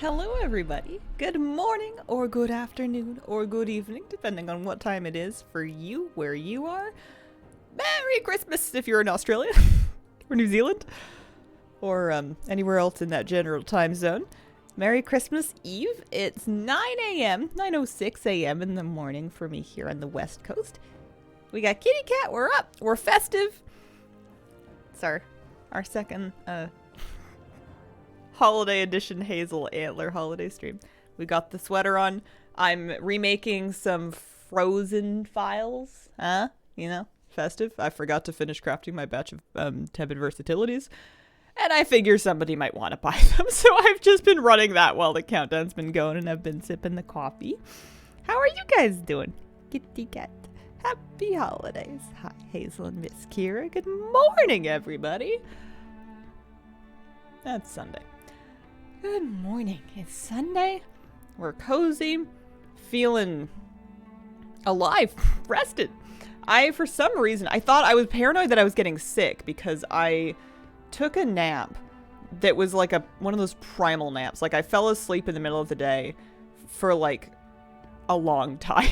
Hello everybody. Good morning or good afternoon or good evening, depending on what time it is for you, where you are. Merry Christmas if you're in Australia or New Zealand or anywhere else in that general time zone. Merry Christmas Eve. It's 9 a.m., 9:06 a.m. in the morning for me here on the West Coast. We got Kitty Cat, we're up, we're festive. It's our second holiday edition Hazel Antler holiday stream. We got the sweater on. I'm remaking some Frozen files. You know, festive. I forgot to finish crafting my batch of Tepid Versatilities. And I figure somebody might want to buy them. So I've just been running that while the countdown's been going and I've been sipping the coffee. How are you guys doing? Kitty Cat. Happy holidays. Hi, Hazel and Miss Kira. Good morning, everybody. That's Sunday. Good morning. It's Sunday. We're cozy, feeling alive, rested. For some reason, I thought I was paranoid that I was getting sick because I took a nap that was like one of those primal naps. Like I fell asleep in the middle of the day for like a long time.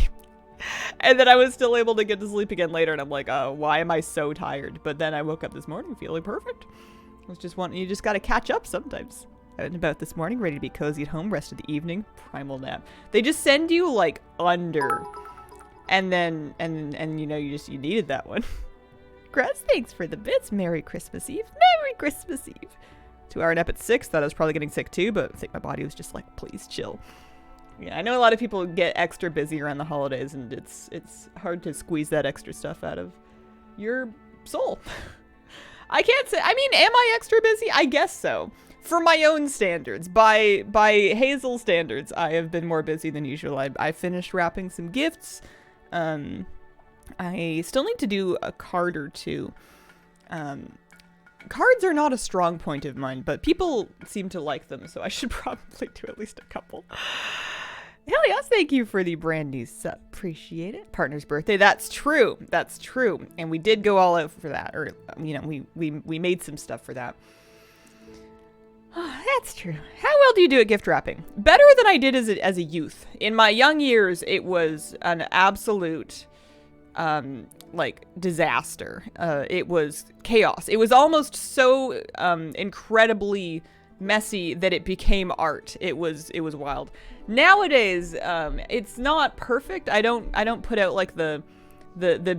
And then I was still able to get to sleep again later. And I'm like, oh, why am I so tired? But then I woke up this morning feeling perfect. You just got to catch up sometimes. Out and about this morning, ready to be cozy at home, rest of the evening, primal nap. They just send you like under, and then you know you needed that one. Grass, thanks for the bits. Merry Christmas Eve. Merry Christmas Eve. 2-hour nap at 6. Thought I was probably getting sick too, but I think my body was just like, please chill. Yeah, I know a lot of people get extra busy around the holidays, and it's hard to squeeze that extra stuff out of your soul. I can't say. I mean, am I extra busy? I guess so. For my own standards, by Hazel standards, I have been more busy than usual. I finished wrapping some gifts. I still need to do a card or two. Cards are not a strong point of mine, but people seem to like them, so I should probably do at least a couple. Helios, thank you for the brand new sub. Appreciate it. Partner's birthday. That's true. That's true. And we did go all out for that. Or, you know, we made some stuff for that. Oh, that's true. How well do you do at gift wrapping? Better than I did as a youth. In my young years, it was an absolute, disaster. It was chaos. It was almost so incredibly messy that it became art. It was wild. Nowadays, it's not perfect. I don't put out like the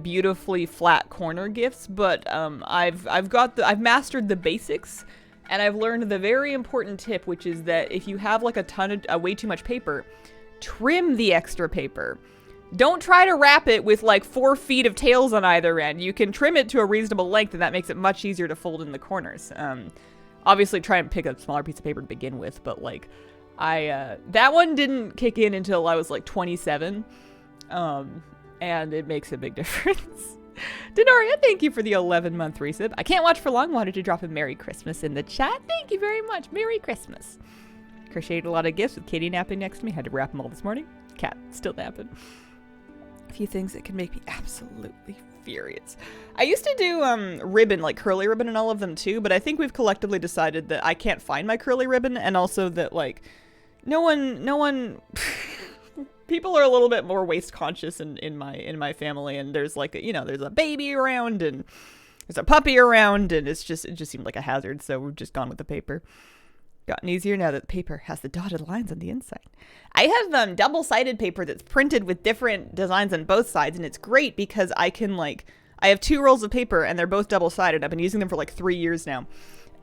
beautifully flat corner gifts, but I've mastered the basics. And I've learned the very important tip, which is that if you have like way too much paper, trim the extra paper. Don't try to wrap it with like 4 feet of tails on either end. You can trim it to a reasonable length, and that makes it much easier to fold in the corners. Obviously try and pick a smaller piece of paper to begin with, but like that one didn't kick in until I was like 27. And it makes a big difference. Denoria, thank you for the 11-month resub. I can't watch for long. Wanted to drop a Merry Christmas in the chat. Thank you very much. Merry Christmas. Crocheted a lot of gifts with Katie napping next to me. Had to wrap them all this morning. Cat still napping. A few things that can make me absolutely furious. I used to do ribbon, like curly ribbon and all of them too, but I think we've collectively decided that I can't find my curly ribbon, and also that like no one people are a little bit more waste conscious in my family, and there's like there's a baby around and there's a puppy around, and it just seemed like a hazard, so we've just gone with the paper. Gotten easier now that the paper has the dotted lines on the inside. I have double-sided paper that's printed with different designs on both sides, and it's great because I have 2 rolls of paper and they're both double-sided. I've been using them for like 3 years now,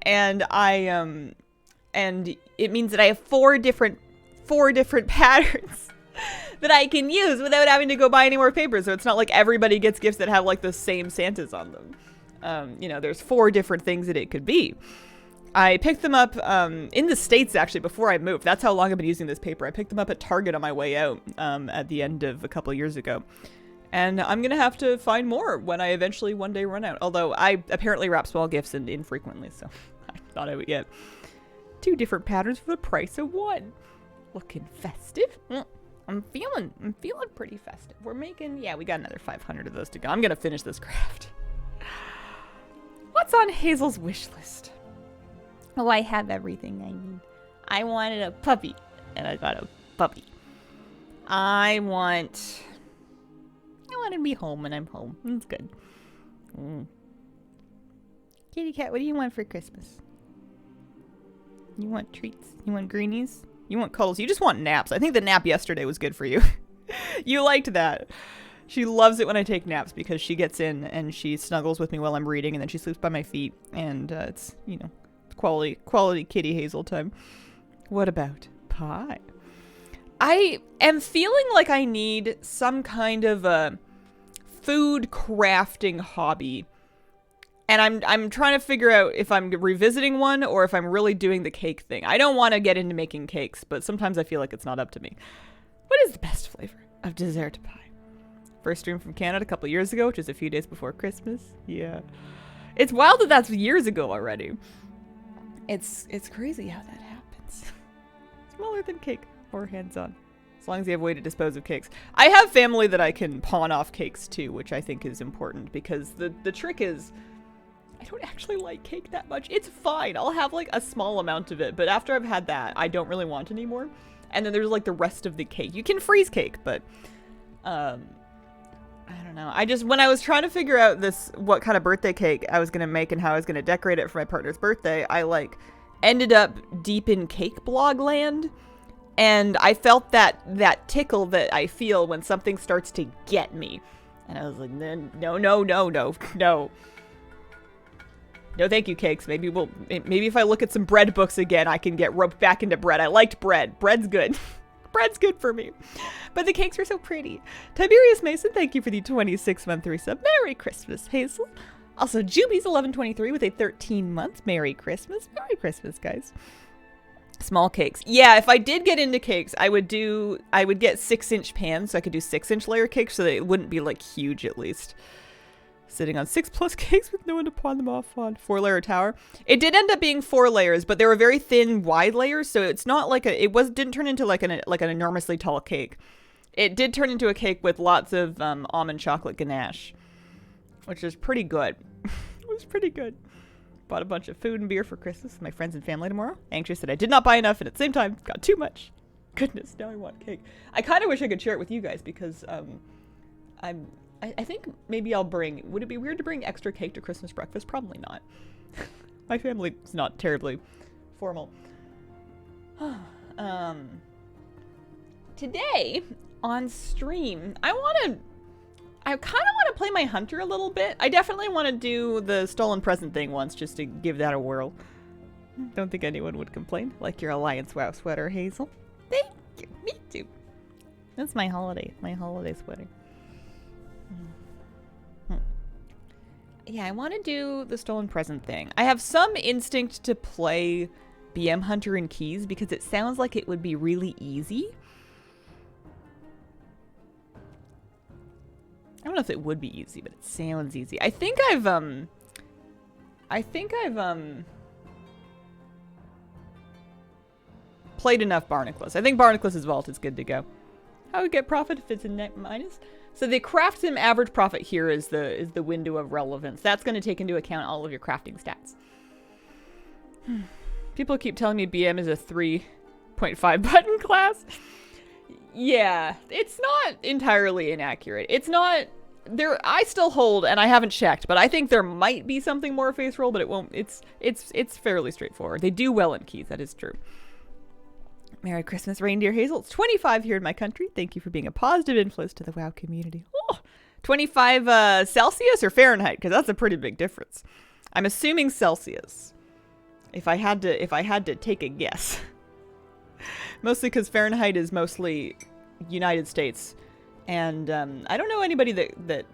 and and it means that I have 4 different patterns that I can use without having to go buy any more paper. So it's not like everybody gets gifts that have like the same Santas on them. There's 4 different things that it could be. I picked them up in the States, actually, before I moved. That's how long I've been using this paper. I picked them up at Target on my way out at the end of a couple of years ago. And I'm going to have to find more when I eventually one day run out. Although I apparently wrap small gifts infrequently, so I thought I would get 2 different patterns for the price of 1. Looking festive. I'm feeling pretty festive. We got another 500 of those to go. I'm going to finish this craft. What's on Hazel's wish list? Oh, I have everything I need. I wanted a puppy, and I got a puppy. I want to be home when I'm home. That's good. Kitty cat, what do you want for Christmas? You want treats? You want greenies? You want cuddles? You just want naps. I think the nap yesterday was good for you. You liked that. She loves it when I take naps because she gets in and she snuggles with me while I'm reading and then she sleeps by my feet. And it's, you know, quality kitty Hazel time. What about pie? I am feeling like I need some kind of a food crafting hobby. And I'm trying to figure out if I'm revisiting one or if I'm really doing the cake thing. I don't want to get into making cakes, but sometimes I feel like it's not up to me. What is the best flavor of dessert pie? First stream from Canada a couple years ago, which is a few days before Christmas. Yeah. It's wild that that's years ago already. It's crazy how that happens. Smaller than cake or hands-on. As long as you have a way to dispose of cakes. I have family that I can pawn off cakes to, which I think is important because the trick is I don't actually like cake that much. It's fine. I'll have like a small amount of it, but after I've had that, I don't really want anymore. And then there's like the rest of the cake. You can freeze cake, but I don't know. When I was trying to figure out what kind of birthday cake I was going to make and how I was going to decorate it for my partner's birthday, I like ended up deep in cake blog land. And I felt that tickle that I feel when something starts to get me. And I was like, no. No, thank you, cakes. Maybe if I look at some bread books again, I can get roped back into bread. I liked bread. Bread's good. Bread's good for me. But the cakes were so pretty. Tiberius Mason, thank you for the 26-month resub. Merry Christmas, Hazel. Also, Juby's1123 with a 13 months. Merry Christmas. Merry Christmas, guys. Small cakes. Yeah, if I did get into cakes, I would get 6-inch pans so I could do 6-inch layer cakes so that it wouldn't be like huge at least. Sitting on 6+ cakes with no one to pawn them off on. 4-layer tower. It did end up being 4 layers, but they were very thin, wide layers, so it's not like didn't turn into like an enormously tall cake. It did turn into a cake with lots of almond chocolate ganache, which is pretty good. It was pretty good. Bought a bunch of food and beer for Christmas with my friends and family tomorrow. Anxious that I did not buy enough and at the same time got too much. Goodness, now I want cake. I kind of wish I could share it with you guys because I think maybe I'll would it be weird to bring extra cake to Christmas breakfast? Probably not. My family's not terribly formal. Today on stream, I kind of want to play my hunter a little bit. I definitely want to do the stolen present thing once just to give that a whirl. Don't think anyone would complain. Like your Alliance WoW sweater, Hazel. Thank you. Me too. That's my holiday sweater. Yeah, I want to do the stolen present thing. I have some instinct to play BM Hunter and Keys because it sounds like it would be really easy. I don't know if it would be easy, but it sounds easy. I think I've played enough Barnacles. I think Barnacles' Vault is good to go. How would get profit if it's a net minus? So the craft sim average profit here is the window of relevance. That's going to take into account all of your crafting stats. People keep telling me BM is a 3.5 button class. Yeah, it's not entirely inaccurate. It's not there. I still hold, and I haven't checked, but I think there might be something more face roll, but it won't. It's fairly straightforward. They do well in Keys. That is true. Merry Christmas, Reindeer Hazel. It's 25 here in my country. Thank you for being a positive influence to the WoW community. Oh, 25 Celsius or Fahrenheit? Because that's a pretty big difference. I'm assuming Celsius. If I had to take a guess. Mostly because Fahrenheit is mostly United States. And I don't know anybody that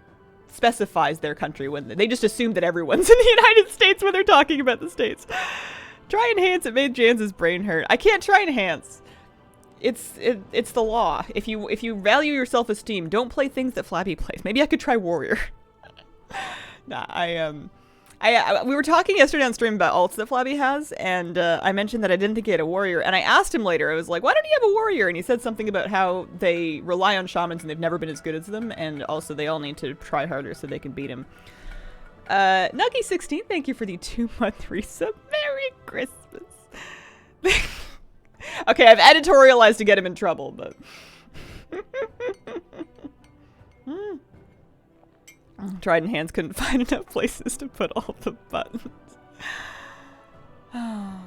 specifies their country when they just assume that everyone's in the United States when they're talking about the states. Try enhance. It made Jans's brain hurt. I can't try enhance. It's the law. If you value your self-esteem, don't play things that Flabby plays. Maybe I could try warrior. Nah, we were talking yesterday on stream about alts that Flabby has, and I mentioned that I didn't think he had a warrior, and I asked him later, I was like, why don't you have a warrior? And he said something about how they rely on shamans and they've never been as good as them, and also they all need to try harder so they can beat him. Nuggy16, thank you for the 2-month resub. Merry Christmas. Okay, I've editorialized to get him in trouble, but... Trident hands couldn't find enough places to put all the buttons. No,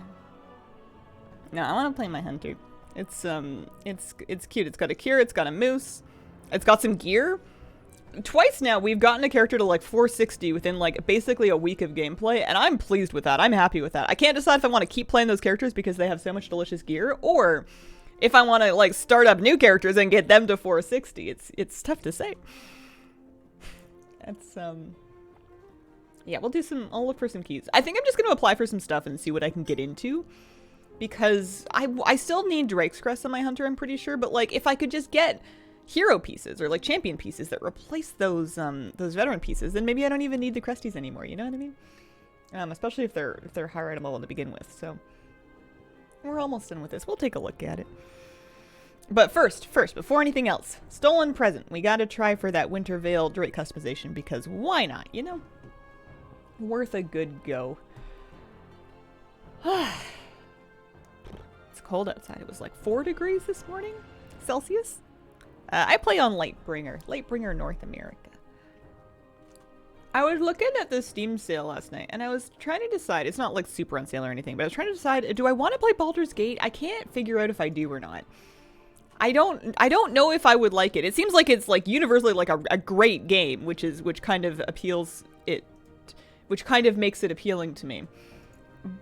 I want to play my hunter. It's cute. It's got a cure, it's got a moose, it's got some gear. Twice now we've gotten a character to like 460 within like basically a week of gameplay, and I'm pleased with that. I'm happy with that. I can't decide if I want to keep playing those characters because they have so much delicious gear, or if I want to like start up new characters and get them to 460. It's tough to say. That's yeah, I'll look for some keys. I think I'm just going to apply for some stuff and see what I can get into. Because I still need Drake's Crest on my hunter, I'm pretty sure. But, like, if I could just get hero pieces or, like, champion pieces that replace those veteran pieces, then maybe I don't even need the Cresties anymore, you know what I mean? Especially if they're higher item level to begin with, so. We're almost done with this. We'll take a look at it. But first, before anything else, Stolen Present. We gotta try for that Winter Veil Drake customization, because why not, you know? Worth a good go. It's cold outside. It was like 4 degrees this morning, Celsius. I play on Lightbringer North America. I was looking at the Steam sale last night, and I was trying to decide. It's not like super on sale or anything, but I was trying to decide, do I want to play Baldur's Gate? I can't figure out if I do or not. I don't know if I would like it. It seems like it's like universally like a great game, which kind of makes it appealing to me.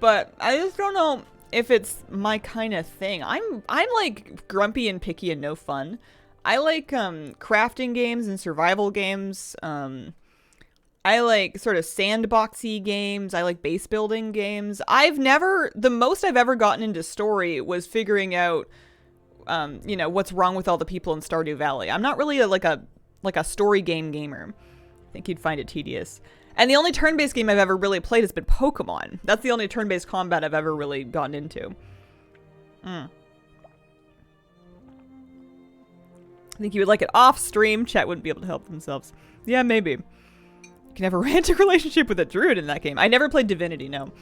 But I just don't know if it's my kind of thing. I'm like grumpy and picky and no fun. I like crafting games and survival games. I like sort of sandboxy games. I like base building games. The most I've ever gotten into story was figuring out you know, what's wrong with all the people in Stardew Valley. I'm not really like a story game gamer. I think you'd find it tedious. And the only turn-based game I've ever really played has been Pokemon. That's the only turn-based combat I've ever really gotten into. I think you would like it off-stream. Chat wouldn't be able to help themselves. Yeah, maybe. You can have a romantic relationship with a druid in that game. I never played Divinity, no.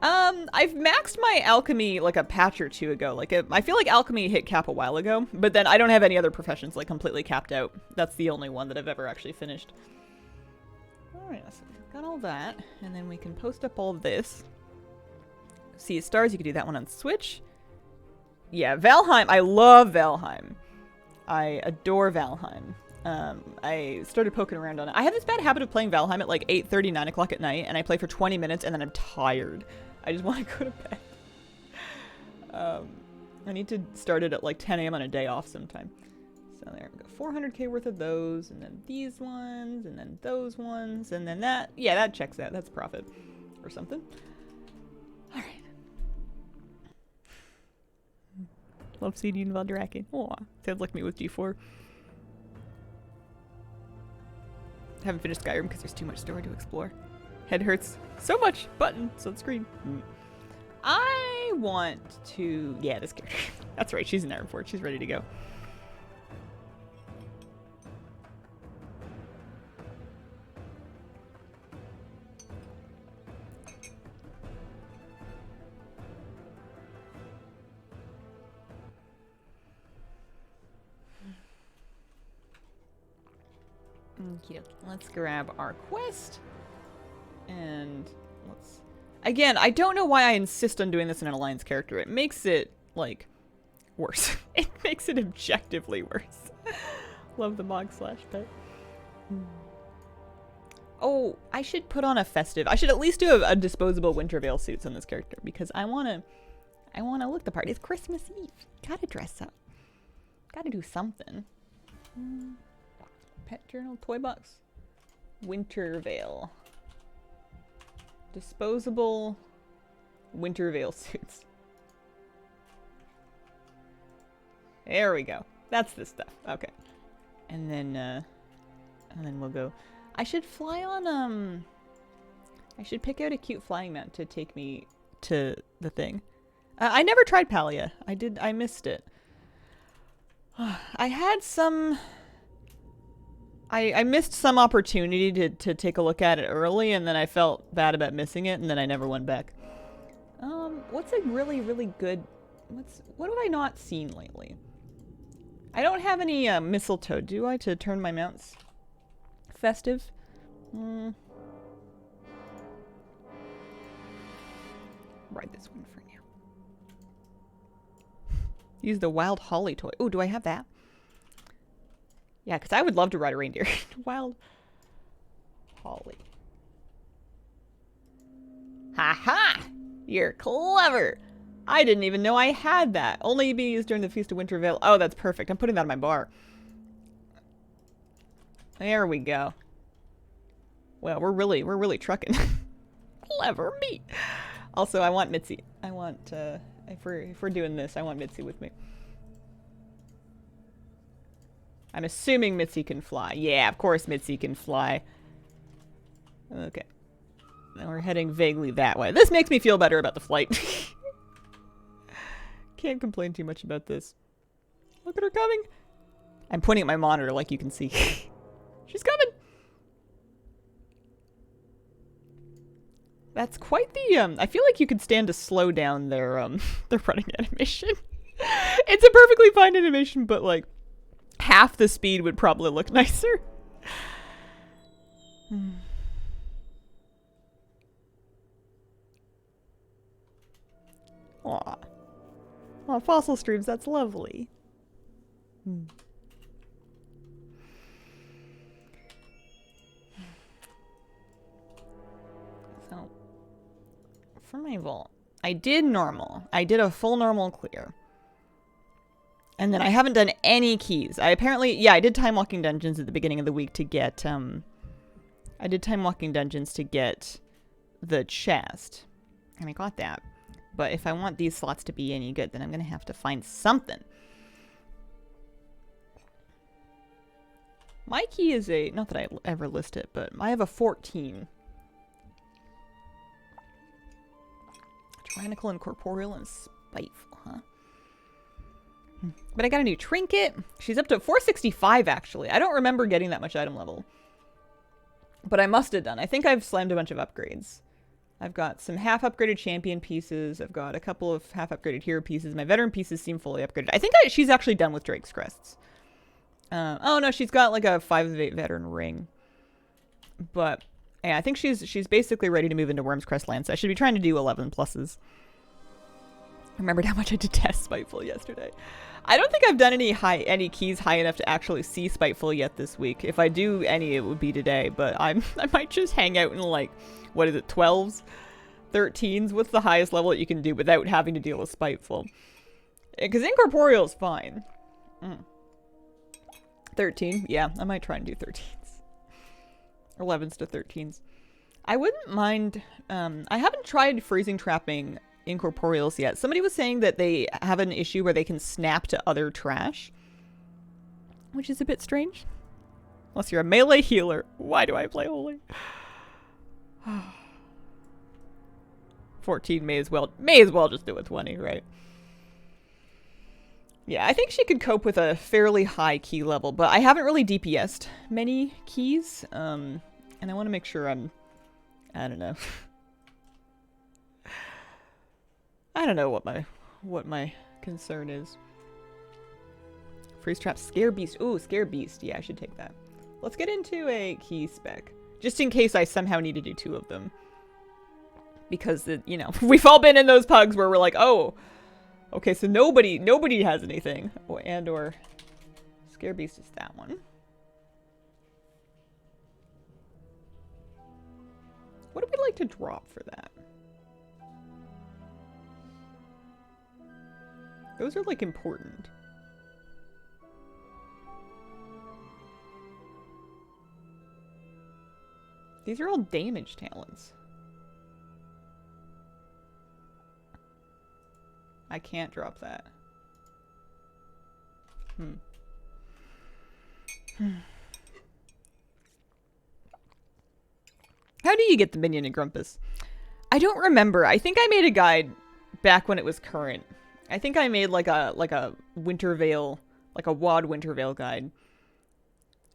I've maxed my alchemy like a patch or two ago. I feel like alchemy hit cap a while ago, but then I don't have any other professions like completely capped out. That's the only one that I've ever actually finished. Alright, so we've got all that, and then we can post up all this. Sea of Stars, you can do that one on Switch. Yeah, Valheim, I love Valheim. I adore Valheim. I started poking around on it. I have this bad habit of playing Valheim at like 8:30, 9 o'clock at night, and I play for 20 minutes, and then I'm tired. I just want to go to bed. I need to start it at like 10 a.m. on a day off sometime. So there we go. 400k worth of those, and then these ones, and then those ones, and then that. Yeah, that checks out. That's profit. Or something. Alright. Love seeing you in Valdraken. Aw, sounds like me with G4. Haven't finished Skyrim because there's too much story to explore. Head hurts so much. Buttons on screen. I want to... Yeah, this character. That's right, she's in Ironforge. She's ready to go. Okay, let's grab our quest. And let's... Again, I don't know why I insist on doing this in an Alliance character. It makes it, like, worse. It makes it objectively worse. Love the Mog/pet. Oh, I should put on a festive. I should at least do a disposable Winter Veil suits on this character because I wanna look the part. It's Christmas Eve. Gotta dress up. Gotta do something. Pet journal, toy box. Winter Veil. Disposable Winter Veil suits. There we go. That's the stuff. Okay. And then we'll go. I should fly on, I should pick out a cute flying mount to take me to the thing. I never tried Palia. I missed it. I had some... I missed some opportunity to take a look at it early, and then I felt bad about missing it, and then I never went back. What's a really, really good what have I not seen lately? I don't have any mistletoe, do I, to turn my mounts festive? Ride this one for now. Use the wild holly toy. Oh, do I have that? Yeah, because I would love to ride a reindeer. Wild holly. Ha-ha! You're clever! I didn't even know I had that. Only be used during the Feast of Winter Veil. Oh, that's perfect. I'm putting that on my bar. There we go. Well, we're really trucking. Clever me. Also, I want Mitzi. I want, if we're doing this, I want Mitzi with me. I'm assuming Mitzi can fly. Yeah, of course Mitzi can fly. Okay. Now we're heading vaguely that way. This makes me feel better about the flight. Can't complain too much about this. Look at her coming. I'm pointing at my monitor like you can see. She's coming. That's quite the, I feel like you could stand to slow down their running animation. It's a perfectly fine animation, but like half the speed would probably look nicer. Aw. Aw, fossil streams, that's lovely. So, for my vault, I did normal. I did a full normal clear. And then I haven't done any keys. I apparently, yeah, I did time walking dungeons at the beginning of the week to get, I did time walking dungeons to get the chest. And I got that. But if I want these slots to be any good, then I'm going to have to find something. My key is a, not that I ever list it, but I have a 14. Tyrannical and corporeal and spiteful, huh? But I got a new trinket. She's up to 465, actually. I don't remember getting that much item level. But I must have done. I think I've slammed a bunch of upgrades. I've got some half-upgraded champion pieces. I've got a couple of half-upgraded hero pieces. My veteran pieces seem fully upgraded. I think she's actually done with Drake's Crests. Oh, no, she's got like a 5 of 8 veteran ring. But, yeah, I think she's basically ready to move into Worm's Crest Lance. I should be trying to do 11 pluses. I remembered how much I detest Spiteful yesterday. I don't think I've done any keys high enough to actually see Spiteful yet this week. If I do any, it would be today. But I might just hang out in like, what is it, 12s? 13s? What's the highest level that you can do without having to deal with Spiteful? Because Incorporeal is fine. 13? Yeah, I might try and do 13s. 11s to 13s. I wouldn't mind... I haven't tried freezing trapping Incorporeals yet. Somebody was saying that they have an issue where they can snap to other trash. Which is a bit strange. Unless you're a melee healer. Why do I play Holy? 14 may as well just do a 20, right? Yeah, I think she could cope with a fairly high key level, but I haven't really DPS'd many keys, and I want to make sure I don't know. I don't know what my concern is. Freeze trap, scare beast. Ooh, scare beast. Yeah, I should take that. Let's get into a key spec, just in case I somehow need to do 2 of them. Because you know, we've all been in those pugs where we're like, oh, okay, so nobody has anything, or scare beast is that one. What do we like to drop for that? Those are like important. These are all damage talents. I can't drop that. How do you get the minion in Grumpus? I don't remember. I think I made a guide back when it was current. I think I made like a Winter Veil, like a WoD Winter Veil guide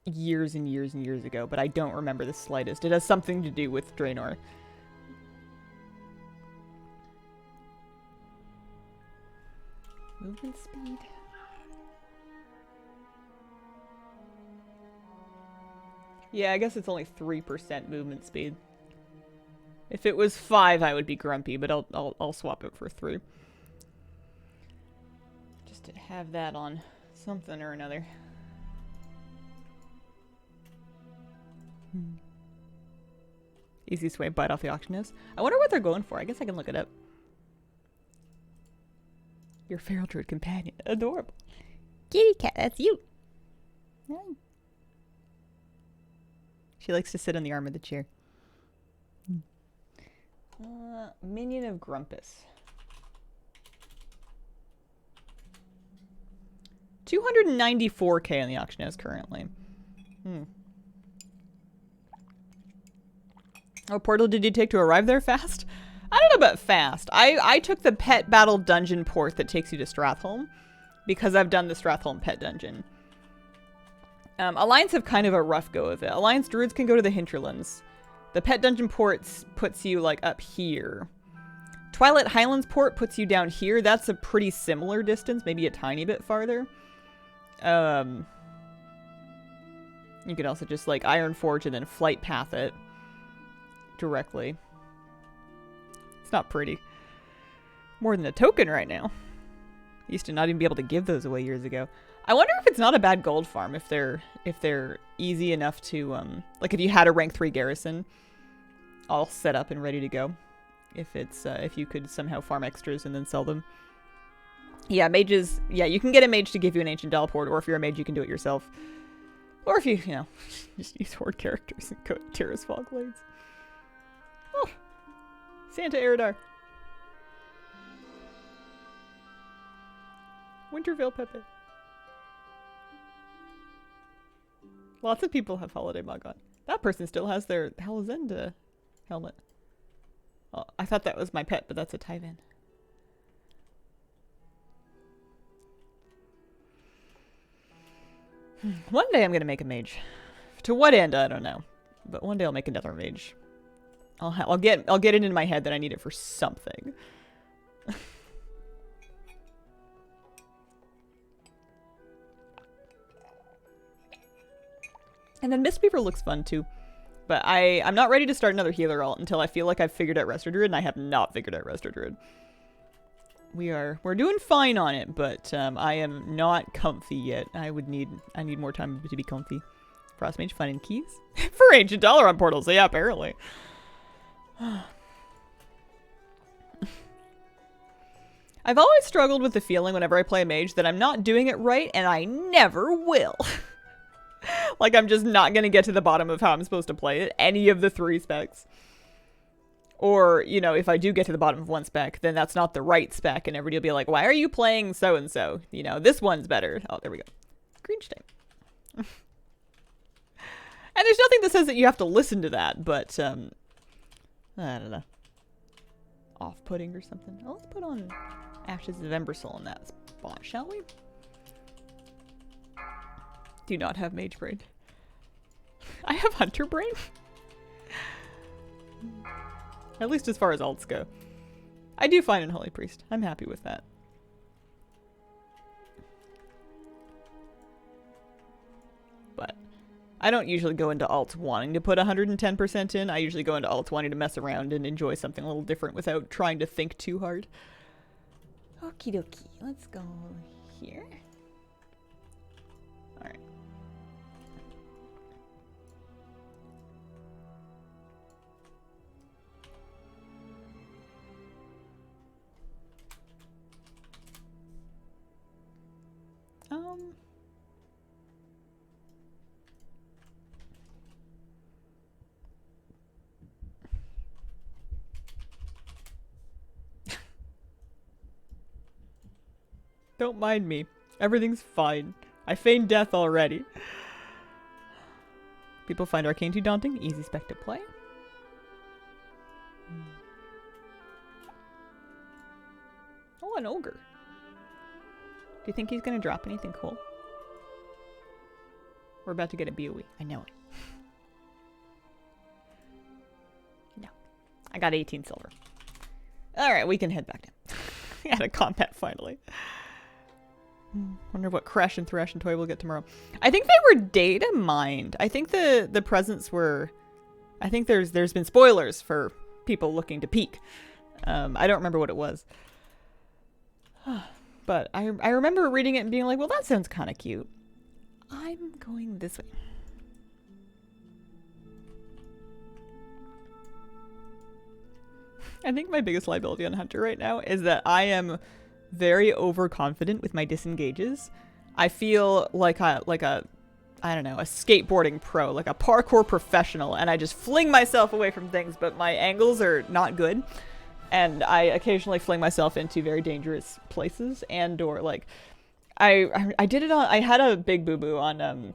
years and years and years ago, but I don't remember the slightest. It has something to do with Draenor. Movement speed. Yeah, I guess it's only 3% movement speed. If it was 5, I would be grumpy, but I'll swap it for 3. Just to have that on something or another. Easiest way to bite off the auction is. I wonder what they're going for. I guess I can look it up. Your feral druid companion. Adorable. Kitty cat, that's you. She likes to sit on the arm of the chair. Minion of Grumpus. 294k on the auction house currently. What portal did you take to arrive there fast? I don't know about fast. I took the pet battle dungeon port that takes you to Stratholme because I've done the Stratholme pet dungeon. Alliance have kind of a rough go of it. Alliance druids can go to the hinterlands. The pet dungeon ports puts you like up here. Twilight Highlands port puts you down here. That's a pretty similar distance, maybe a tiny bit farther. You could also just like Iron Forge and then flight path it directly. It's not pretty. More than a token right now. Used to not even be able to give those away years ago. I wonder if it's not a bad gold farm if they're easy enough to like if you had a rank 3 garrison all set up and ready to go. If it's if you could somehow farm extras and then sell them. Yeah, mages, yeah, you can get a mage to give you an ancient teleport, or if you're a mage you can do it yourself. Or if you know, just use horde characters and go to Terra's Fog Glades. Oh, Santa Eridar. Wintervale Pepe. Lots of people have Holiday Mug on. That person still has their Halazenda helmet. Oh, I thought that was my pet, but that's a Tyvan. One day I'm gonna make a mage. To what end, I don't know. But one day I'll make another mage. I'll get it into my head that I need it for something. And then Mistweaver looks fun too. But I'm not ready to start another healer alt until I feel like I've figured out Resto Druid, and I have not figured out Resto Druid. We're doing fine on it, but I am not comfy yet. I need more time to be comfy. Frostmage fun and keys? For ancient dollar on portals, yeah, apparently. I've always struggled with the feeling whenever I play a mage that I'm not doing it right, and I never will. Like I'm just not gonna get to the bottom of how I'm supposed to play it, any of the 3 specs. Or, you know, if I do get to the bottom of one spec, then that's not the right spec, and everybody will be like, why are you playing so-and-so? You know, this one's better. Oh, there we go. Greenstein. And there's nothing that says that you have to listen to that, but, I don't know. Off-putting or something. Oh, let's put on Ashes of Embersoul in that spot, shall we? Do not have Mage Brain. I have Hunter Brain. At least as far as alts go. I do find Unholy Priest. I'm happy with that. But I don't usually go into alts wanting to put 110% in. I usually go into alts wanting to mess around and enjoy something a little different without trying to think too hard. Okie dokie. Let's go here. Alright. Don't mind me. Everything's fine. I feigned death already. People find Arcane too daunting. Easy spec to play. Oh, an ogre. Do you think he's gonna drop anything cool? We're about to get a BOE. I know it. No. I got 18 silver. Alright, we can head back down. Out of combat finally. Wonder what Crash and Thresh and Toy will get tomorrow. I think they were data mined. I think the presents were... I think there's been spoilers for people looking to peek. I don't remember what it was. But I remember reading it and being like, well, that sounds kind of cute. I'm going this way. I think my biggest liability on Hunter right now is that I am very overconfident with my disengages. I feel like a I don't know, a skateboarding pro, like a parkour professional, and I just fling myself away from things, but my angles are not good. And I occasionally fling myself into very dangerous places, and or like I did it on, I had a big boo-boo on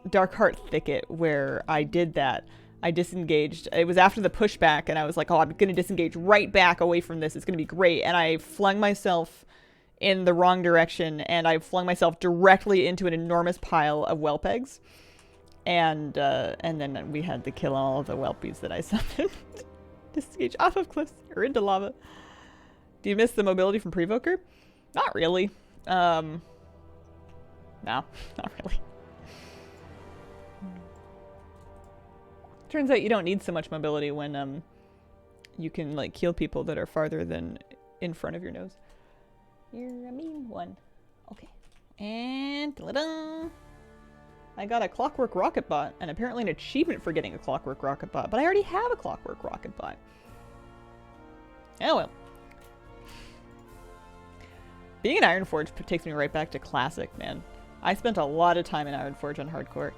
Darkheart Thicket where I did that. I disengaged. It was after the pushback, and I was like, oh, I'm going to disengage right back away from this. It's going to be great. And I flung myself in the wrong direction, and I flung myself directly into an enormous pile of whelp eggs. And then we had to kill all of the whelpies that I summoned. Disengage off of cliffs or into lava. Do you miss the mobility from Prevoker? Not really. No, not really. Turns out you don't need so much mobility when you can like kill people that are farther than in front of your nose. You're a mean one. Okay. And ta-da! I got a Clockwork Rocket Bot, and apparently an achievement for getting a Clockwork Rocket Bot, but I already have a Clockwork Rocket Bot. Oh well. Being in Ironforge takes me right back to Classic, man. I spent a lot of time in Ironforge on Hardcore.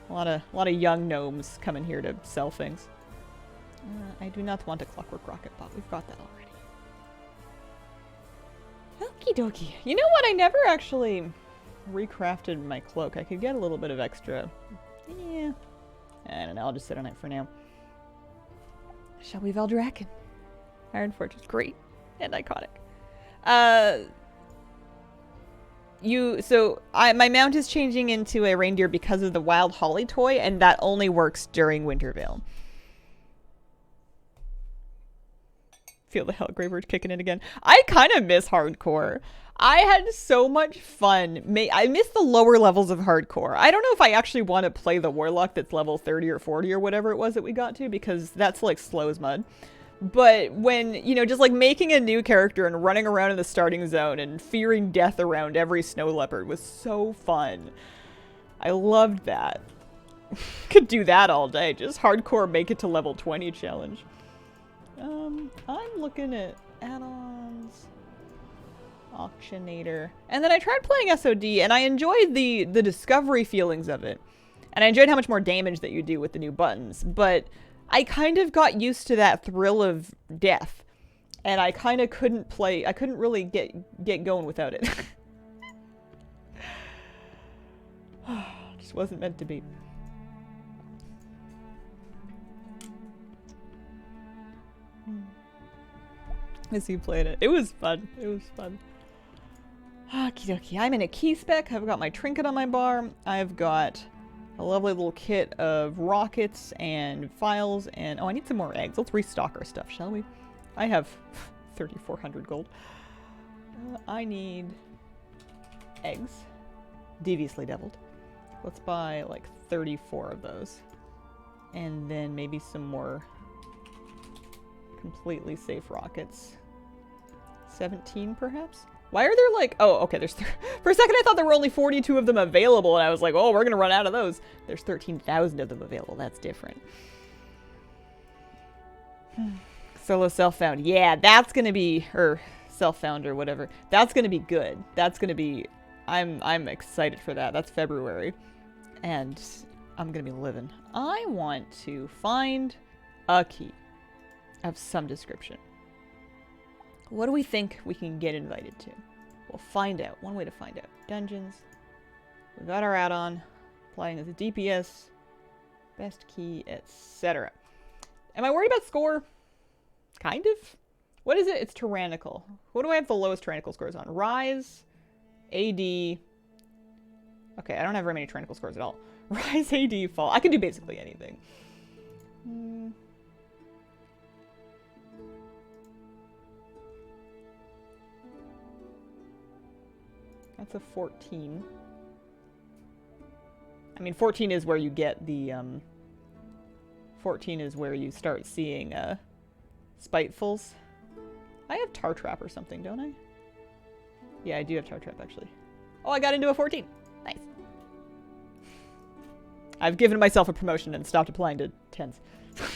A lot of young gnomes coming here to sell things. I do not want a Clockwork Rocket Bot. We've got that already. Okie dokie. You know what? I never actually recrafted my cloak. I could get a little bit of extra. Yeah. I don't know. I'll just sit on it for now. Shall we Veldraken? Ironforge is great and iconic. My mount is changing into a reindeer because of the Wild Holly toy, and that only works during Wintervale. Feel the Hellgraver kicking in again. I kind of miss Hardcore. I had so much fun. I miss the lower levels of Hardcore. I don't know if I actually want to play the Warlock that's level 30 or 40 or whatever it was that we got to, because that's like slow as mud. But when, you know, just like making a new character and running around in the starting zone and fearing death around every snow leopard was so fun. I loved that. Could do that all day. Just hardcore make it to level 20 challenge. I'm looking at add-ons, Auctionator, and then I tried playing SOD, and I enjoyed the discovery feelings of it, and I enjoyed how much more damage that you do with the new buttons, but I kind of got used to that thrill of death, and I kind of couldn't play, I couldn't really get going without it. Just wasn't meant to be. As you played it. It was fun. It was fun. Okie dokie. I'm in a key spec. I've got my trinket on my bar. I've got a lovely little kit of rockets and files and... Oh, I need some more eggs. Let's restock our stuff, shall we? I have 3,400 gold. I need eggs. Deviously deviled. Let's buy like 34 of those. And then maybe some more completely safe rockets. 17 perhaps? Why are there like, oh, okay, there's, for a second I thought there were only 42 of them available, and I was like, oh, we're gonna run out of those. There's 13,000 of them available. That's different. Solo self-found. Yeah, that's gonna be, or self-found or whatever. That's gonna be good. That's gonna be, I'm excited for that. That's February. And I'm gonna be living. I want to find a key of some description. What do we think we can get invited to? We'll find out. One way to find out. Dungeons. We got our add-on. Applying as a DPS. Best key, etc. Am I worried about score? Kind of. What is it? It's tyrannical. What do I have the lowest tyrannical scores on? Rise, AD. Okay, I don't have very many tyrannical scores at all. Rise, AD, fall. I can do basically anything. That's a 14. I mean, 14 is where you get the, 14 is where you start seeing, Spitefuls. I have Tar Trap or something, don't I? Yeah, I do have Tar Trap, actually. Oh, I got into a 14. Nice. I've given myself a promotion and stopped applying to 10s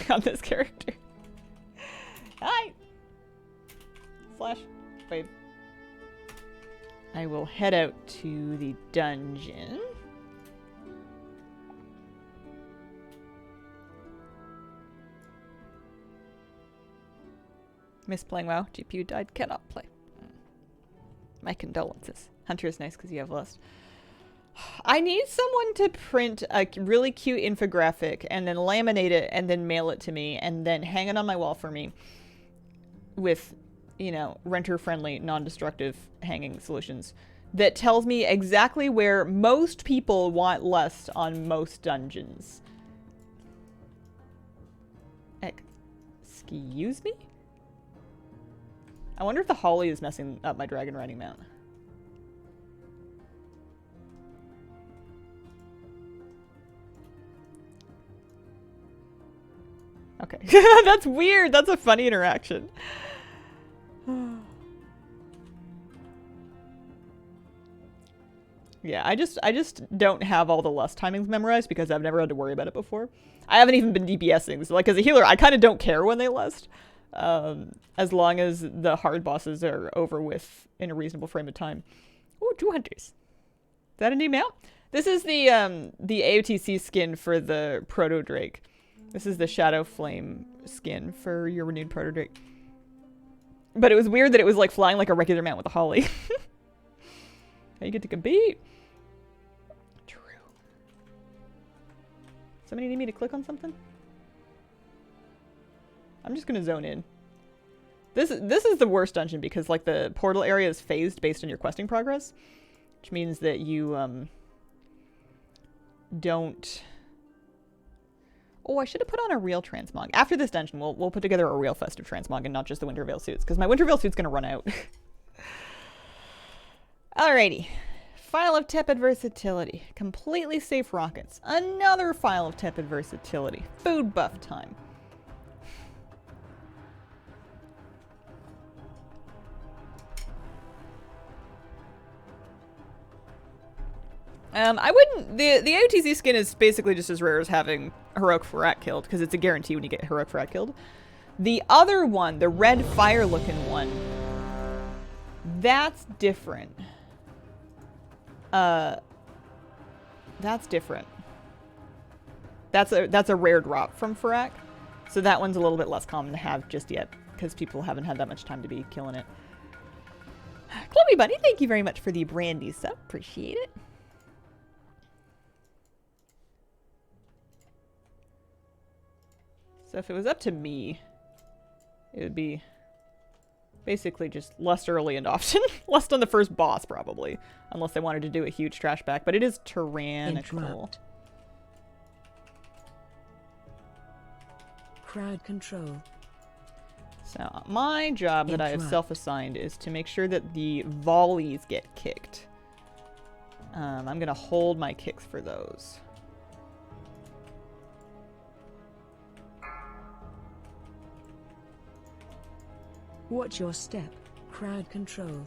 on this character. Hi! Slash wave. I will head out to the dungeon. Miss playing WoW. GPU died. Cannot play. My condolences. Hunter is nice because you have Lust. I need someone to print a really cute infographic and then laminate it and then mail it to me and then hang it on my wall for me with, you know, renter-friendly, non-destructive hanging solutions that tells me exactly where most people want Lust on most dungeons. Excuse me? I wonder if the holly is messing up my dragon riding mount. Okay. That's weird. That's a funny interaction. Yeah, I just don't have all the Lust timings memorized because I've never had to worry about it before. I haven't even been DPSing. So, like, as a healer, I kind of don't care when they Lust. As long as the hard bosses are over with in a reasonable frame of time. Ooh, 2 hunters. Is that a new mount? This is the AOTC skin for the Proto Drake. This is the Shadow Flame skin for your renewed Proto Drake. But it was weird that it was like flying like a regular mount with a holly. How you get to compete? True. Somebody need me to click on something? I'm just gonna zone in. This is the worst dungeon because like the portal area is phased based on your questing progress, which means that you don't. Oh, I should have put on a real transmog. After this dungeon, we'll put together a real festive transmog and not just the Winter Veil suits because my Winter Veil suit's gonna run out. Alrighty. File of tepid versatility. Completely safe rockets. Another file of tepid versatility. Food buff time. I wouldn't. The AOTC skin is basically just as rare as having Heroic Ferrat killed, because it's a guarantee when you get Heroic Ferrat killed. The other one, the red fire looking one, that's different. That's different. That's a rare drop from Ferrat, so that one's a little bit less common to have just yet, because people haven't had that much time to be killing it. Chloe Bunny, thank you very much for the brandy sub. Appreciate it. So if it was up to me, it would be basically just Lust early and often. Lust on the first boss, probably. Unless they wanted to do a huge trash back. But it is tyrannical. Interrupt. Crowd control. So my job that I have self-assigned is to make sure that the volleys get kicked. I'm going to hold my kicks for those. Watch your step. Crowd control.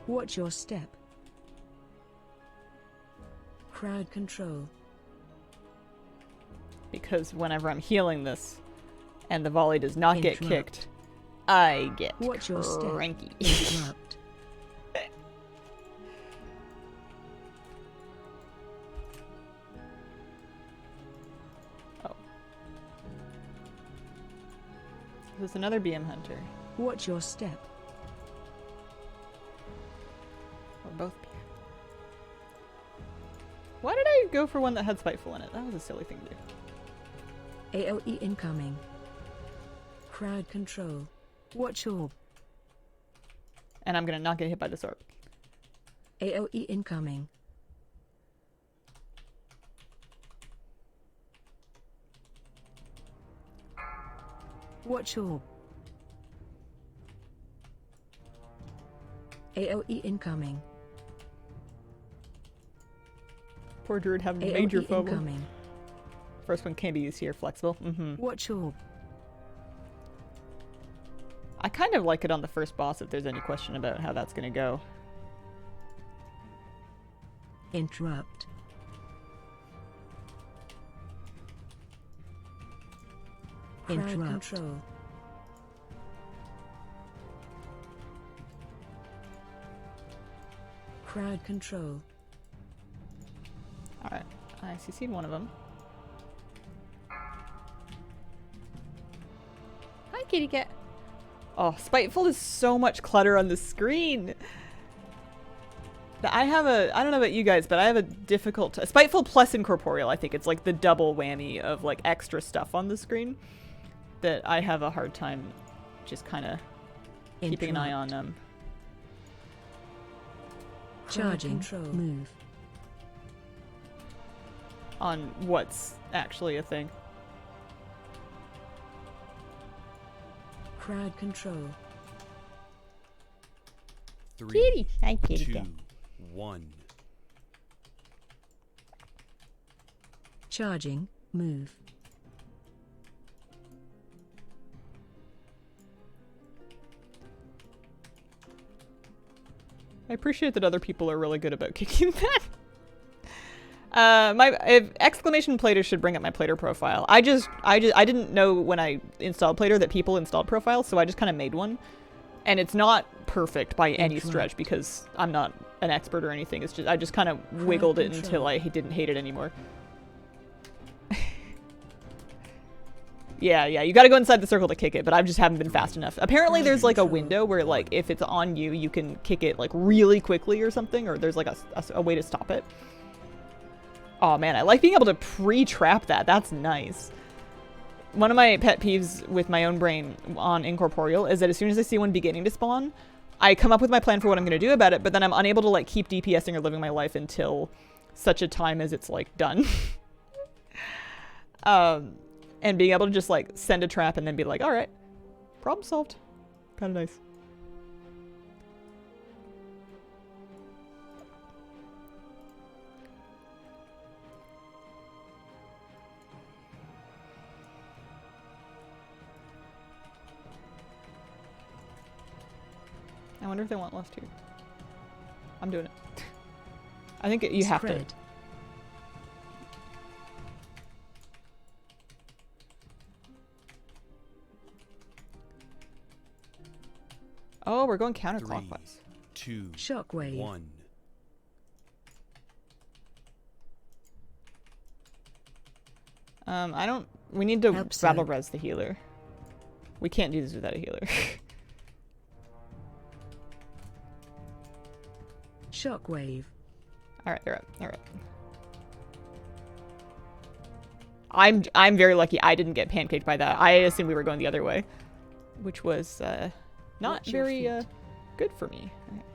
Watch your step. Crowd control. Because whenever I'm healing this and the volley does not get kicked, I get Watch your cranky. Interrupt. Oh. There's another BM hunter. Watch your step. Or both BM. Why did I go for one that had Spiteful in it? That was a silly thing to do. AoE incoming. Crowd control. Watch orb. And I'm gonna not get hit by this orb. AoE incoming. Watch orb. AOE incoming. Poor druid having AOE major FOMO. incoming. First one can be used here, flexible. Watch orb. I kind of like it on the first boss if there's any question about how that's gonna go. Interrupt. Interrupt. Control. Crowd control. Alright, I CC'd one of them. Hi, kitty cat. Oh, Spiteful is so much clutter on the screen. I don't know about you guys, but I have a difficult... Spiteful plus Incorporeal, I think. It's like the double whammy of like extra stuff on the screen that I have a hard time just kind of keeping an eye on them. Charging. Move. On what's actually a thing. Crowd control. 3, Hi, kitty 2, cat. 1. Charging. Move. I appreciate that other people are really good about kicking that. Exclamation Plater should bring up my Plater profile. I didn't know when I installed Plater that people installed profiles, so I just kind of made one. And it's not perfect by any stretch because I'm not an expert or anything. It's just I just kind of wiggled it until I didn't hate it anymore. Yeah, you gotta go inside the circle to kick it, but I just haven't been fast enough. Apparently there's like a window where like if it's on you, you can kick it like really quickly or something, or there's like a way to stop it. Oh man, I like being able to pre-trap that. That's nice. One of my pet peeves with my own brain on Incorporeal is that as soon as I see one beginning to spawn, I come up with my plan for what I'm going to do about it, but then I'm unable to like keep DPSing or living my life until such a time as it's like done. And being able to just like send a trap and then be like, all right, problem solved. Kind of nice. I wonder if they want lust here. I'm doing it. I think you have to. Oh, we're going counterclockwise. 3, 2, Shockwave. 1. We need to Help battle Soak. res the healer. We can't do this without a healer. Shockwave. Alright, they're up. Alright. I'm very lucky I didn't get pancaked by that. I assumed we were going the other way. Which was, not Watch your very, feet. good for me. Alright.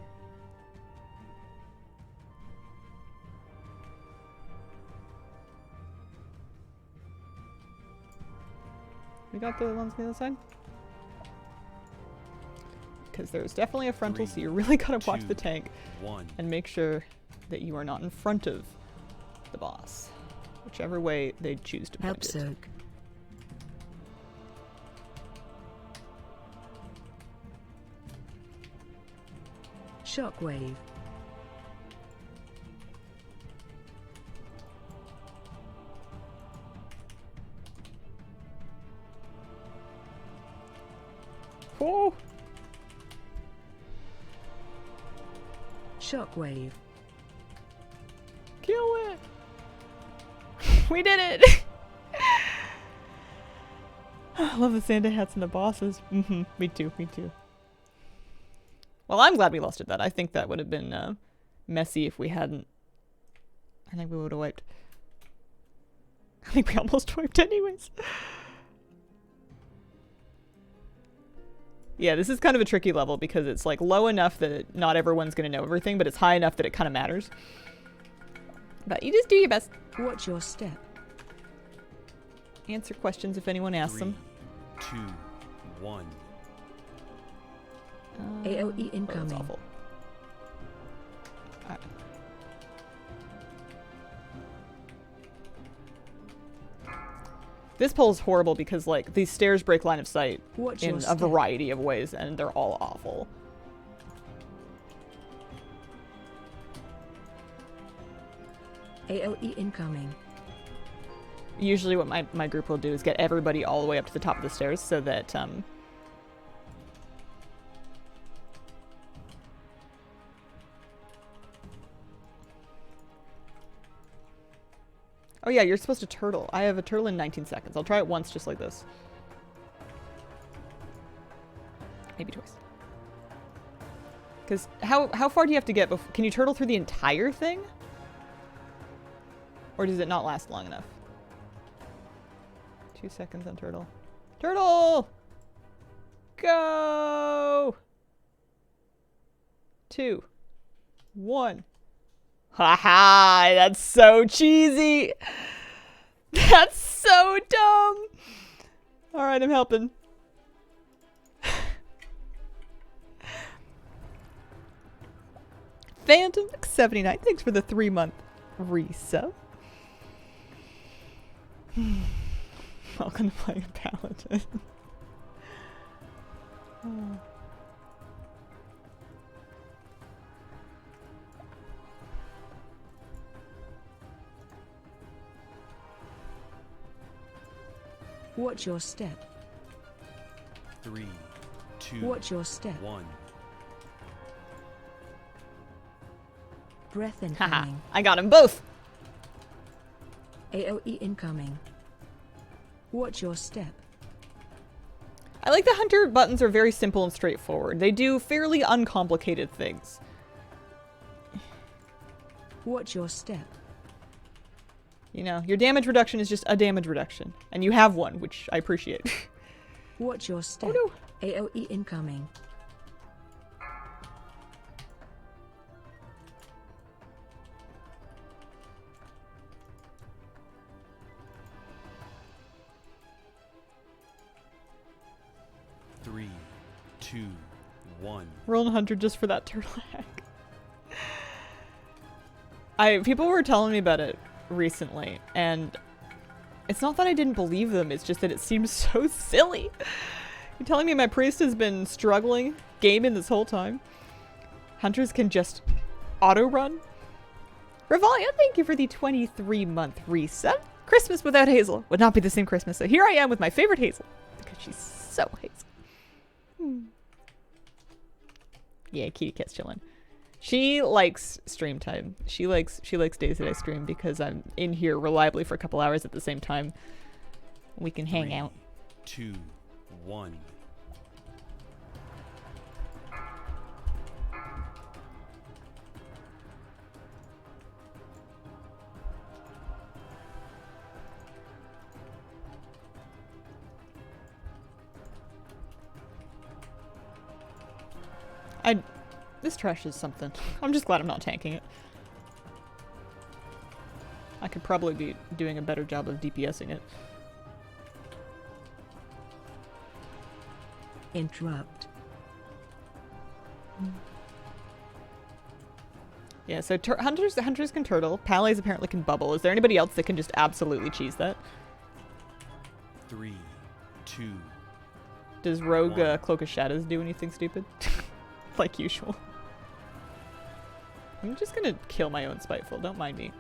We got the ones on the other side? Because there's definitely a frontal, 3, so you really gotta watch 2, the tank 1. and make sure that you are not in front of the boss. Whichever way they choose to Help point it. Soak. Shockwave. Oh! Shockwave. Kill it! We did it! I love the Santa hats and the bosses. Me too, me too. Well, I'm glad we lost at that. I think that would have been messy if we hadn't. I think we would have wiped. I think we almost wiped anyways. Yeah, this is kind of a tricky level because it's like low enough that not everyone's going to know everything, but it's high enough that it kind of matters. But you just do your best. Watch your step. Answer questions if anyone asks 3, them. 2, 1. AOE Oh, that's incoming. awful. Alright. This poll is horrible because, like, these stairs break line of sight Watch in your a step. variety of ways, and they're all awful. AOE incoming. Usually what my group will do is get everybody all the way up to the top of the stairs so that, Oh yeah, you're supposed to turtle. I have a turtle in 19 seconds. I'll try it once just like this. Maybe twice. Because how far do you have to get before... Can you turtle through the entire thing? Or does it not last long enough? 2 seconds on turtle. Turtle! Go! 2. 1. Haha, that's so cheesy. That's so dumb. All right, I'm helping. Phantom 79, thanks for the 3-month resub. Welcome to playing a paladin. Oh. Watch your step. 3, 2, Watch your step. 1. Breath Haha, incoming. I got them both. AOE incoming. Watch your step. I like the hunter buttons are very simple and straightforward. They do fairly uncomplicated things. Watch your step. You know, your damage reduction is just a damage reduction. And you have one, which I appreciate. Watch your step. no. AOE incoming. Three, 2, 1. Rolling 100 just for that turtle egg. People were telling me about it recently, and it's not that I didn't believe them, it's just that it seems so silly. You're telling me my priest has been struggling gaming this whole time? Hunters can just auto-run? Revalia, thank you for the 23-month reset. Christmas without Hazel would not be the same Christmas, so here I am with my favorite Hazel, because she's so Hazel. Yeah, kitty cat's chilling. She likes stream time. She likes days that I stream because I'm in here reliably for a couple hours at the same time. We can hang 3, out. 2, 1. This trash is something. I'm just glad I'm not tanking it. I could probably be doing a better job of DPSing it. Interrupt. Yeah, so hunters can turtle. Palets apparently can bubble. Is there anybody else that can just absolutely cheese that? 3, 2. Does Rogue One. Cloak of Shadows do anything stupid? Like usual. I'm just gonna kill my own Spiteful, don't mind me.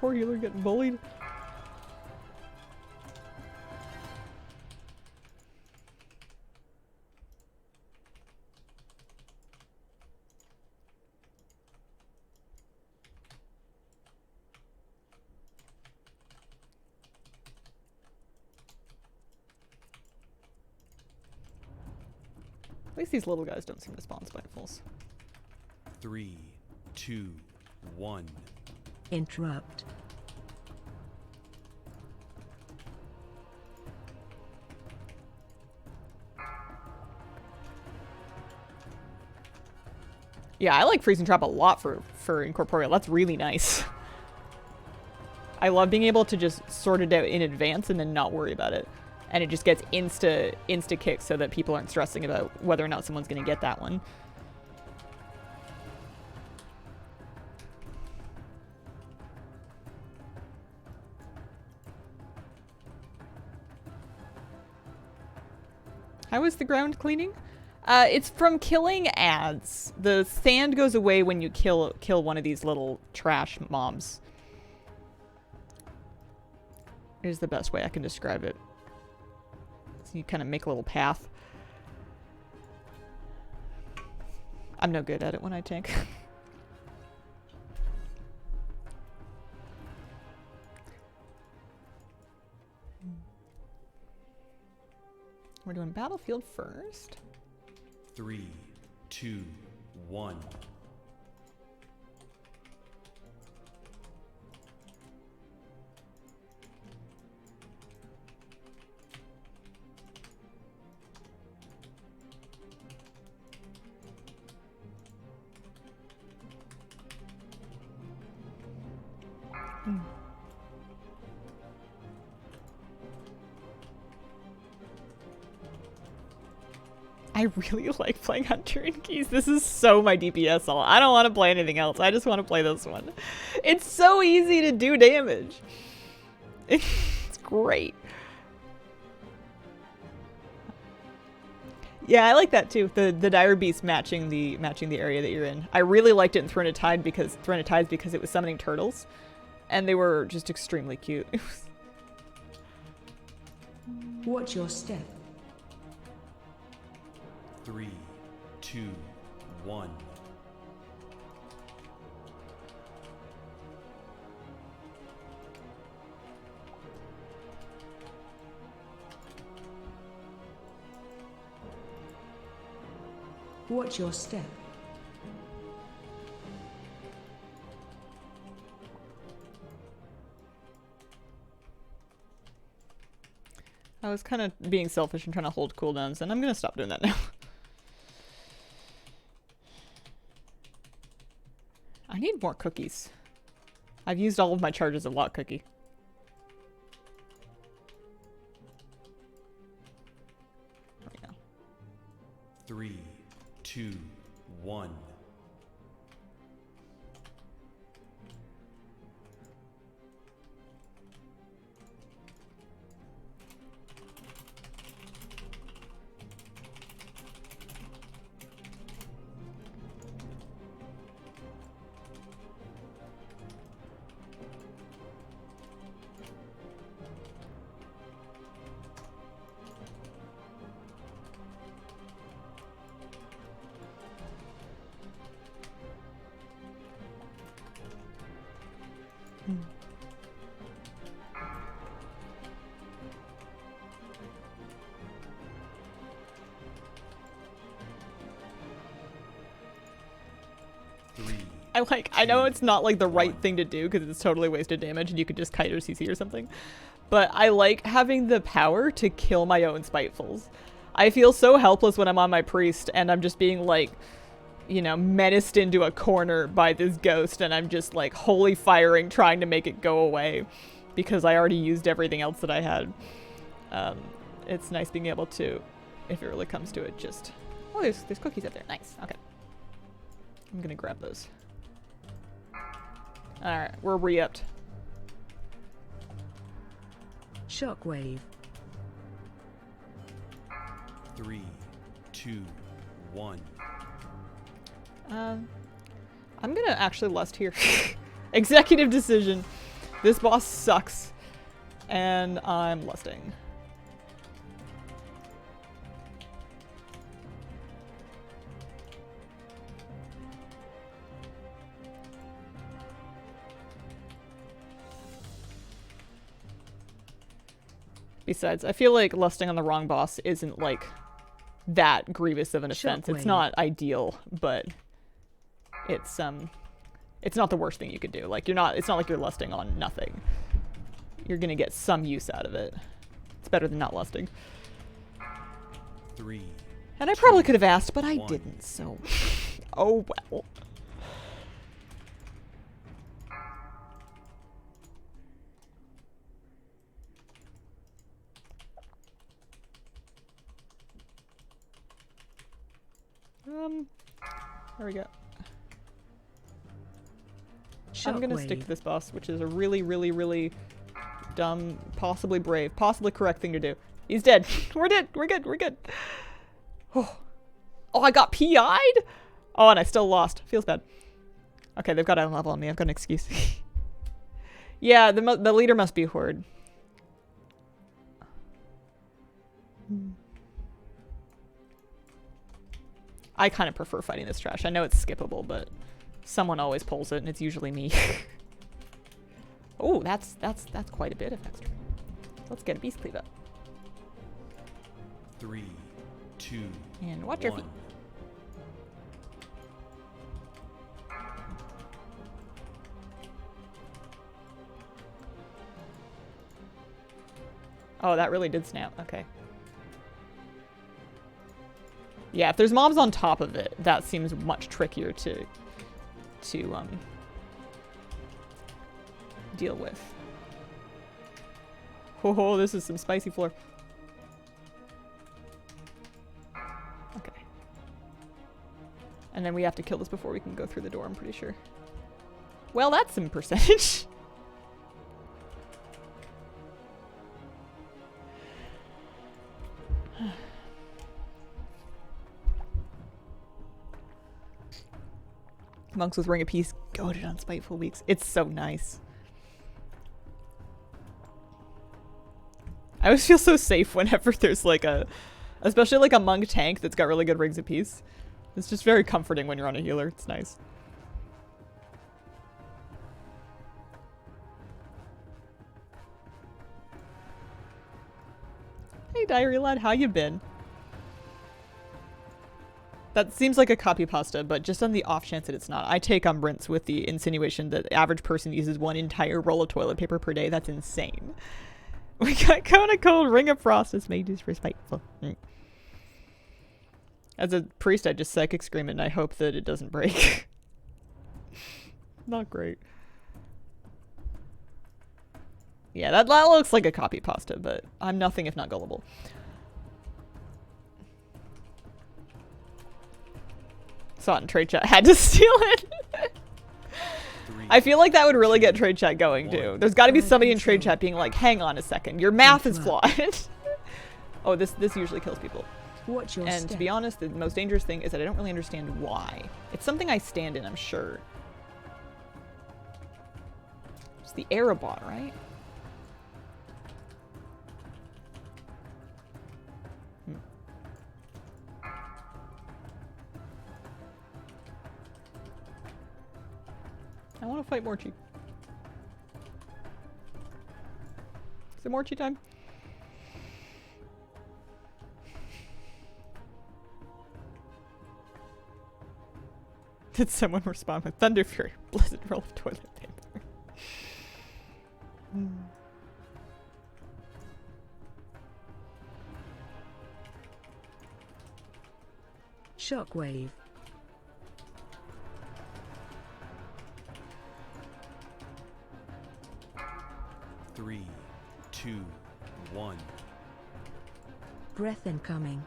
Poor healer getting bullied. At least these little guys don't seem to spawn Spitefuls. 3, 2, 1. Interrupt. Yeah, I like freezing trap a lot for incorporeal. That's really nice. I love being able to just sort it out in advance and then not worry about it. And it just gets insta kicks so that people aren't stressing about whether or not someone's going to get that one. How is the ground cleaning? It's from killing ads. The sand goes away when you kill one of these little trash mobs. Is the best way I can describe it. So you kind of make a little path. I'm no good at it when I tank. We're doing battlefield first. 3, 2, 1. I really like playing Hunter and Keys. This is so my DPS all. I don't want to play anything else. I just want to play this one. It's so easy to do damage. It's great. Yeah, I like that too. The Dire Beast matching the area that you're in. I really liked it in Throne of Tides because it was summoning turtles, and they were just extremely cute. Watch your step. 3, 2, 1. Watch your step. I was kind of being selfish and trying to hold cooldowns, and I'm gonna stop doing that now. I need more cookies. I've used all of my charges of lot cookie. There we go. 3, 2, 1. I know it's not like the right thing to do because it's totally wasted damage and you could just kite or CC or something, but I like having the power to kill my own spitefuls. I feel so helpless when I'm on my priest and I'm just being like, you know, menaced into a corner by this ghost and I'm just like holy firing trying to make it go away because I already used everything else that I had. It's nice being able to, if it really comes to it, just... Oh, there's cookies up there. Nice. Okay. I'm gonna grab those. Alright, we're re-upped. Shockwave. 3, 2, 1. I'm gonna actually lust here. Executive decision. This boss sucks. And I'm lusting. Besides, I feel like lusting on the wrong boss isn't like that grievous of an offense. It's not ideal, but it's not the worst thing you could do. Like it's not like you're lusting on nothing. You're gonna get some use out of it. It's better than not lusting. 3, And I probably could have asked, but I 1. didn't, so... Oh, well. There we go. I'm gonna stick to this boss, which is a really, really, really dumb, possibly brave, possibly correct thing to do. He's dead. We're dead. We're good. We're good. Oh, I got PI'd? Oh, and I still lost. Feels bad. Okay, they've got a level on me. I've got an excuse. Yeah, the leader must be Horde. I kind of prefer fighting this trash. I know it's skippable, but someone always pulls it, and it's usually me. Oh, that's quite a bit of extra. Let's get a beast cleave up. 3, 2, And watch your feet. 1. Oh, that really did snap. Okay. Yeah, if there's mobs on top of it, that seems much trickier to deal with. Oh, this is some spicy floor. Okay. And then we have to kill this before we can go through the door, I'm pretty sure. Well, that's some percentage. Monks with Ring of Peace goaded on Spiteful Weeks. It's so nice. I always feel so safe whenever there's like especially like a monk tank that's got really good Rings of Peace. It's just very comforting when you're on a healer. It's nice. Hey Diary Lad, how you been? That seems like a copy pasta, but just on the off chance that it's not, I take umbrance with the insinuation that the average person uses one entire roll of toilet paper per day. That's insane. We got Kona Cold, Ring of Frost is made use for spiteful. As a priest, I just psychic scream it and I hope that it doesn't break. Not great. Yeah, that looks like a copy pasta, but I'm nothing if not gullible. Saw it in trade chat. Had to steal it. 3, I feel like that would really get trade chat going 1. too. There's got to be somebody in trade chat being like, "Hang on a second, your math is flawed." Oh, this usually kills people. Watch your And step. to be honest, the most dangerous thing is that I don't really understand why. It's something I stand in, I'm sure. It's the Arabot, right? I want to fight Morchi. Is it Morchi time? Did someone respond with Thunder Fury? Blizzard roll of toilet paper. Shockwave. 3, 2, 1. Breath incoming.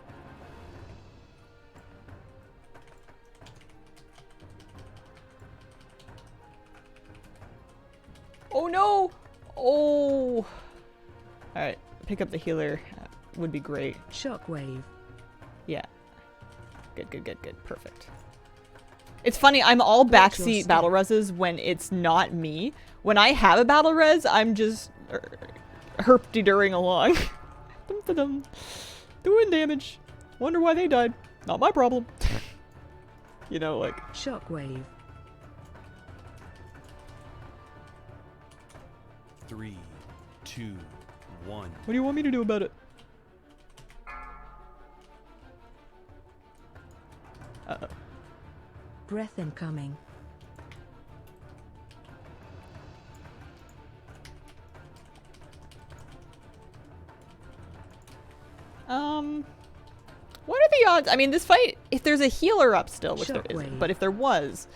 Oh no! Oh! Alright, pick up the healer. Would be great. Shockwave. Yeah. Good, good, good, good. Perfect. It's funny, I'm all backseat step. battle reses when it's not me. When I have a battle res, I'm just herp-de-during along. Dum-da-dum. Doing damage. Wonder why they died. Not my problem. You know, like... Shockwave. 3, 2, 1. What do you want me to do about it? Uh-oh. Breath incoming. What are the odds? I mean, this fight, if there's a healer up still, which there isn't, Shockwave. but if there was,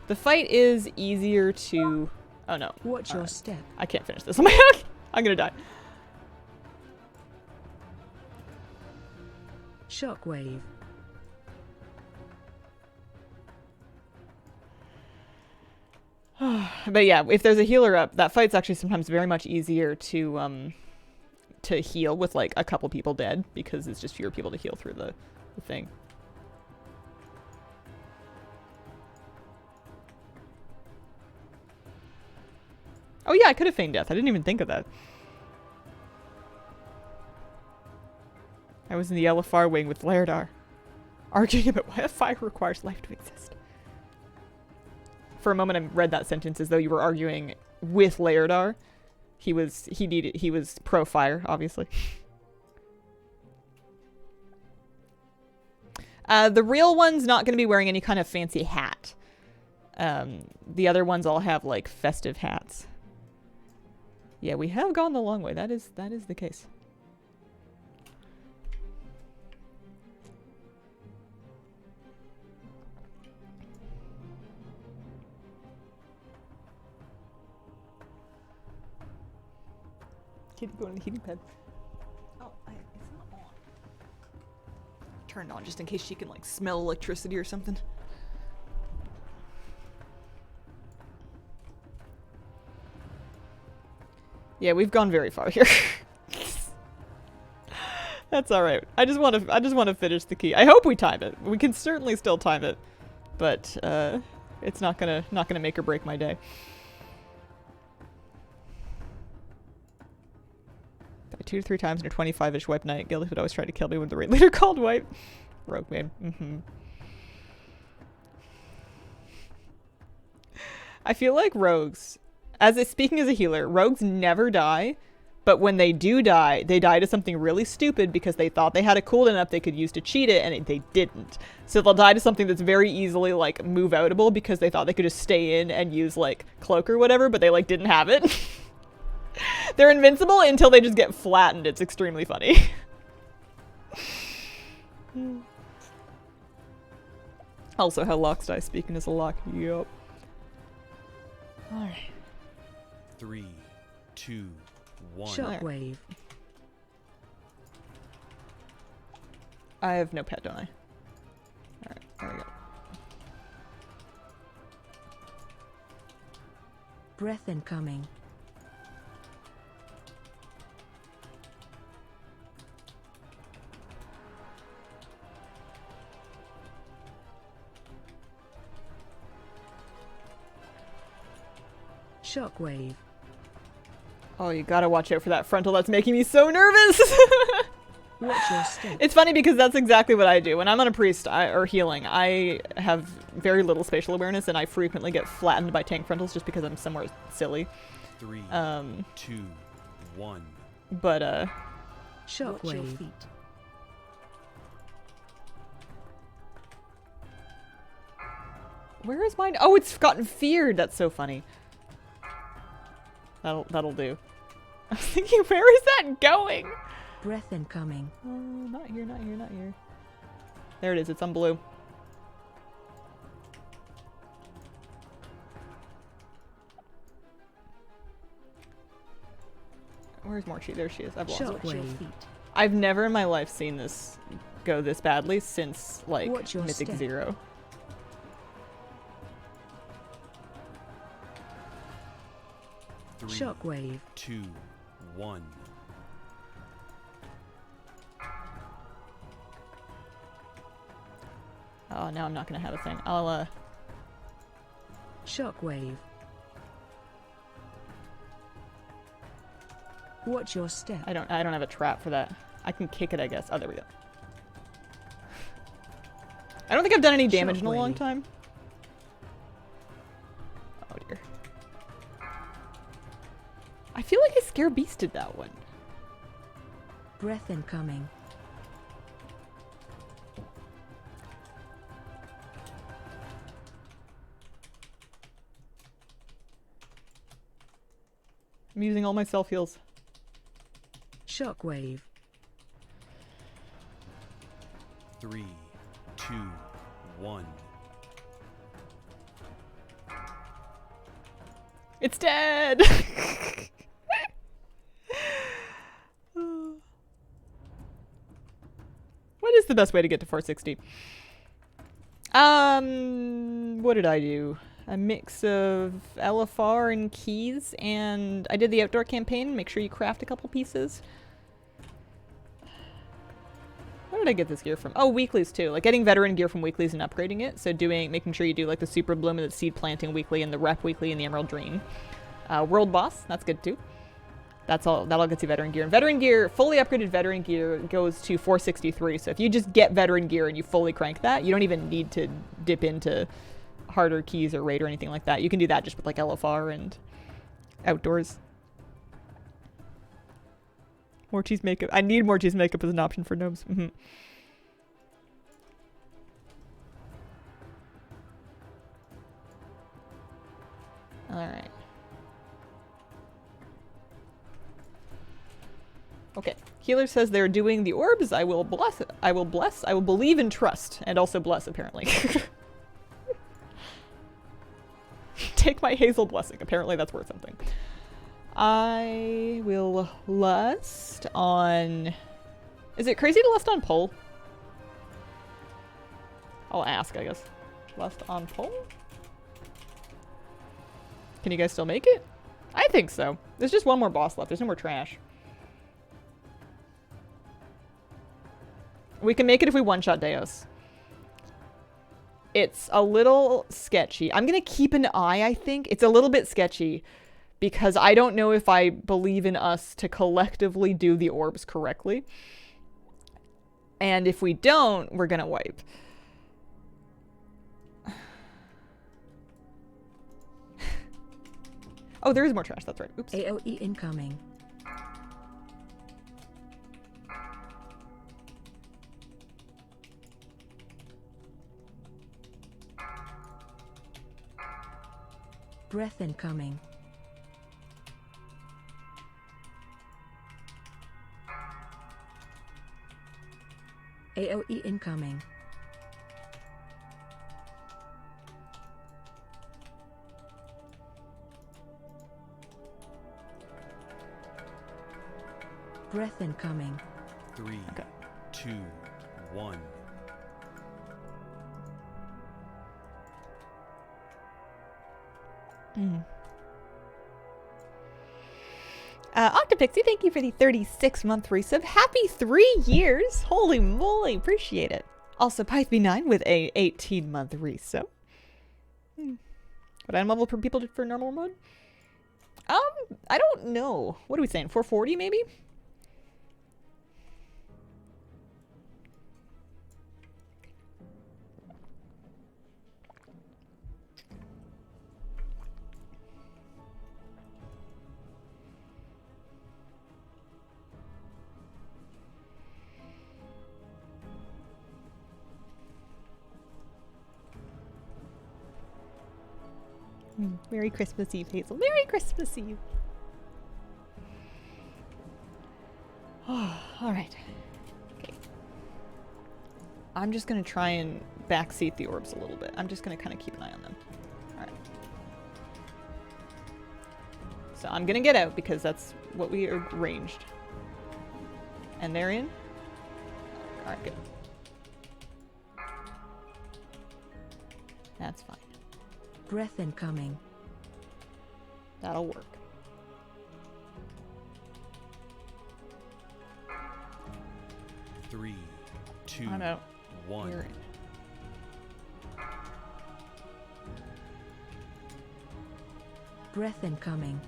the fight is easier to... Oh no. Watch your step. I can't finish this on my own. I'm gonna die. Shockwave. But yeah, if there's a healer up, that fight's actually sometimes very much easier to heal with like a couple people dead, because it's just fewer people to heal through the thing. Oh yeah, I could have feigned death. I didn't even think of that. I was in the Elefar wing with Lairdar, arguing about why a fire requires life to exist. For a moment, I read that sentence as though you were arguing with Lairdar. He was pro fire, obviously. The real one's not going to be wearing any kind of fancy hat. The other ones all have like festive hats. Yeah, we have gone the long way. That is the case. Keep going to the heating pad. Oh, it's not on. Turned on just in case she can like smell electricity or something. Yeah, we've gone very far here. That's all right. I just want to finish the key. I hope we time it. We can certainly still time it, but it's not gonna make or break my day. 2 to 3 times in a 25-ish wipe night. Gildas would always try to kill me when the raid leader called wipe. Rogue man. I feel like rogues, speaking as a healer, rogues never die, but when they do die, they die to something really stupid because they thought they had a cooldown up they could use to cheat it, and they didn't. So they'll die to something that's very easily, like, move outable because they thought they could just stay in and use, like, cloak or whatever, but they, like, didn't have it. They're invincible until they just get flattened. It's extremely funny. Also, how locks die, speaking as a lock. Yup. Alright. 3, 2, 1. Shockwave. I have no pet, don't I? Alright, there we go. Breath incoming. Shockwave. Oh, you gotta watch out for that frontal. That's making me so nervous! Watch your step. It's funny because that's exactly what I do. When I'm on a priest or healing, I have very little spatial awareness and I frequently get flattened by tank frontals just because I'm somewhere silly. 3, 2, 1. But, Watch your Shockwave. feet. where is mine? Oh, it's gotten feared. That's so funny. That'll do. I was thinking, where is that going? Breath incoming. Not here, not here, not here. There it is. It's on blue. Where's Morchi? There she is. I've lost her. Watch your feet. I've never in my life seen this go this badly since, like, Watch your Mythic step. 0. Shockwave. 2, 1. Oh, now I'm not gonna have a thing. I'll, Shockwave. Watch your step. I don't have a trap for that. I can kick it, I guess. Oh, there we go. I don't think I've done any damage in a long Shockwave. time. Oh dear. I feel like I scare beasted that one. Breath incoming. I'm using all my self heals. Shockwave. 3, 2, 1. It's dead! What is the best way to get to 460? What did I do? A mix of LFR and keys, and I did the outdoor campaign. Make sure you craft a couple pieces. Where did I get this gear from? Oh, weeklies too. Like getting veteran gear from weeklies and upgrading it. So making sure you do like the super bloom and the seed planting weekly and the rep weekly and the emerald dream. World boss, that's good too. That'll get you veteran gear. And veteran gear, fully upgraded veteran gear goes to 463. So if you just get veteran gear and you fully crank that, you don't even need to dip into harder keys or raid or anything like that. You can do that just with like LFR and outdoors. More cheese makeup. I need more cheese makeup as an option for gnomes. Alright. Okay. Healer says they're doing the orbs. I will bless. I will believe and trust. And also bless, apparently. Take my hazel blessing. Apparently that's worth something. I will lust on... Is it crazy to lust on pole? I'll ask, I guess. Lust on pole? Can you guys still make it? I think so. There's just one more boss left. There's no more trash. We can make it if we one-shot Deos. It's a little sketchy. I'm going to keep an eye, I think. It's a little bit sketchy because I don't know if I believe in us to collectively do the orbs correctly. And if we don't, we're going to wipe. Oh, there is more trash. That's right. Oops. AOE incoming. Breath incoming. AOE incoming. Breath incoming. 3, 2, 1. Octopixie, thank you for the 36-month resub. Happy 3 years! Holy moly, appreciate it. Also, Pytheby9 with a 18-month resub. What item level for people for normal mode? I don't know. What are we saying? 440 maybe? Merry Christmas Eve, Hazel. Merry Christmas Eve. Oh, all right. Okay. I'm just going to try and backseat the orbs a little bit. I'm just going to kind of keep an eye on them. All right. So I'm going to get out because that's what we arranged. And they're in? All right, good. That's fine. Breath incoming. That'll work. Three, two, I'm out. 1. You're in. Breath incoming.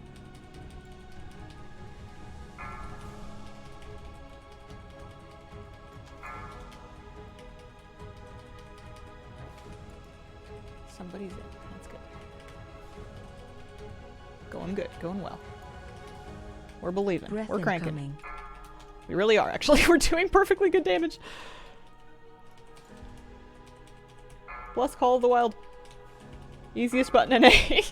Somebody's in. That's good. Going good. Going well. We're believing. Breath We're cranking. incoming. We really are, actually. We're doing perfectly good damage. Plus Call of the Wild. Easiest button in A.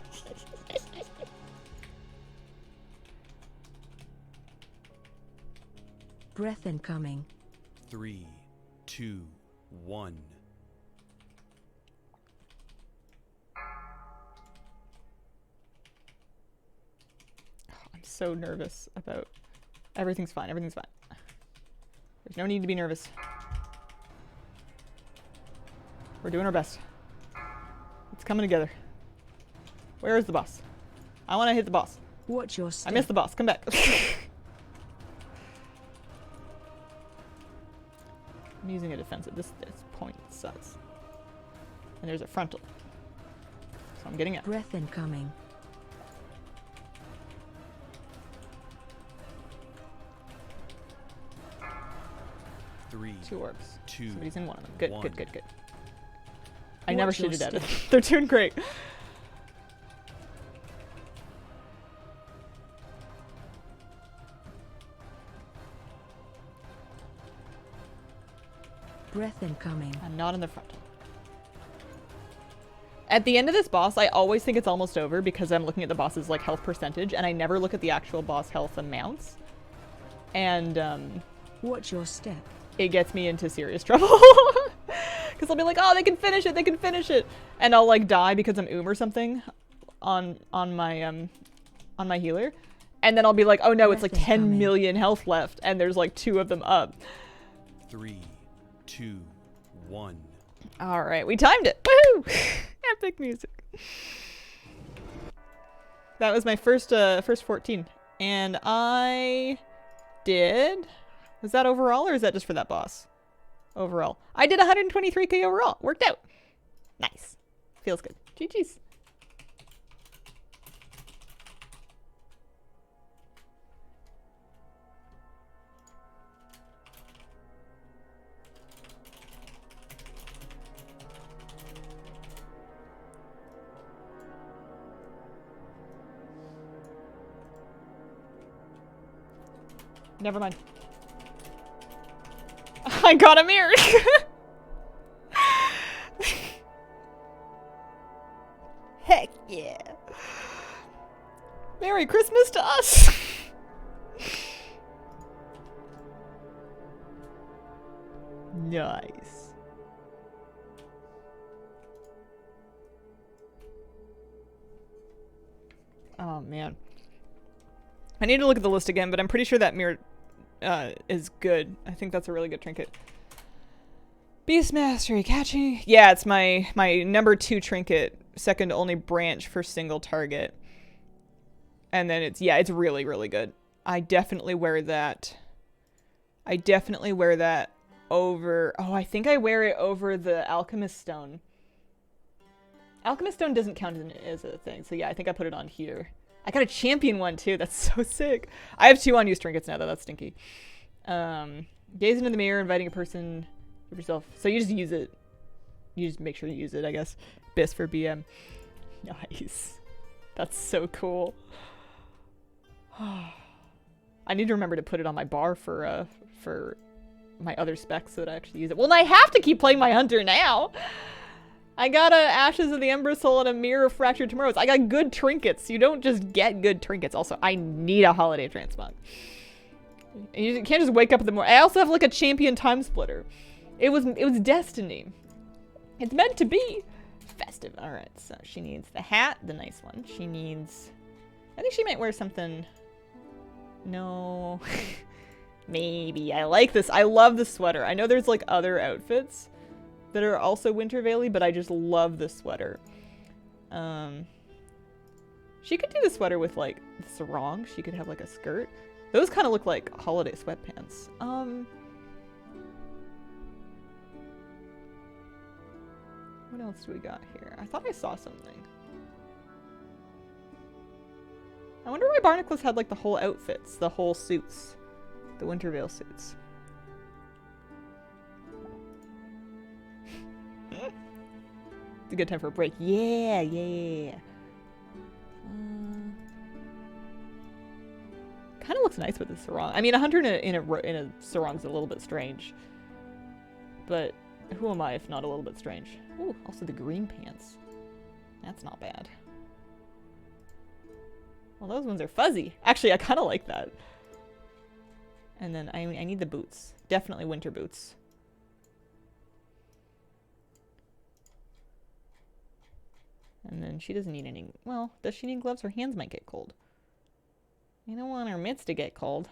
Breath incoming. 3, 2, 1. I'm so nervous about... Everything's fine. Everything's fine. There's no need to be nervous. We're doing our best. It's coming together. Where is the boss? I want to hit the boss. Watch your step. I missed the boss. Come back. I'm using a defensive. This point sucks. And there's a frontal. So I'm getting it. Breath incoming. Three. 2 orbs. 2. Somebody's in one of them. Good, 1. good, good, good. I never Watch your shoot it at it. step. They're doing great. Breath incoming. I'm not in the frontal. At the end of this boss, I always think it's almost over because I'm looking at the boss's like health percentage, and I never look at the actual boss health amounts. And Watch your step. it gets me into serious trouble. Because I'll be like, oh, they can finish it, they can finish it. And I'll like die because I'm or something on my healer. And then I'll be like, oh no, it's like 10 million health left, and there's like 2 of them up. 3, 2, 1. All right, we timed it. Woohoo! Epic music. That was my first 14, and I did. Was that overall, or is that just for that boss? Overall, I did 123k overall. Worked out. Nice. Feels good. GG's. Never mind. I got a mirror. Heck yeah. Merry Christmas to us. Nice. Oh man. I need to look at the list again, but I'm pretty sure that mirror is good. I think that's a really good trinket. Beast Mastery, catching. Yeah, it's my number 2 trinket, second only branch for single target. And then it's really, really good. I definitely wear that. Over, oh, I think I wear it over the Alchemist Stone. Alchemist Stone doesn't count as a thing, so yeah, I think I put it on here. I got a champion one too. That's so sick. I have 2 unused trinkets now though. That's stinky. Gaze into the mirror, inviting a person of yourself. So you just use it. You just make sure you use it, I guess. BIS for BM. Nice. That's so cool. I need to remember to put it on my bar for my other specs so that I actually use it. Well, and I have to keep playing my hunter now. I got a Ashes of the Ember Soul and a Mirror of Fractured Tomorrows. I got good trinkets. You don't just get good trinkets. Also, I need a holiday transmog. You can't just wake up in the morning. I also have like a champion time splitter. It was destiny. It's meant to be. Festive. All right, so she needs the hat, the nice one. She needs... I think she might wear something... No. Maybe. I like this. I love the sweater. I know there's like other outfits that are also winter veil-y, but I just love the sweater. She could do the sweater with like the sarong. She could have like a skirt. Those kind of look like holiday sweatpants. What else do we got here? I thought I saw something. I wonder why Barnacles had like the whole outfits, the whole suits, the winter veil suits. It's a good time for a break. Yeah, yeah. Kind of looks nice with the sarong. I mean, a hunter in a sarong's a little bit strange, but who am I if not a little bit strange? Ooh, also the green pants. That's not bad. Well, those ones are fuzzy. Actually, I kind of like that. And then I need the boots. Definitely winter boots. And then she doesn't need any... Well, does she need gloves? Her hands might get cold. You don't want her mitts to get cold.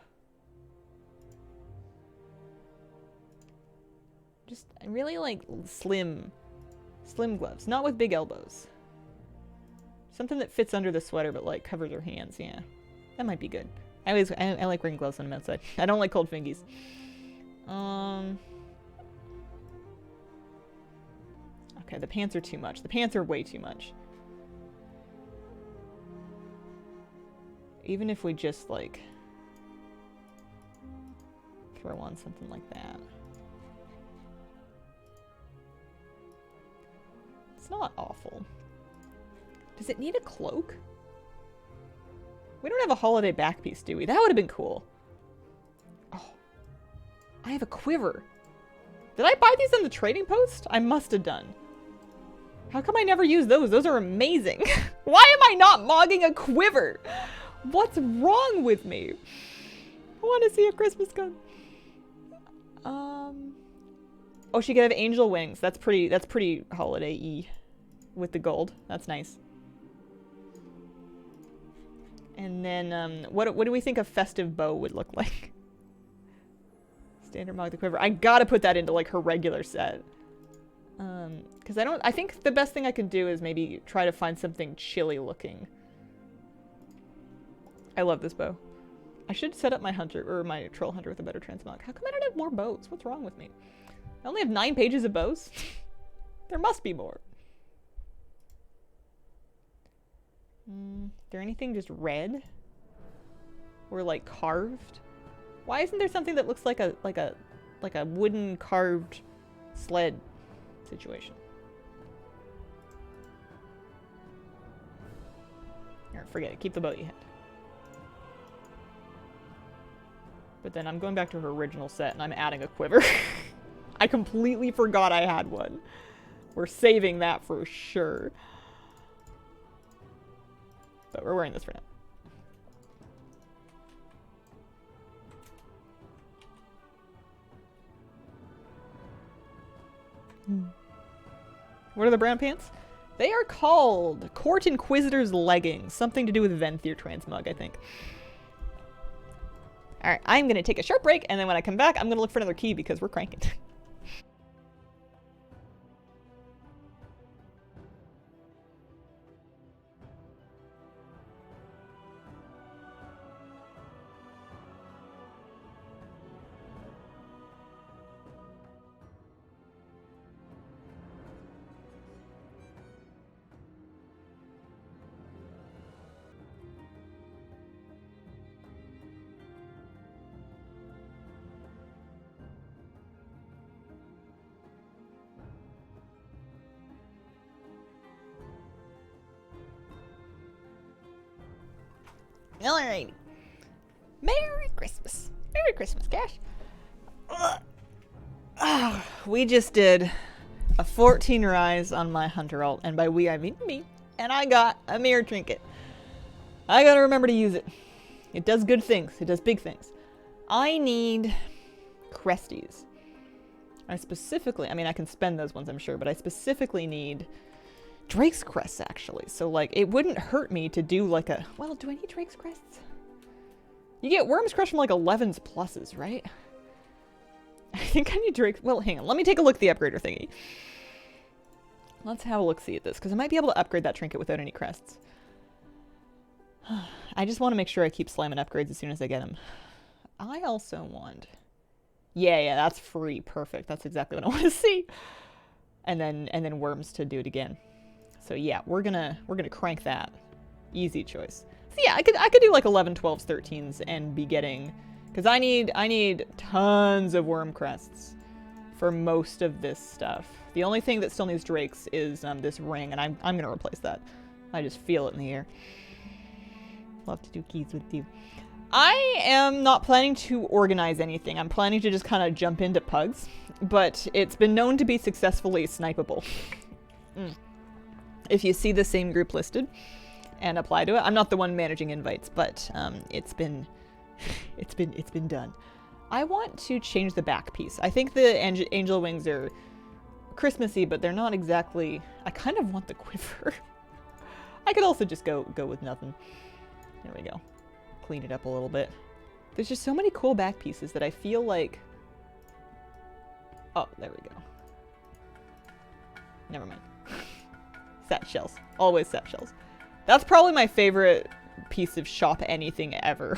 Just really like slim gloves. Not with big elbows. Something that fits under the sweater but like covers her hands. Yeah, that might be good. I like wearing gloves when I'm outside. I don't like cold fingies. Okay, the pants are too much. The pants are way too much. Even if we just like throw on something like that. It's not awful. Does it need a cloak? We don't have a holiday back piece, do we? That would have been cool. Oh, I have a quiver. Did I buy these on the trading post? I must have done. How come I never use those? Those are amazing. Why am I not mogging a quiver? What's wrong with me? I want to see a Christmas gun. Oh, she could have angel wings. That's pretty holiday-y with the gold. That's nice. And then, what do we think a festive bow would look like? Standard mog the quiver. I gotta put that into like her regular set. Because I think the best thing I can do is maybe try to find something chilly looking. I love this bow. I should set up my hunter, or my troll hunter with a better transmog. How come I don't have more bows? What's wrong with me? I only have 9 pages of bows? There must be more. Is there anything just red? Or like carved? Why isn't there something that looks like a wooden carved sled situation? Alright, forget it. Keep the bow you had. But then I'm going back to her original set and I'm adding a quiver. I completely forgot I had one. We're saving that for sure. But we're wearing this for now. What are the brown pants? They are called Court Inquisitor's Leggings. Something to do with Venthyr Transmug, I think. Alright, I'm going to take a short break, and then when I come back, I'm going to look for another key because we're cranking. Alrighty. Merry Christmas. Merry Christmas, Cash. We just did a 14 rise on my Hunter alt, and by we I mean me, and I got a mirror trinket. I gotta remember to use it. It does good things. It does big things. I need Cresties. I specifically, I mean I can spend those ones I'm sure, but I specifically need Drake's Crests, actually. So, like, it wouldn't hurt me to do, like, a... Well, do I need Drake's Crests? You get Worm's Crest from, like, 11s pluses, right? I think I need Drake's... Well, hang on. Let me take a look at the upgrader thingy. Let's have a look-see at this, because I might be able to upgrade that trinket without any crests. I just want to make sure I keep slamming upgrades as soon as I get them. I also want... Yeah, that's free. Perfect. That's exactly what I want to see. And then Worms to do it again. So yeah, we're gonna crank that. Easy choice. So yeah, I could do like 11, 12s, 13s and be getting, because I need tons of Worm Crests for most of this stuff. The only thing that still needs Drakes is this ring, and I'm gonna replace that. I just feel it in the air. Love to do keys with you. I am not planning to organize anything. I'm planning to just kind of jump into pugs, but it's been known to be successfully snipeable. If you see the same group listed and apply to it, I'm not the one managing invites, but it's been done. I want to change the back piece. I think the angel wings are Christmassy, but they're not exactly. I kind of want the quiver. I could also just go with nothing. There we go. Clean it up a little bit. There's just so many cool back pieces that I feel like... Oh, there we go. Never mind. Set shells. Always set shells. That's probably my favorite piece of shop anything ever.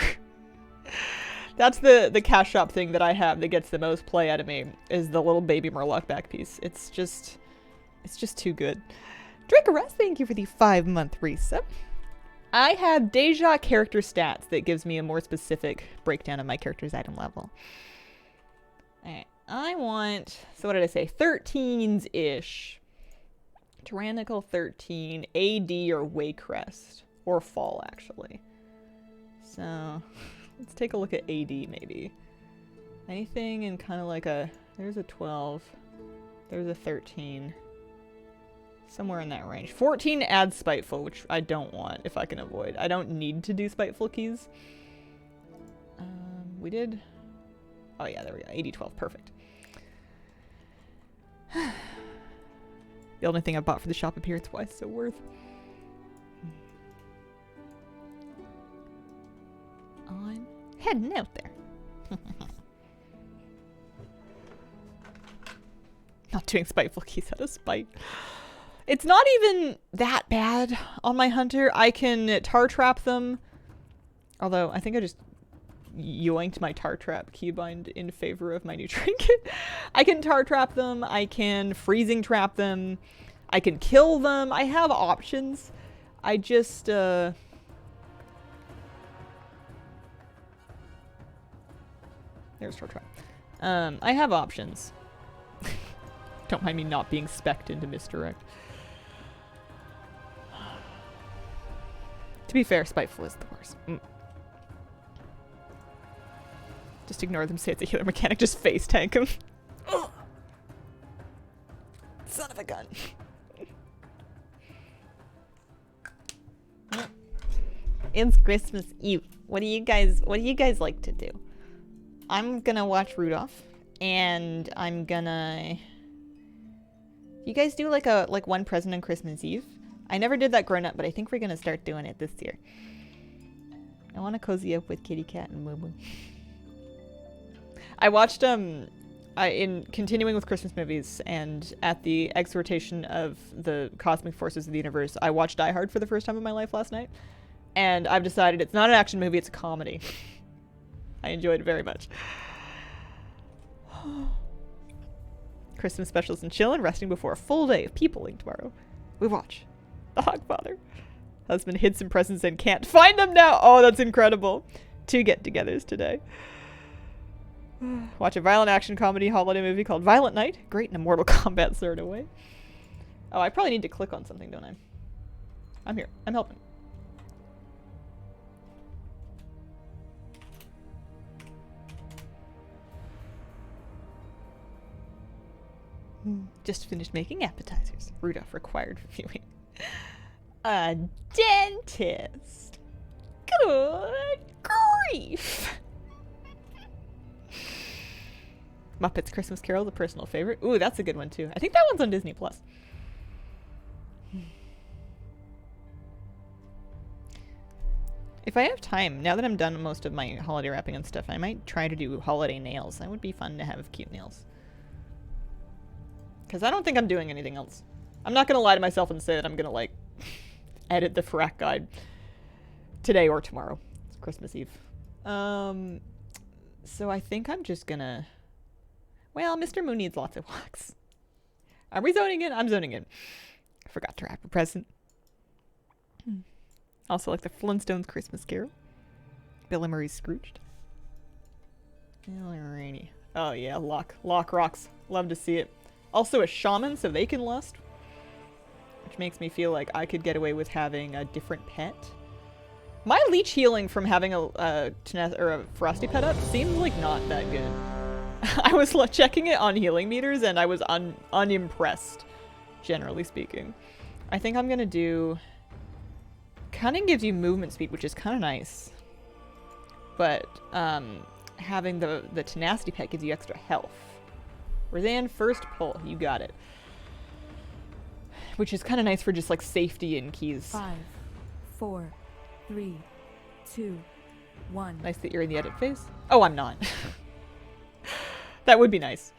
That's the cash shop thing that I have that gets the most play out of me, is the little baby Murloc back piece. It's just too good. Dracarus, thank you for the 5-month resub. I have Deja character stats that gives me a more specific breakdown of my character's item level. Alright, I want, so what did I say? 13s-ish. Tyrannical 13, AD or Waycrest. Or Fall, actually. So, let's take a look at AD, maybe. Anything in kind of like a... There's a 12. There's a 13. Somewhere in that range. 14 adds Spiteful, which I don't want if I can avoid. I don't need to do Spiteful keys. We did... Oh yeah, there we go. 80-12, perfect. The only thing I bought for the shop appearance-wise, so worth. I'm heading out there. Not doing Spiteful keys out of spite. It's not even that bad on my hunter. I can tar trap them. Although, I think I just yoinked my tar trap keybind in favor of my new trinket. I can tar trap them. I can freezing trap them. I can kill them. I have options. I just, There's tar trap. I have options. Don't mind me not being specced into misdirect. To be fair, Spiteful is the worst. Just ignore them, say it's a healer mechanic, just face tank him. Son of a gun. It's Christmas Eve. What do you guys like to do? I'm gonna watch Rudolph, and I'm gonna... You guys do like one present on Christmas Eve? I never did that growing up, but I think we're gonna start doing it this year. I want to cozy up with Kitty Cat and Moo Moo. I watched in continuing with Christmas movies, and at the exhortation of the cosmic forces of the universe, I watched Die Hard for the first time in my life last night, and I've decided it's not an action movie, it's a comedy. I enjoyed it very much. Christmas specials and chillin', resting before a full day of peopling tomorrow. We watch The Hogfather. Husband hid some presents and can't find them now. Oh, that's incredible. 2 get-togethers today. Watch a violent action comedy holiday movie called Violent Night. Great in a Mortal Kombat sort of way. Oh, I probably need to click on something, don't I? I'm here. I'm helping. Just finished making appetizers. Rudolph required viewing. A dentist. Good grief. Muppets Christmas Carol, the personal favorite. Ooh, that's a good one too. I think that one's on Disney Plus. If I have time, now that I'm done most of my holiday wrapping and stuff, I might try to do holiday nails. That would be fun to have cute nails. Because I don't think I'm doing anything else. I'm not going to lie to myself and say that I'm going to, like, edit the Frack guide today or tomorrow. It's Christmas Eve. So I think I'm just going to... Well, Mr. Moon needs lots of wax. Are we zoning in? I'm zoning in. I forgot to wrap a present. Also like the Flintstones Christmas Carol. Billy Murray's Scrooged. Alrighty. Oh yeah, Lock rocks. Love to see it. Also a shaman, so they can lust. Which makes me feel like I could get away with having a different pet. My leech healing from having a frosty pet up seems like not that good. I was checking it on healing meters and I was unimpressed, generally speaking. I think I'm gonna do... Cunning gives you movement speed, which is kind of nice. But having the tenacity pet gives you extra health. Roseanne, first pull. You got it. which is kind of nice for just like safety and keys. 5, 4, 3, 2, 1. Nice that you're in the edit phase. Oh, I'm not. That would be nice.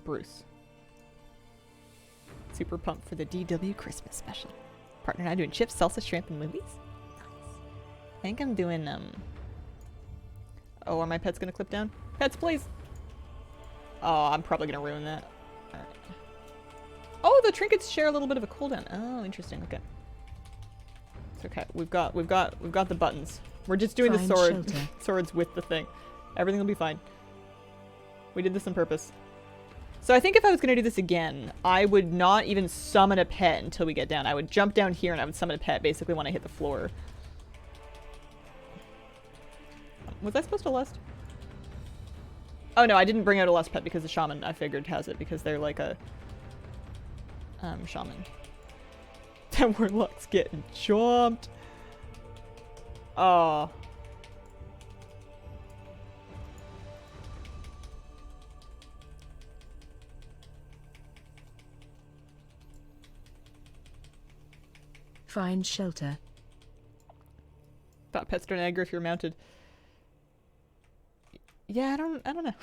Bruce. Super pumped for the DW Christmas special. Partner and I doing chips, salsa, shrimp, and movies. Nice. I think I'm doing, Oh, are my pets gonna clip down? Pets, please! Oh, I'm probably gonna ruin that. Alright. Oh, the trinkets share a little bit of a cooldown. Oh, interesting. Okay. It's okay. We've got the buttons. We're just doing the swords with the thing. Everything will be fine. We did this on purpose. So I think if I was going to do this again, I would not even summon a pet until we get down. I would jump down here and I would summon a pet basically when I hit the floor. Was I supposed to lust? Oh no, I didn't bring out a lust pet because the shaman, I figured, has it because they're like a shaman. That warlock's getting chomped. Oh. Find shelter. Thought pets don't aggro if you're mounted. Yeah, I don't know.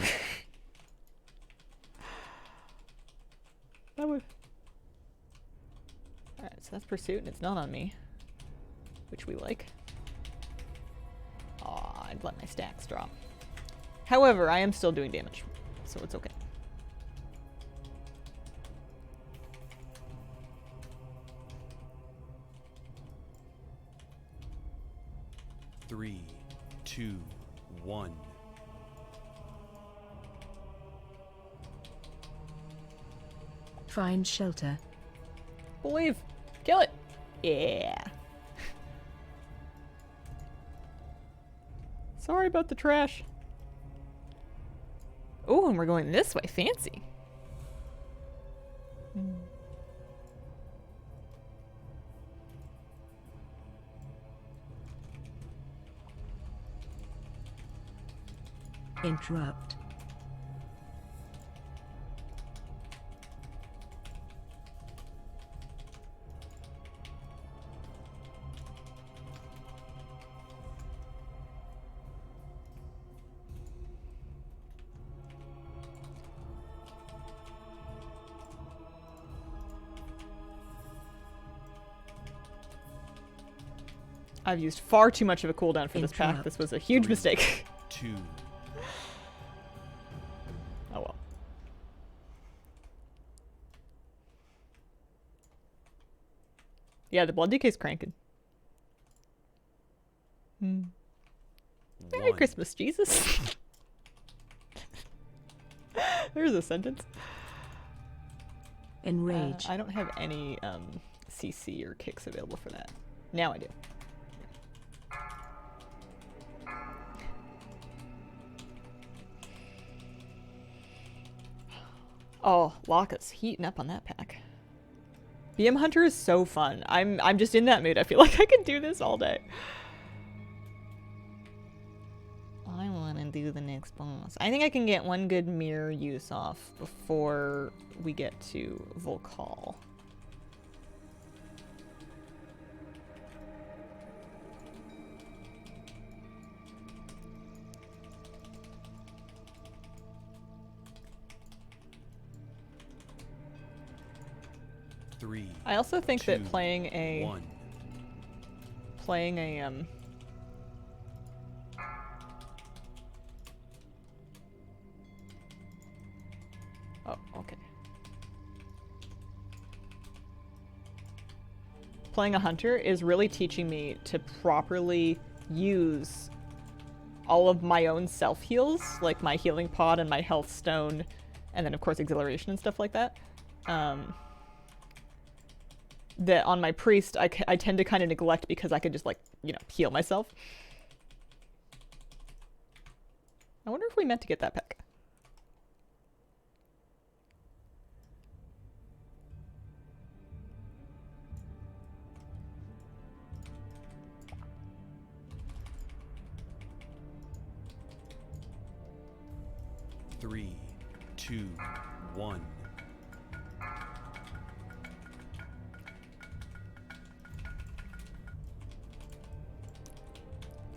That would. Alright, so that's pursuit and it's not on me. Which we like. Aw, I'd let my stacks drop. However, I am still doing damage, so it's okay. Three, two, one. Find shelter. Believe. Kill it. Yeah. Sorry about the trash. Oh, and we're going this way. Fancy. Interrupt. I've used far too much of a cooldown for this pack. Interrupt. This was a huge mistake. 2. Oh well. Yeah, the blood decay's cranking. Merry 1. Christmas, Jesus. There's a sentence. Enrage. I don't have any CC or kicks available for that. Now I do. Oh, Lockett's heating up on that pack. BM Hunter is so fun. I'm just in that mood. I feel like I could do this all day. I want to do the next boss. I think I can get one good mirror use off before we get to Volcall. I also think that playing a oh, okay. Playing a hunter is really teaching me to properly use all of my own self-heals, like my healing pod and my health stone, and then of course exhilaration and stuff like that. That on my priest, I tend to kind of neglect because I could just, like, you know, heal myself. I wonder if we meant to get that pack. 3, 2, 1.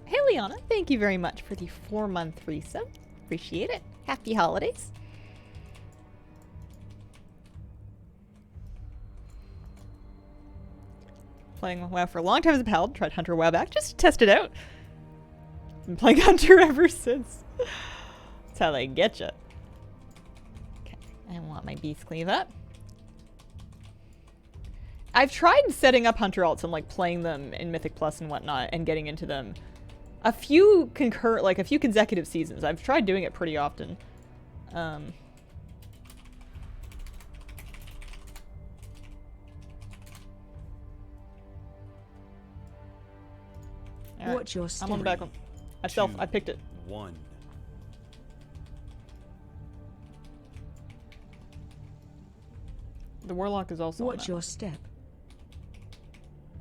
Hey, Liana, thank you very much for the 4-month resub. Appreciate it. Happy holidays. Playing WoW for a long time as a pal. Tried Hunter a while back just to test it out. Been playing Hunter ever since. That's how they get you. Okay, I want my beast cleave up. I've tried setting up Hunter alts and like playing them in Mythic Plus and whatnot and getting into them. A few consecutive seasons. I've tried doing it pretty often. Alright. What's your I'm on the back one. I picked it. 1. The Warlock is also on What's that. your step?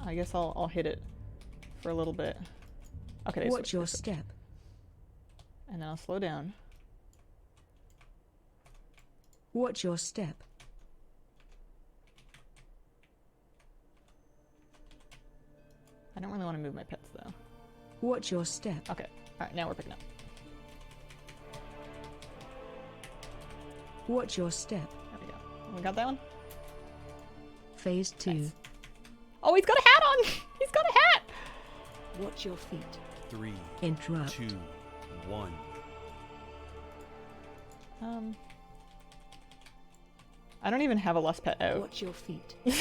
I guess I'll hit it for a little bit. Okay. What's your step? And then I'll slow down. What's your step? I don't really want to move my pets though. What's your step? Okay. Alright, now we're picking up. What's your step? There we go. We got that one? Phase 2. Nice. Oh, he's got a hat on! He's got a hat! What's your feet? 3, Interrupt. 2, 1. I don't even have a lust pet out. What's your feet? Do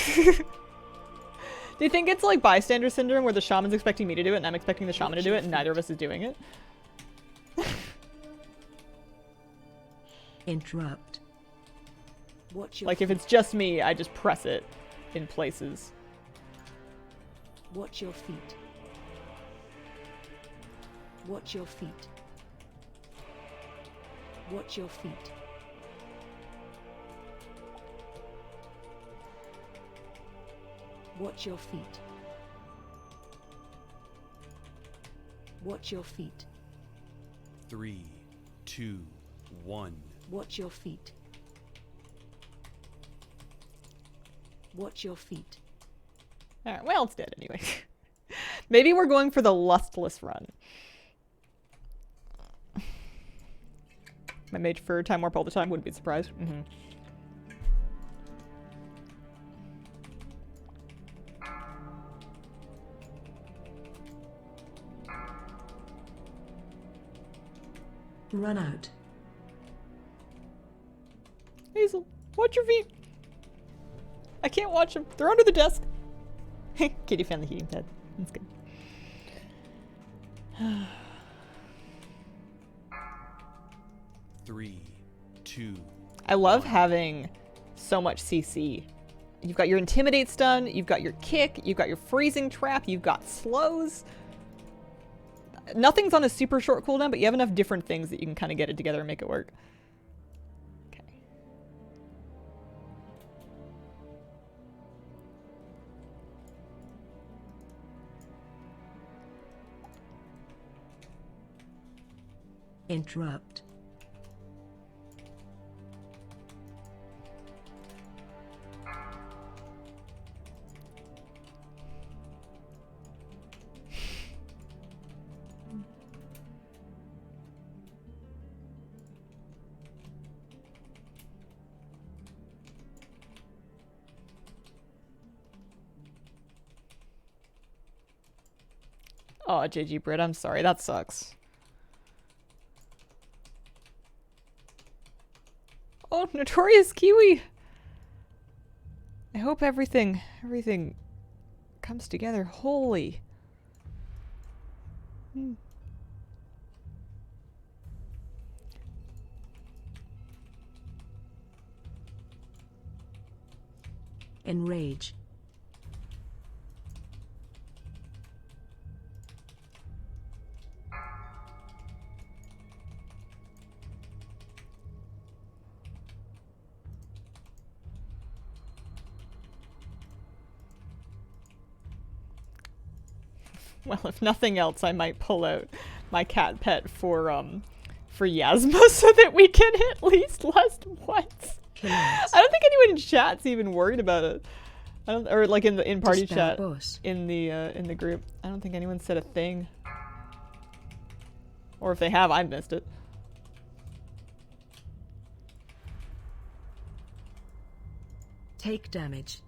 you think it's like bystander syndrome where the shaman's expecting me to do it and I'm expecting the shaman to do it and neither of us is doing it? Interrupt. What's your Like if it's just me, I just press it in places. What's your feet? What's your feet? What's your feet? What's your feet? What's your feet? 3, 2, 1. What's your feet? What's your feet? Alright, well, it's dead anyway. Maybe we're going for the lustless run. My mage for Time Warp all the time, wouldn't be surprised. Run out. Hazel, watch your feet! I can't watch them. They're under the desk. Kitty found the heating pad. That's good. 3, 2. I love having so much CC. You've got your Intimidate stun, you've got your kick, you've got your freezing trap, you've got slows. Nothing's on a super short cooldown, but you have enough different things that you can kind of get it together and make it work. Okay. Interrupt. Oh, JG Brit, I'm sorry. That sucks. Oh, Notorious Kiwi! I hope everything comes together. Holy. Enrage. Well, if nothing else, I might pull out my cat pet for for Yasma so that we can at least last once. Killads. I don't think anyone in chat's even worried about it. I don't, or like in party Dispel chat boss. in the group. I don't think anyone said a thing. Or if they have, I missed it. Take damage.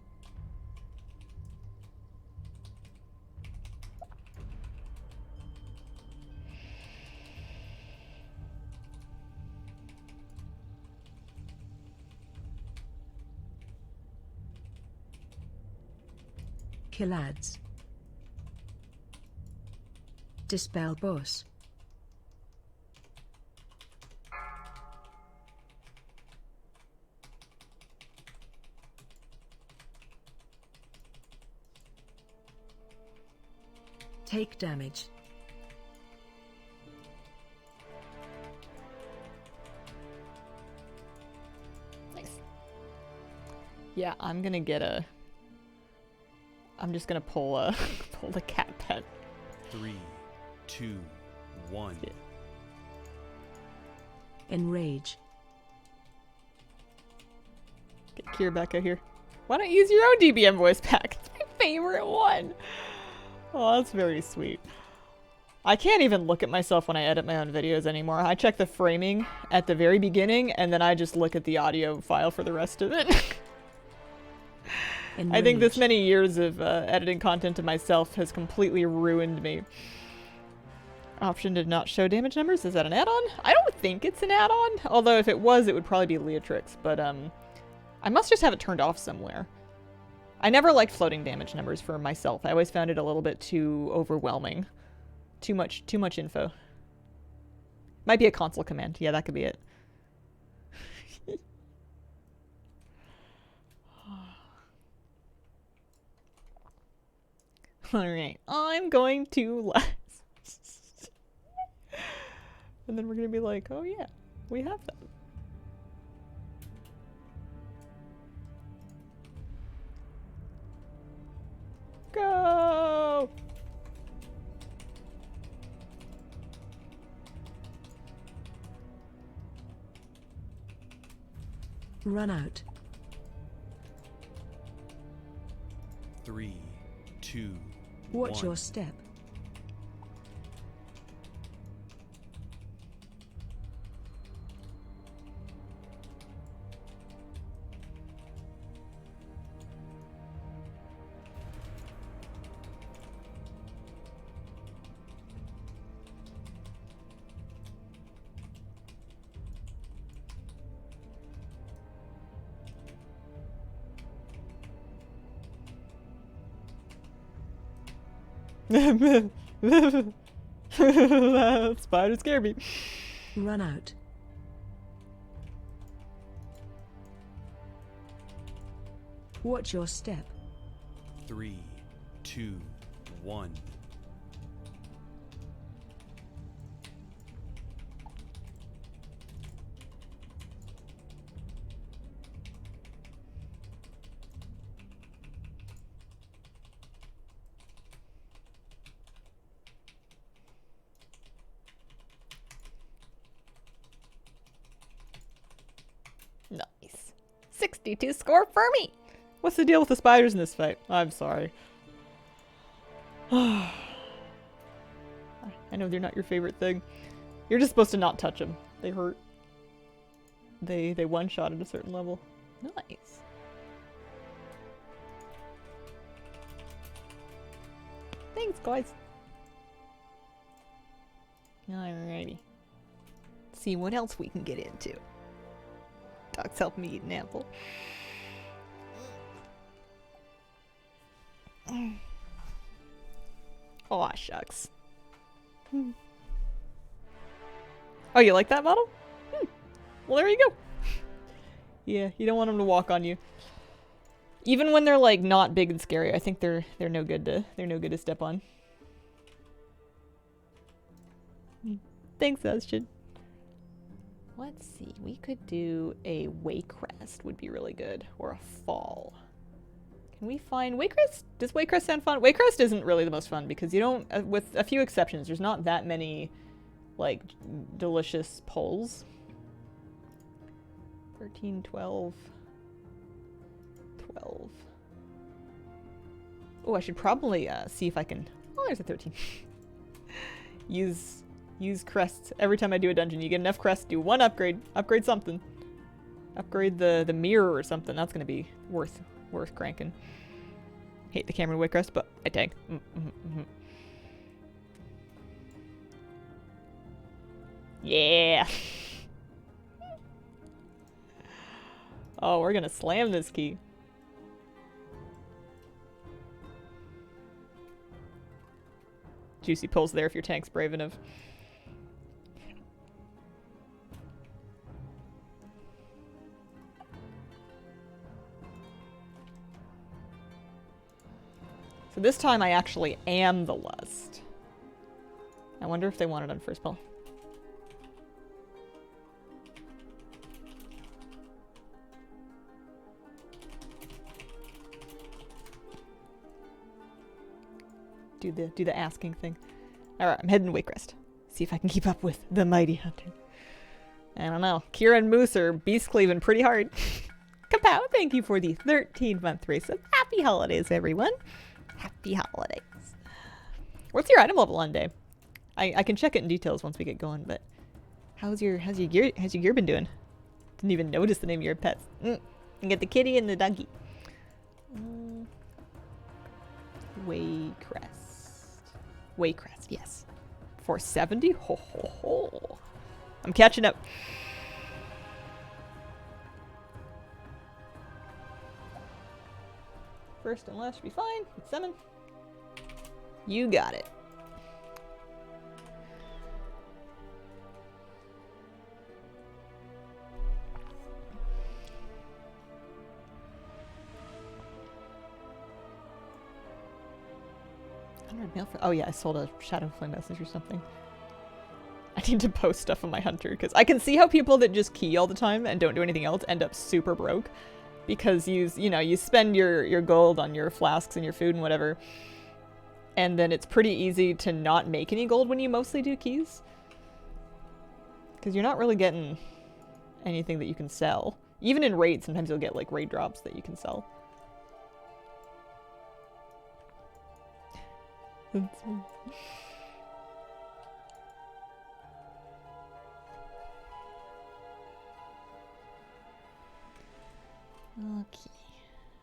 Killads. Dispel boss. Take damage. Nice. Yeah, I'm gonna get a. I'm just gonna pull a pull the cat pet. 3, 2, 1. Yeah. Enrage. Get Kira back out here. Why don't you use your own DBM voice pack? It's my favorite one. Oh, that's very sweet. I can't even look at myself when I edit my own videos anymore. I check the framing at the very beginning, and then I just look at the audio file for the rest of it. I think this Enrage. many years of editing content to myself has completely ruined me. Option to not show damage numbers? Is that an add-on? I don't think it's an add-on. Although if it was, it would probably be Leatrix. But I must just have it turned off somewhere. I never liked floating damage numbers for myself. I always found it a little bit too overwhelming. Too much info. Might be a console command. Yeah, that could be it. Alright, I'm going to last. And then we're gonna be like, oh yeah, we have that. Go! Run out. 3, 2, Watch 1. your step. Spider scared me. Run out. Watch your step. 3, 2, 1. Nice. 62 score for me. What's the deal with the spiders in this fight? I'm sorry. I know they're not your favorite thing. You're just supposed to not touch them. They hurt. They one-shot at a certain level. Nice. Thanks, guys. Alrighty. See what else we can get into. Dog's helping me eat an apple. Aw, shucks. Oh, you like that model? Well, there you go. Yeah, you don't want them to walk on you. Even when they're like not big and scary, I think they're no good to step on. Thanks, Ashton. Let's see. We could do a Waycrest would be really good, or a Fall. Can we find Waycrest? Does Waycrest sound fun? Waycrest isn't really the most fun because you don't, with a few exceptions, there's not that many like delicious pulls. 13, 12, 12. Oh, I should probably see if I can. Oh, there's a 13. use crests every time I do a dungeon. You get enough crests, do one upgrade. Upgrade something. Upgrade the mirror or something. That's gonna be worth cranking. Hate the camera away crest, but I tag. Yeah. Oh, we're gonna slam this key. Juicy pulls there if your tank's brave enough. So this time I actually am the lust. I wonder if they want it on first pull. Do the asking thing. Alright, I'm heading to Waycrest. See if I can keep up with the mighty hunter. I don't know. Kira and Moose are beast cleaving pretty hard. Kapow, thank you for the 13-month race. Happy holidays, everyone. Happy holidays. What's your item level on day? I can check it in details once we get going, but how's your gear been doing? Didn't even notice the name of your pets. You get the kitty and the donkey. Waycrest, yes. 470? Ho ho ho. I'm catching up. First and last should be fine. It's 7. You got it. Oh yeah, I sold a Shadow Flame message or something. I need to post stuff on my hunter because I can see how people that just key all the time and don't do anything else end up super broke because you spend your gold on your flasks and your food and whatever, and then it's pretty easy to not make any gold when you mostly do keys because you're not really getting anything that you can sell. Even in raids, sometimes you'll get like raid drops that you can sell. Okay,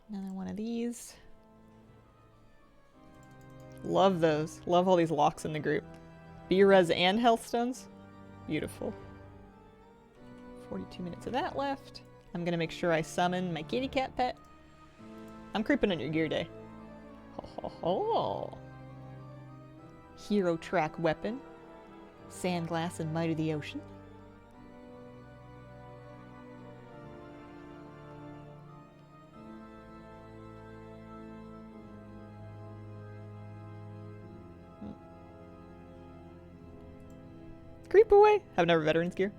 another one of these. Love those. Love all these locks in the group. B-res and health stones. Beautiful. 42 minutes of that left. I'm gonna make sure I summon my kitty cat pet. I'm creeping on your gear day. Ho ho ho. Hero track weapon. Sandglass and Might of the Ocean. Creep away. Have never veterans gear.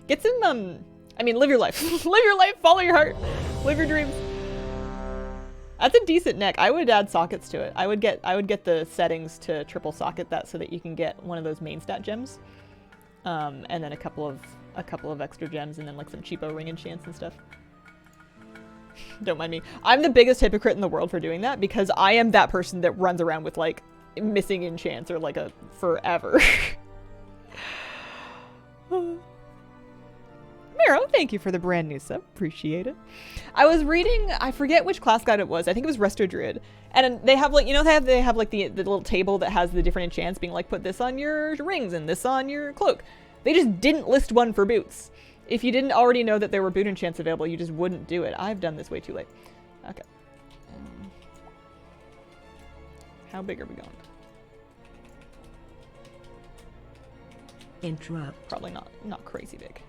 Get some, I mean, live your life. Live your life, follow your heart. Live your dreams. That's a decent neck. I would add sockets to it. I would get the settings to triple socket that so that you can get one of those main stat gems. And then a couple of extra gems and then like some cheapo ring enchants and stuff. Don't mind me. I'm the biggest hypocrite in the world for doing that because I am that person that runs around with like missing enchants or like a forever. Miro, thank you for the brand new sub. Appreciate it. I was reading, I forget which class guide it was. I think it was Resto Druid. And they have like, they have like the little table that has the different enchants being like, put this on your rings and this on your cloak. They just didn't list one for boots. If you didn't already know that there were boot enchants available, you just wouldn't do it. I've done this way too late. Okay. How big are we going? Interrupt. Probably not crazy big.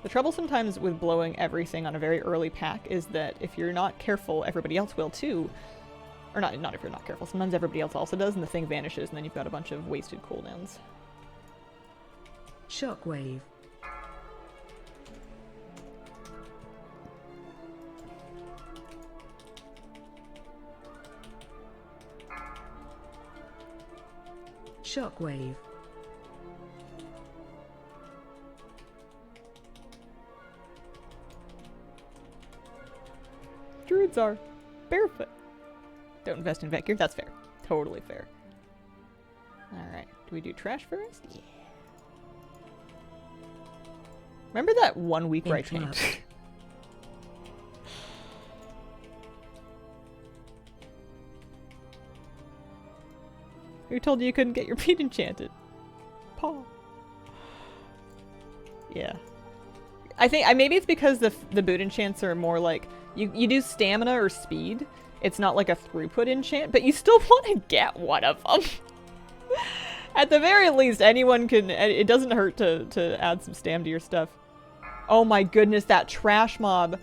The trouble sometimes with blowing everything on a very early pack is that if you're not careful, everybody else will too. Or not if you're not careful. Sometimes everybody else also does and the thing vanishes and then you've got a bunch of wasted cooldowns. Shockwave. Shockwave. Druids are barefoot. Don't invest in vet gear. That's fair. Totally fair. Alright. Do we do trash first? Yeah. Remember that 1 week where I Interrupt. changed? Who told you couldn't get your feet enchanted? Paul. Yeah. I think maybe it's because the boot enchants are more like you do stamina or speed. It's not like a throughput enchant, but you still want to get one of them. At the very least, anyone can. It doesn't hurt to add some stam to your stuff. Oh my goodness, that trash mob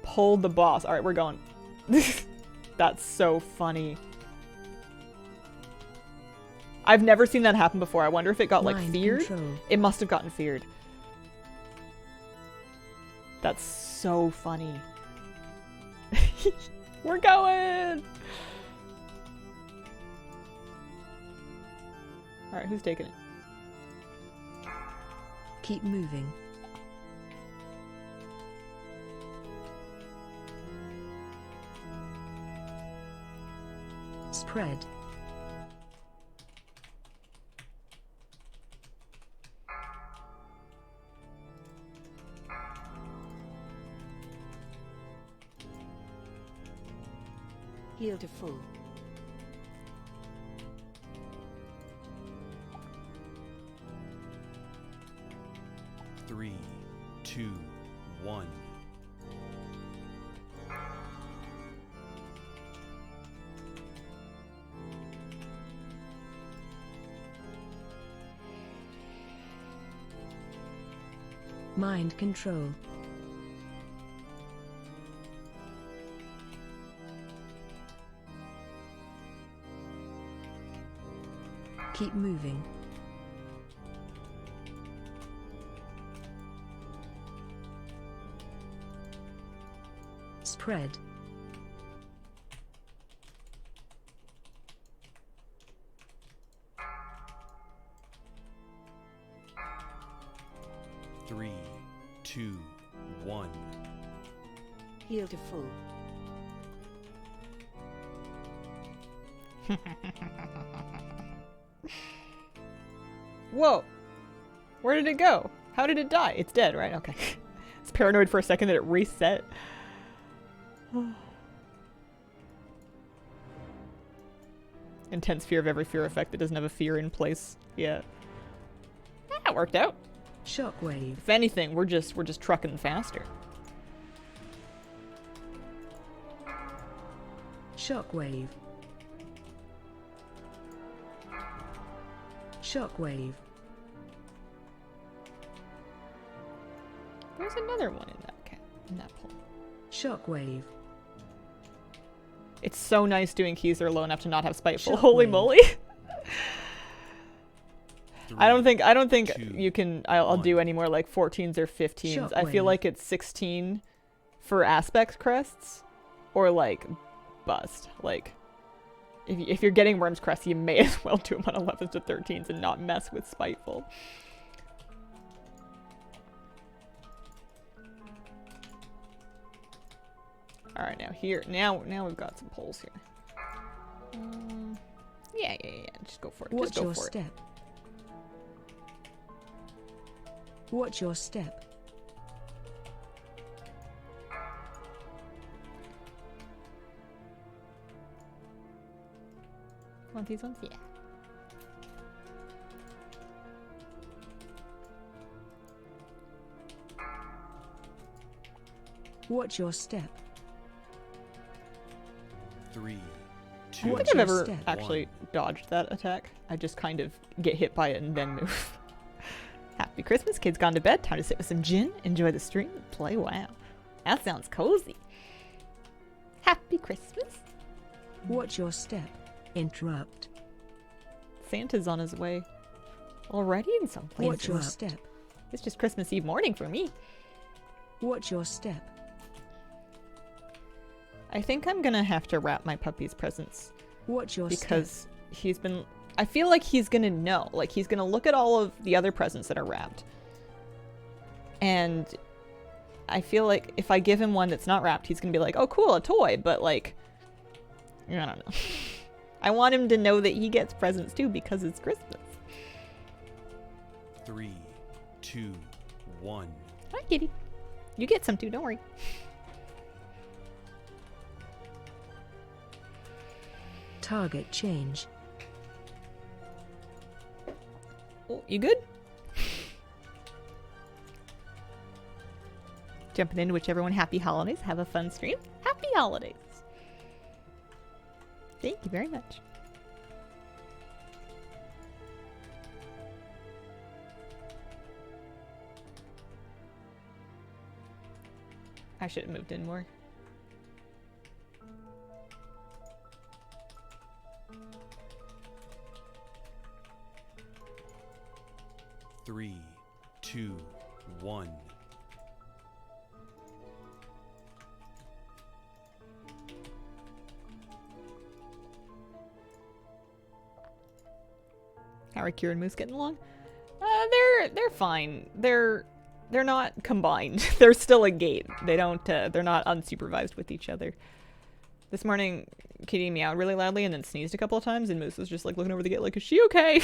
pulled the boss. All right, we're going. That's so funny. I've never seen that happen before. I wonder if it got like Mind feared. control. It must have gotten feared. That's so funny. We're going! Alright, who's taking it? Keep moving. Spread. Heal to full. Three, two, one. Mind control. Keep moving. Spread. Three, two, one. Heal to full. Whoa! Where did it go? How did it die? It's dead, right? Okay. It's paranoid for a second that it reset. Intense fear of every fear effect that doesn't have a fear in place. Yeah. That worked out. Shockwave. If anything, we're just trucking faster. Shockwave. Shockwave. There's another one in that pool. Shockwave. It's so nice doing keys that are low enough to not have spiteful. Shockwave. Holy moly. I don't think Two, you can I'll one. do any more like 14s or 15s. I feel Shockwave. like it's 16 for aspect crests or like bust. Like if you're getting worms crests, you may as well do them on 11s to 13s and not mess with spiteful. All right, now we've got some poles here. Yeah. Just go for it. Watch Just go your for it. step. Watch your step. Want these ones? Yeah. Watch your step. Three, I two, don't Watch think I've your ever step. actually dodged that attack. I just kind of get hit by it and then move. Happy Christmas, kids gone to bed. Time to sit with some gin, enjoy the stream, and play WoW. That sounds cozy. Happy Christmas. Watch your step. Interrupt. Santa's on his way already in some Watch places. your step. It's just Christmas Eve morning for me. Watch your step. I think I'm gonna have to wrap my puppy's presents Watch your because he's been I feel like he's gonna know. Like, he's gonna look at all of the other presents that are wrapped. And I feel like if I give him one that's not wrapped, he's gonna be like, oh, cool, a toy. But, like, I don't know. I want him to know that he gets presents, too, because it's Christmas. 3, 2, 1. Hi, kitty. You get some, too. Don't worry. Target change. Oh, you good? Jumping in to wish everyone happy holidays. Have a fun stream. Happy holidays. Thank you very much. I should have moved in more. Three, two, one. How are Kira and Moose getting along? They're fine. They're not combined. They're still a gate. They don't. They're not unsupervised with each other. This morning, Kitty meowed really loudly and then sneezed a couple of times, and Moose was just like looking over the gate, like, "Is she okay?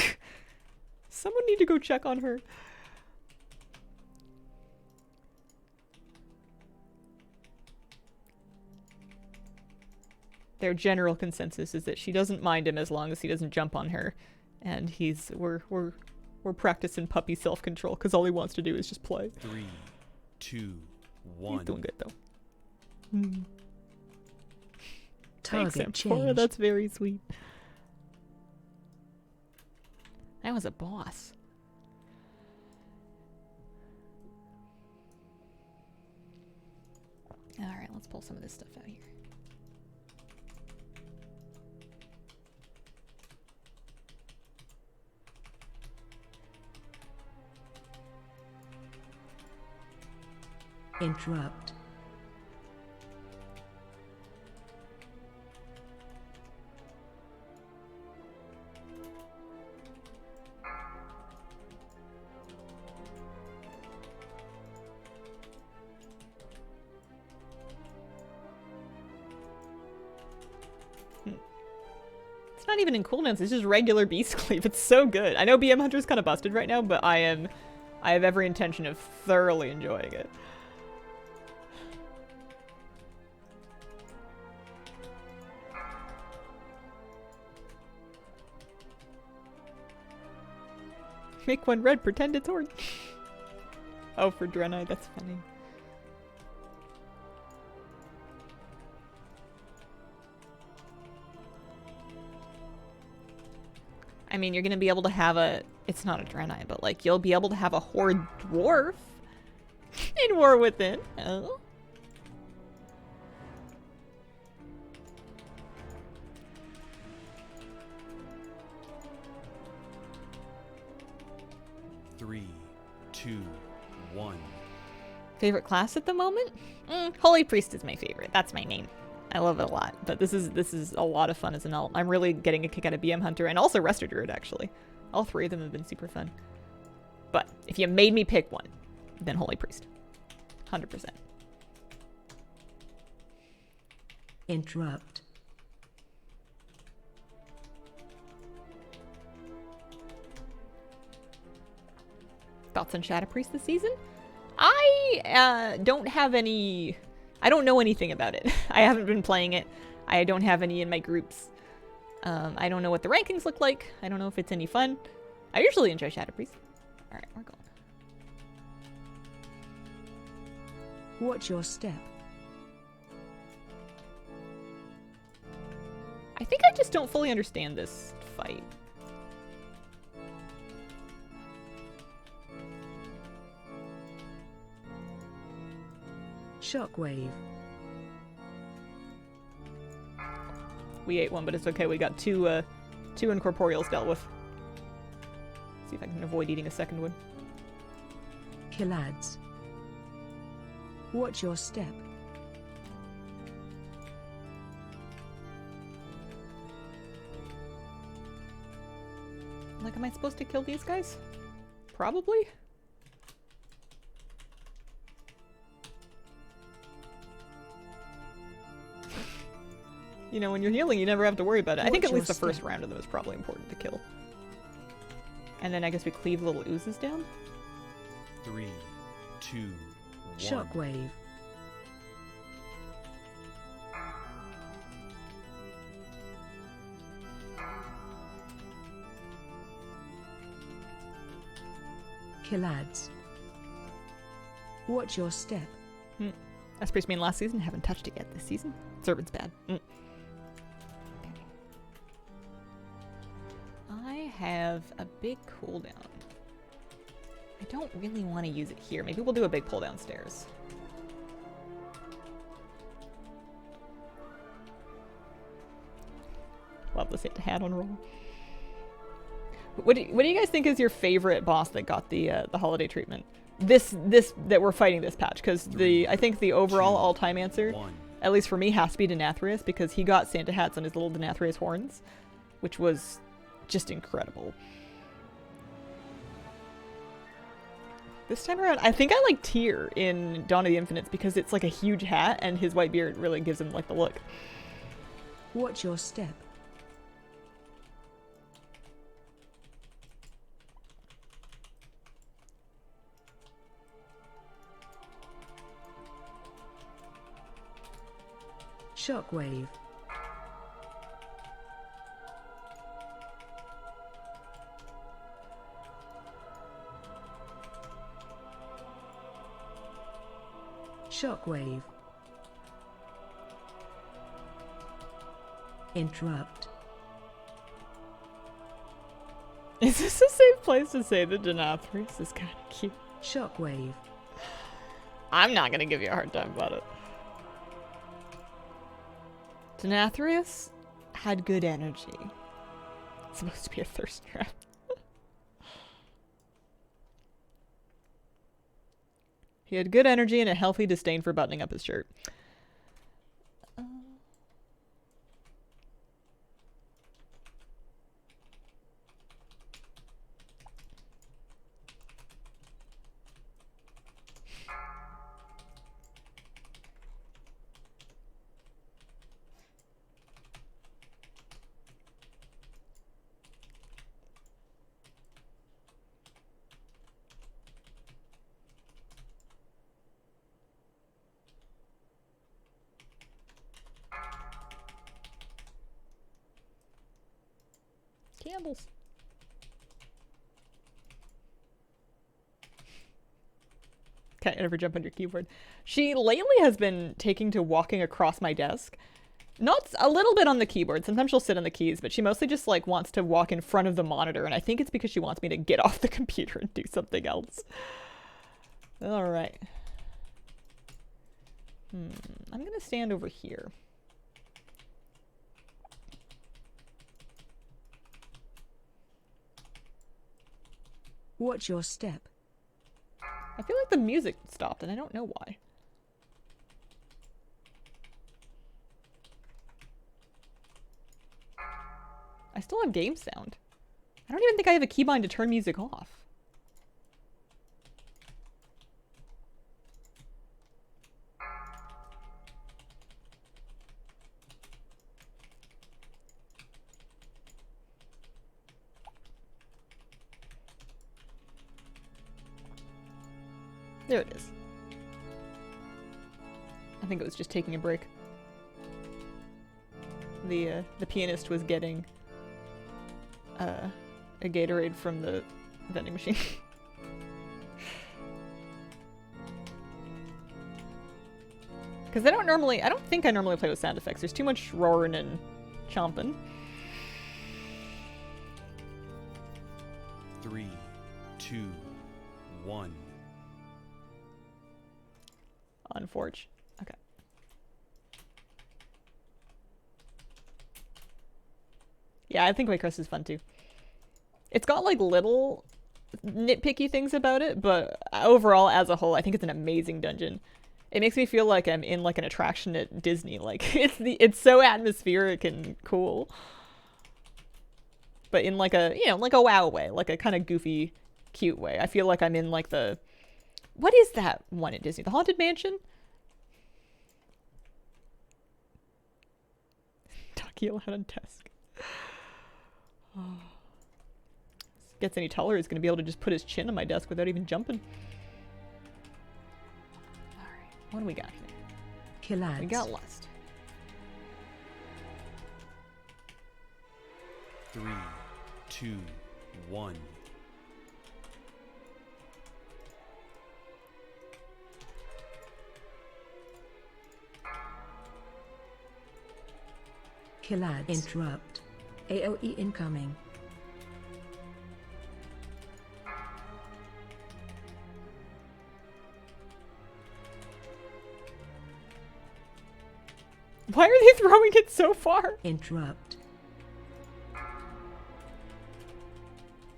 Someone need to go check on her." Their general consensus is that she doesn't mind him as long as he doesn't jump on her, and we're practicing puppy self-control because all he wants to do is just play. 3, 2, 1. He's doing good though. Target Thanks, Amphora. change. That's very sweet. That was a boss. All right, let's pull some of this stuff out here. Interrupt. It's not even in cooldowns, it's just regular beast cleave. It's so good. I know BM Hunter's kind of busted right now, but I have every intention of thoroughly enjoying it. Make one red, pretend it's orange. Oh, for Draenei, that's funny. I mean, you're gonna be able to have a... It's not a Draenei, but like, you'll be able to have a Horde Dwarf in War Within. Oh. Three, two, one. Favorite class at the moment? Holy Priest is my favorite. That's my name. I love it a lot. But this is a lot of fun as an alt. I'm really getting a kick out of BM Hunter and also Resto Druid, actually. All three of them have been super fun. But if you made me pick one, then Holy Priest. 100%. Interrupt. Thoughts on Shadow Priest this season? I don't have any... I don't know anything about it. I haven't been playing it. I don't have any in my groups. I don't know what the rankings look like. I don't know if it's any fun. I usually enjoy Shadow Priest. Alright, we're going. Watch your step. I think I just don't fully understand this fight. Shockwave. We ate one, but it's okay. We got two incorporeals dealt with. See if I can avoid eating a second one. Killads. Watch your step. Like, am I supposed to kill these guys? Probably. You know, when you're healing, you never have to worry about it. I think at least the first round of them is probably important to kill. And then I guess we cleave little oozes down. 3, 2, 1. Shockwave. Killads. Watch your step. That's Priest main last season. Haven't touched it yet this season. Servant's bad. Okay. I have a big cooldown. I don't really want to use it here. Maybe we'll do a big pull downstairs. Love the Santa hat on roll. What do you guys think is your favorite boss that got the holiday treatment? This that we're fighting this patch, because I think the overall all-time answer, at least for me, has to be Denathrius, because he got Santa hats on his little Denathrius horns, which was just incredible. This time around, I think I like Tyr in Dawn of the Infinites because it's like a huge hat and his white beard really gives him like the look. Watch your step. Shockwave. Shockwave. Interrupt. Is this a safe place to say that Denathrius is kind of cute? Shockwave. I'm not gonna give you a hard time about it. Denathrius had good energy. It's supposed to be a thirst trap. He had good energy and a healthy disdain for buttoning up his shirt. Candles. Okay, never jump on your keyboard. She lately has been taking to walking across my desk. Not a little bit on the keyboard. Sometimes she'll sit on the keys, but she mostly just like wants to walk in front of the monitor, and I think it's because she wants me to get off the computer and do something else. All right. I'm gonna stand over here. Watch your step. I feel like the music stopped, and I don't know why. I still have game sound. I don't even think I have a keybind to turn music off. There it is. I think it was just taking a break. The pianist was getting a Gatorade from the vending machine. Because I don't think I normally play with sound effects. There's too much roaring and chomping. 3, 2, 1. On Forge. Okay. Yeah, I think Waycrest is fun too. It's got like little nitpicky things about it, but overall, as a whole, I think it's an amazing dungeon. It makes me feel like I'm in like an attraction at Disney. Like it's so atmospheric and cool. but in like a, you know, like a WoW way, like a kind of goofy, cute way. I feel like I'm in like the, what is that one at Disney? The Haunted Mansion? Talking aloud on desk. Oh. Gets any taller, he's gonna be able to just put his chin on my desk without even jumping. Alright, what do we got here? Killads. We got Lust. 3, 2, 1. Killads. Interrupt. AOE incoming. Why are they throwing it so far? Interrupt.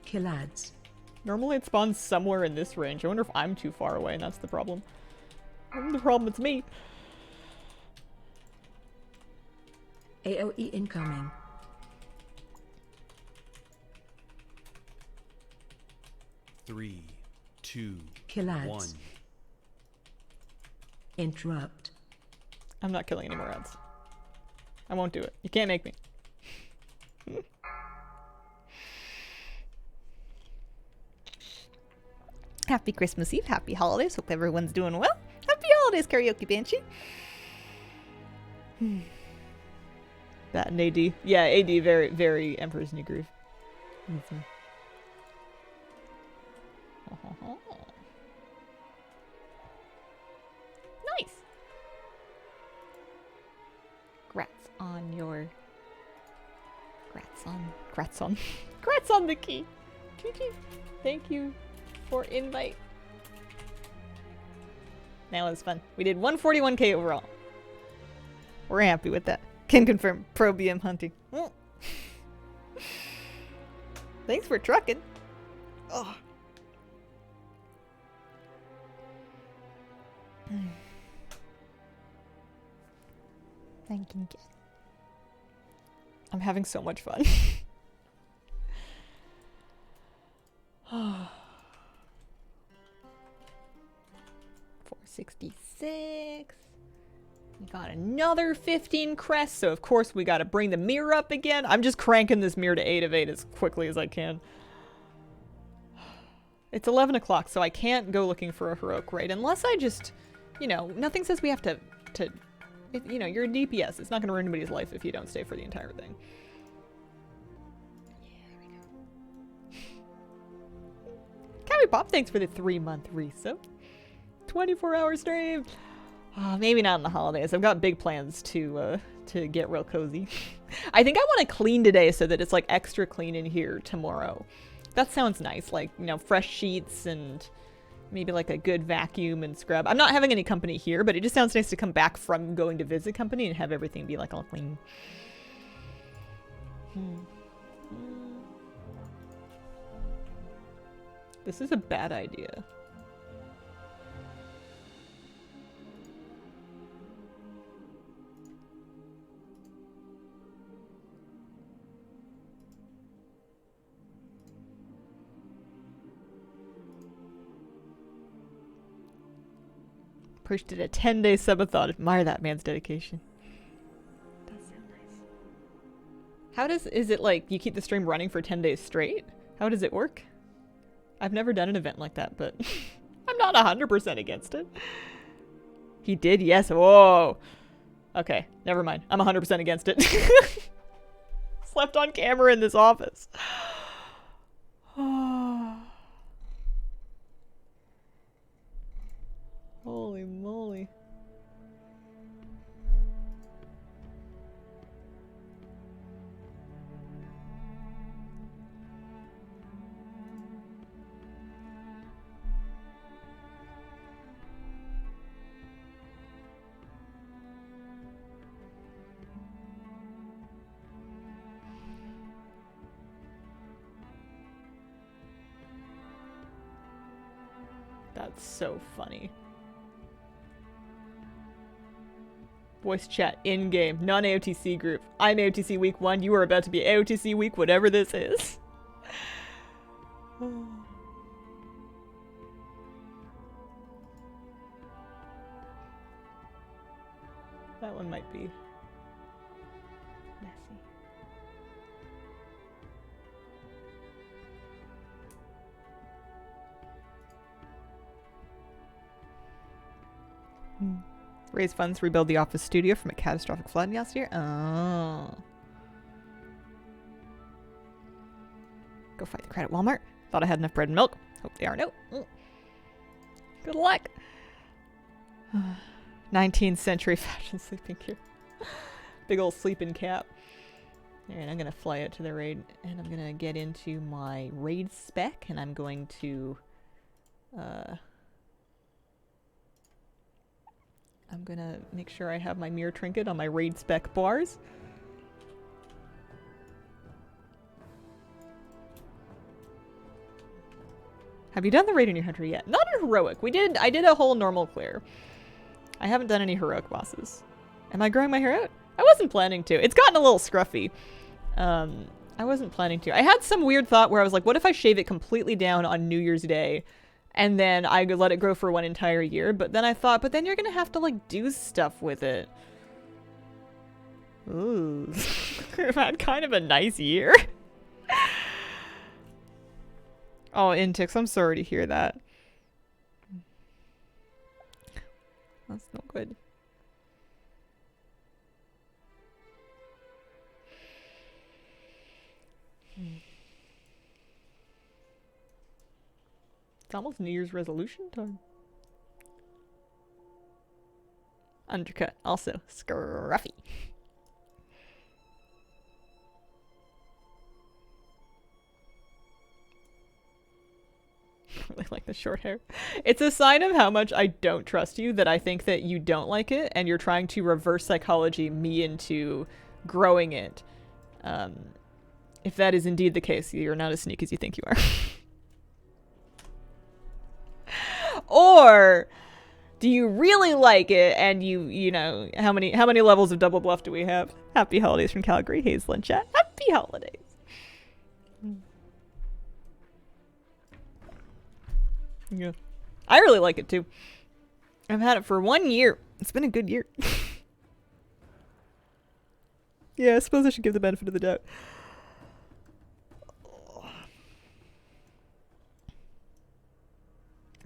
Killads. Normally it spawns somewhere in this range. I wonder if I'm too far away and that's the problem. The problem, it's me. AOE incoming. Three, two, Killads. 1. Interrupt. I'm not killing any more ads. I won't do it. You can't make me. Happy Christmas Eve, happy holidays. Hope everyone's doing well. Happy holidays, Karaoke Banshee. That and AD. Yeah, AD, very, very Emperor's New Groove. Nice. Grats on your... Grats on the key. GG. Thank you for invite. That was fun. We did 141k overall. We're happy with that. Can confirm pro BM hunting. Thanks for trucking. Oh. Thank you. I'm having so much fun. 466. We got another 15 crests, so of course we gotta bring the mirror up again. I'm just cranking this mirror to 8 of 8 as quickly as I can. It's 11 o'clock, so I can't go looking for a heroic raid unless I just, you know, nothing says we have to you know, you're a DPS. It's not gonna ruin anybody's life if you don't stay for the entire thing. Cabby Pop, thanks for the 3-month resub. 24-hour stream. Maybe not in the holidays. I've got big plans to get real cozy. I think I want to clean today so that it's like extra clean in here tomorrow. That sounds nice. Like, you know, fresh sheets and maybe like a good vacuum and scrub. I'm not having any company here, but it just sounds nice to come back from going to visit company and have everything be like all clean. This is a bad idea. Pushed it a 10-day subathon. Admire that man's dedication. Does sound nice. How is it like you keep the stream running for 10 days straight? How does it work? I've never done an event like that, but I'm not 100% against it. He did, yes. Whoa. Okay, never mind. I'm 100% against it. Slept on camera in this office. Holy moly. That's so funny. Voice chat in-game, non-AOTC group. I'm AOTC week 1. You are about to be AOTC week whatever this is. That one might be messy. Raise funds to rebuild the office studio from a catastrophic flood last year. Oh. Go fight the crowd at Walmart. Thought I had enough bread and milk. Hope they are. No. Good luck. 19th century fashion sleeping gear. Big old sleeping cap. Alright, I'm gonna fly out to the raid and I'm gonna get into my raid spec and I'm going to I'm gonna make sure I have my mirror trinket on my raid spec bars. Have you done the raid in your hunter yet? Not in heroic. I did a whole normal clear. I haven't done any heroic bosses. Am I growing my hair out? I wasn't planning to. It's gotten a little scruffy. I wasn't planning to. I had some weird thought where I was like, what if I shave it completely down on New Year's Day and then I let it grow for 1 entire year? But then I thought, but then you're gonna have to like do stuff with it. Ooh. I've had kind of a nice year. Oh, Intix, I'm sorry to hear that. That's no good. It's almost New Year's resolution time. Undercut, also scruffy. I like the short hair. It's a sign of how much I don't trust you that I think that you don't like it and you're trying to reverse psychology me into growing it. If that is indeed the case, you're not as sneaky as you think you are. Or do you really like it and you know, how many levels of double bluff do we have? Happy holidays from Calgary, Hazelin chat. Happy holidays. Yeah. I really like it too. I've had it for 1 year. It's been a good year. Yeah, I suppose I should give the benefit of the doubt.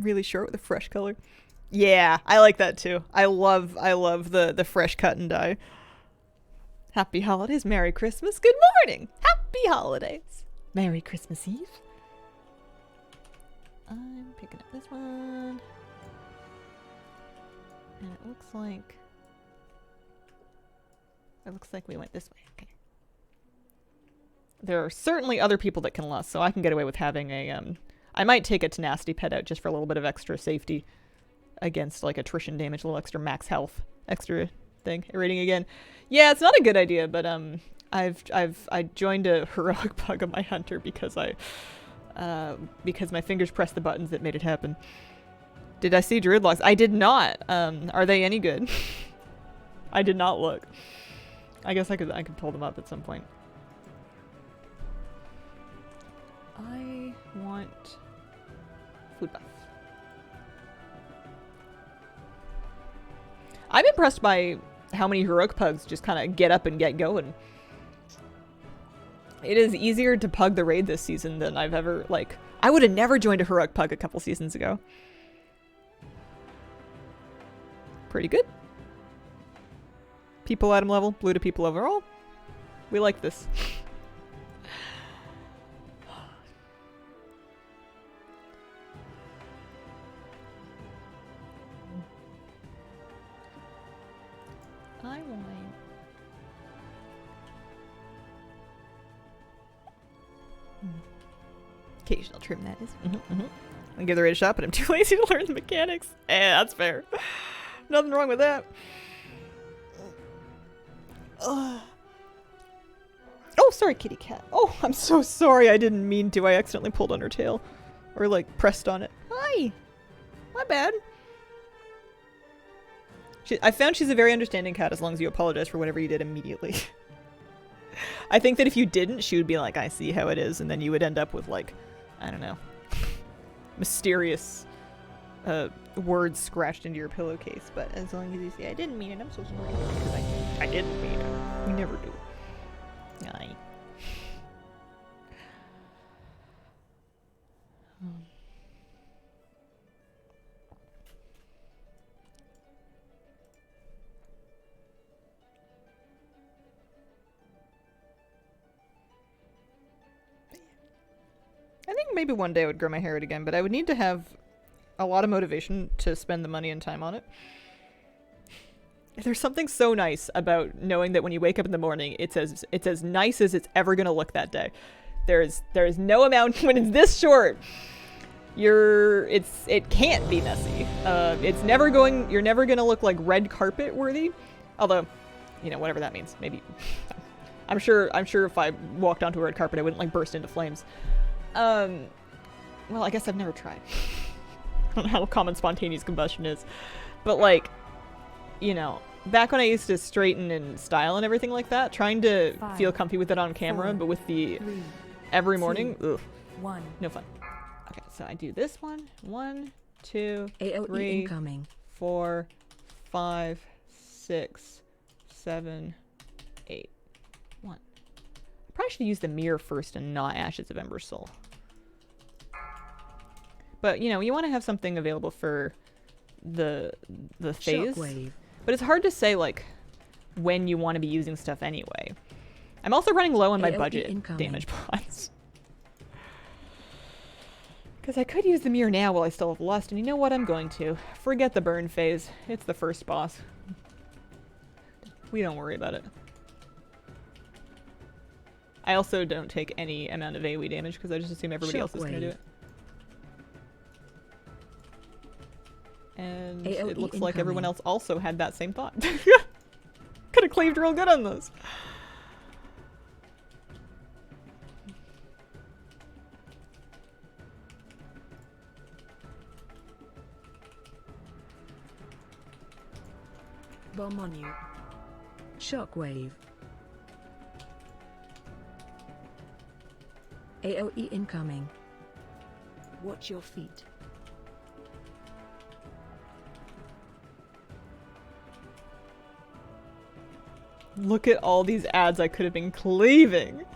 Really short with a fresh color. Yeah, I like that too. I love the fresh cut and dye. Happy holidays, Merry Christmas, good morning. Happy holidays. Merry Christmas Eve. I'm picking up this one. And it looks like we went this way. Okay. There are certainly other people that can lust, so I can get away with having a I might take a tenacity pet out just for a little bit of extra safety against like attrition damage, a little extra max health, extra thing. Rating again. Yeah, it's not a good idea, but I joined a heroic bug on my hunter because my fingers pressed the buttons that made it happen. Did I see druid logs? I did not. Are they any good? I did not look. I guess I could pull them up at some point. I want food buff. I'm impressed by how many heroic pugs just kind of get up and get going. It is easier to pug the raid this season than I've ever, like, I would have never joined a heroic pug a couple seasons ago. Pretty good. People item level, blue to people overall. We like this. I want... Occasional trim, that is. I give the raid a shot, but I'm too lazy to learn the mechanics. That's fair. Nothing wrong with that. Oh, sorry, kitty cat. Oh, I'm so sorry. I didn't mean to. I accidentally pulled on her tail. Or, like, pressed on it. Hi. My bad. I found she's a very understanding cat as long as you apologize for whatever you did immediately. I think that if you didn't, she would be like, I see how it is, and then you would end up with, like, I don't know, mysterious words scratched into your pillowcase. But as long as you say, I didn't mean it, I'm so sorry. Because I didn't mean it. We never do. Aye. I think maybe one day I would grow my hair out again, but I would need to have a lot of motivation to spend the money and time on it. There's something so nice about knowing that when you wake up in the morning, it's as nice as it's ever gonna look that day. There's no amount when it's this short. It can't be messy. You're never gonna look like red carpet worthy. Although, you know, whatever that means. Maybe I'm sure if I walked onto a red carpet I wouldn't like burst into flames. Well, I guess I've never tried. I don't know how common spontaneous combustion is. But, like, you know, back when I used to straighten and style and everything like that, trying to feel comfy with it on camera, but with the every morning, ugh, no fun. Okay, so I do this one. 1, 2, AOE 3, incoming. 4, 5, 6, 7, 8. 1. I probably should use the mirror first and not Ashes of Ember Soul. But, you know, you want to have something available for the phase. Shockwave. But it's hard to say, like, when you want to be using stuff anyway. I'm also running low on my AOE budget incoming. damage pots. Because I could use the mirror now while I still have lust, and you know what? I'm going to. Forget the burn phase. It's the first boss. We don't worry about it. I also don't take any amount of AoE damage because I just assume everybody else is going to do it. And AOE it looks like everyone incoming. else also had that same thought. Could have cleaved real good on those. Bomb on you. Shockwave. AOE incoming. Watch your feet. Look at all these ads I could have been cleaving.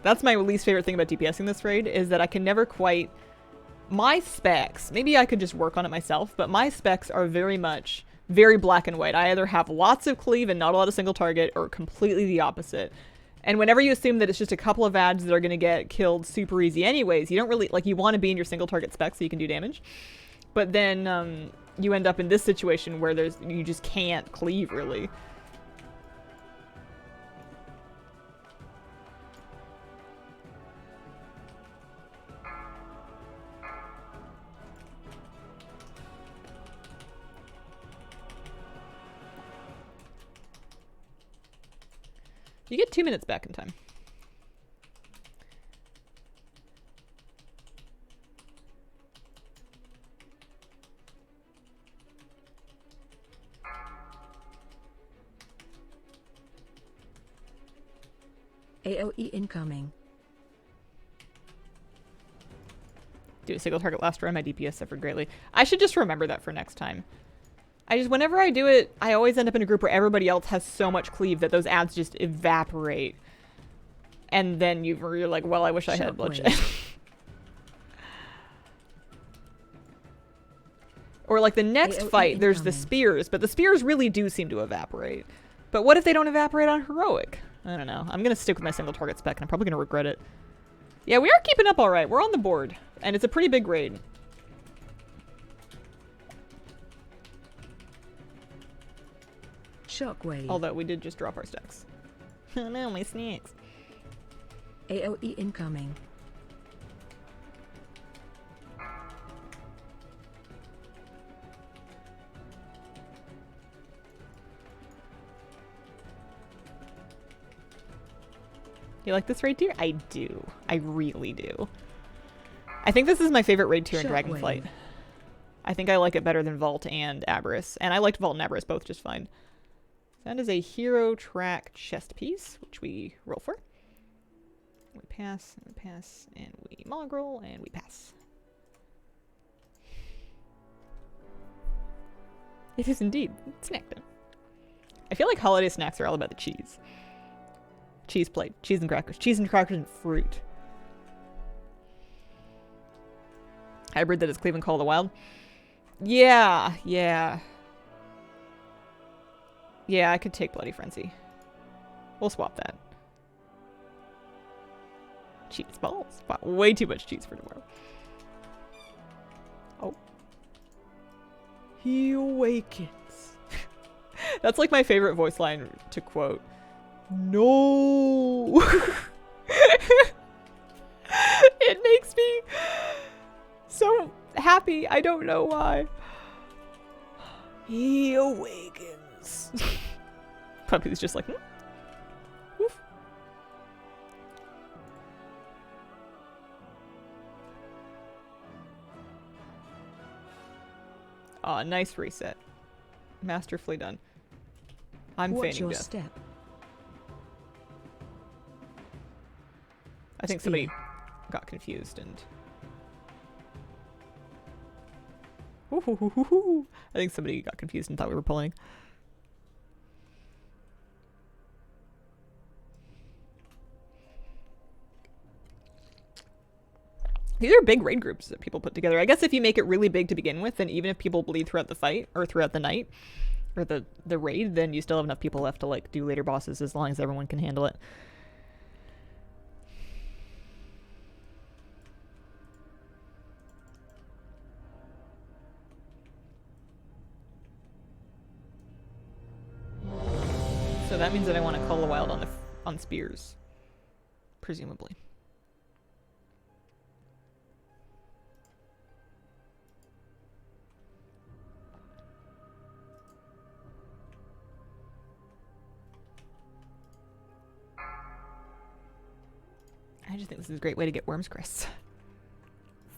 That's my least favorite thing about DPSing this raid, is that I can never quite... My specs, maybe I could just work on it myself, but my specs are very much very black and white. I either have lots of cleave and not a lot of single target, or completely the opposite. And whenever you assume that it's just a couple of ads that are going to get killed super easy anyways, you don't really... Like, you want to be in your single target spec so you can do damage. But then, you end up in this situation where you just can't cleave, really. You get 2 minutes back in time. AOE incoming. Do a single target last run, my DPS suffered greatly. I should just remember that for next time. Whenever I do it, I always end up in a group where everybody else has so much cleave that those ads just evaporate. And then you're like, well, I wish I had bloodshed. Or like the next AOE fight, there's the incoming. spears, but the spears really do seem to evaporate. But what if they don't evaporate on heroic? I don't know. I'm going to stick with my single target spec, and I'm probably going to regret it. Yeah, we are keeping up all right. We're on the board, and it's a pretty big raid. Shockwave. Although we did just drop our stacks. Oh no, my snacks. AOE incoming. You like this raid tier? I do. I really do. I think this is my favorite raid tier in Shockwave. Dragonflight. I think I like it better than Vault and Aberrus. And I liked Vault and Aberrus both just fine. That is a hero track chest piece, which we roll for. We pass, and we pass, and we mongrel, and we pass. It is indeed snack time. I feel like holiday snacks are all about the cheese. Cheese plate, cheese and crackers. Cheese and crackers and fruit. Hybrid that is Cleveland Call of the Wild. Yeah, yeah. Yeah, I could take Bloody Frenzy. We'll swap that. Cheese balls. Wow, way too much cheese for tomorrow. Oh. He awakens. That's like my favorite voice line to quote. No. It makes me so happy. I don't know why. He awakens. Puppy's just like, woof. Aw, nice reset. Masterfully done. I'm Watch feigning your death. step. I think somebody got confused and... I think somebody got confused and thought we were pulling. These are big raid groups that people put together. I guess if you make it really big to begin with, then even if people bleed throughout the fight or throughout the night or the raid, then you still have enough people left to like do later bosses as long as everyone can handle it. So that means that I want to Call the Wild on spears, presumably. I just think this is a great way to get Worm's Crests.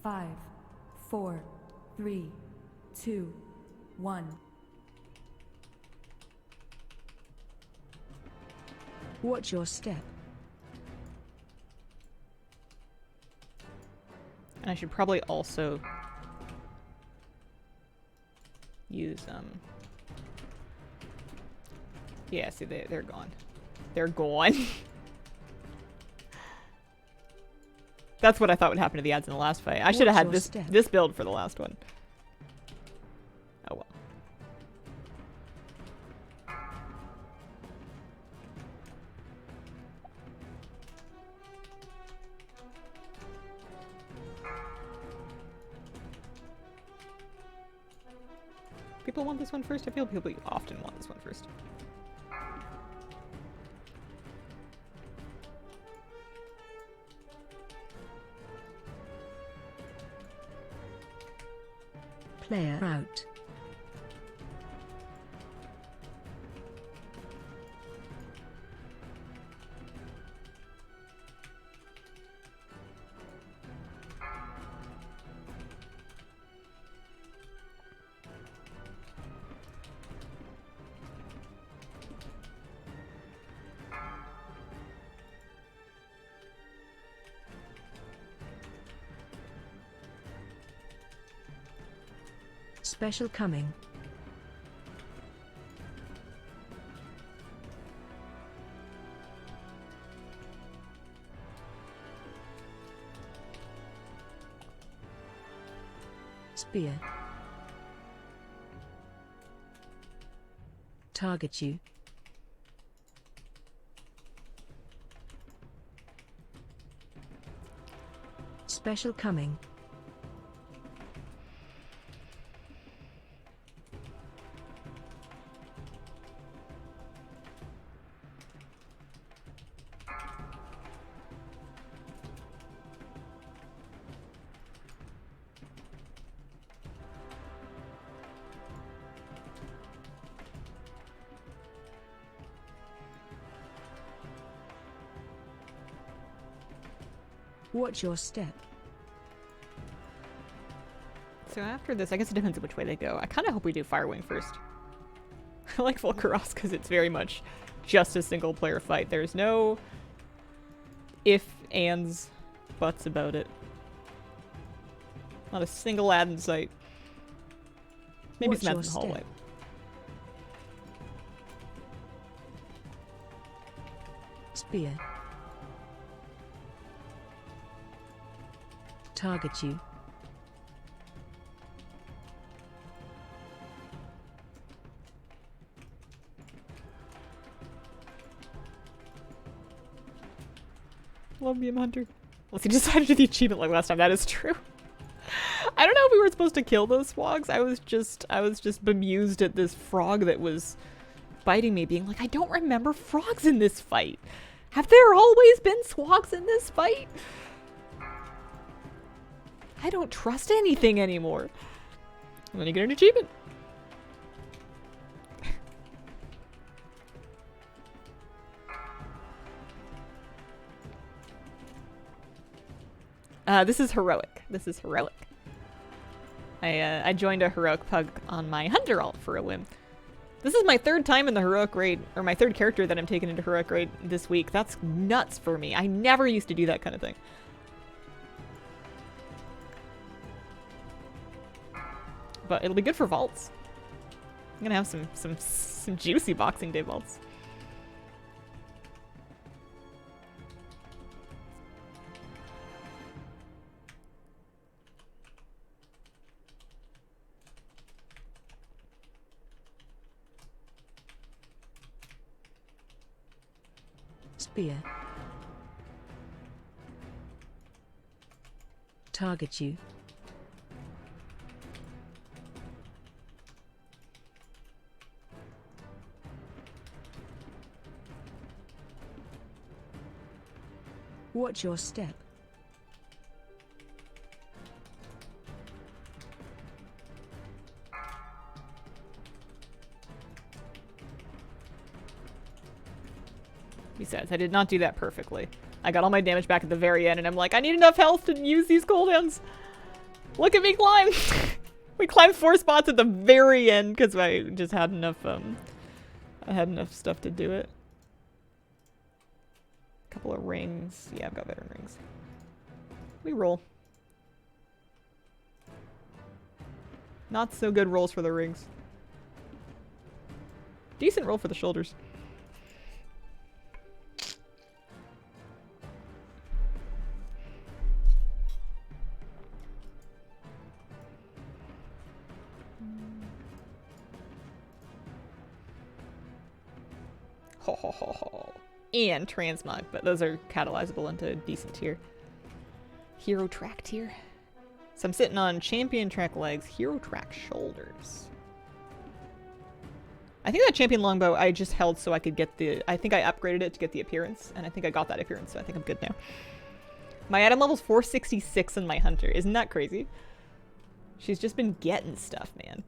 5, 4, 3, 2, 1. Watch your step. And I should probably also use yeah, see they're gone. They're gone. That's what I thought would happen to the ads in the last fight. I should have had this build for the last one. Oh well. People want this one first? I feel people often want this one first. Player out. Special coming. Spear. Target you. Special coming. Watch your step. So after this, I guess it depends on which way they go. I kind of hope we do Firewing first. I like Volcaros because it's very much just a single player fight. There's no if, ands, buts about it. Not a single ad in sight. Maybe Watch some your ads in the hallway. step. Spear. Target you. Love me, Hunter. Unless he decided to do the achievement like last time. That is true. I don't know if we were supposed to kill those frogs. I was just bemused at this frog that was biting me, being like, I don't remember frogs in this fight. Have there always been swogs in this fight? I don't trust anything anymore. And then you get an achievement. This is heroic. This is heroic. I joined a heroic pug on my hunter alt for a whim. This is my third time in the heroic raid, or my third character that I'm taking into heroic raid this week. That's nuts for me. I never used to do that kind of thing. But it'll be good for vaults. I'm gonna have some juicy Boxing Day vaults. Spear. Target you. Watch your step. Besides, I did not do that perfectly. I got all my damage back at the very end, and I'm like, I need enough health to use these cooldowns. Look at me climb! We climbed 4 spots at the very end because I just had enough, I had enough stuff to do it. Couple of rings. Yeah, I've got veteran rings. We roll. Not so good rolls for the rings. Decent roll for the shoulders. Ho ho ho ho. And transmog, but those are catalyzable into a decent tier. Hero track tier. So I'm sitting on champion track legs, hero track shoulders. I think that champion longbow I just held so I could get the, I think I upgraded it to get the appearance, and I think I got that appearance, so I think I'm good now. My item level's 466 in my hunter. Isn't that crazy? She's just been getting stuff, man.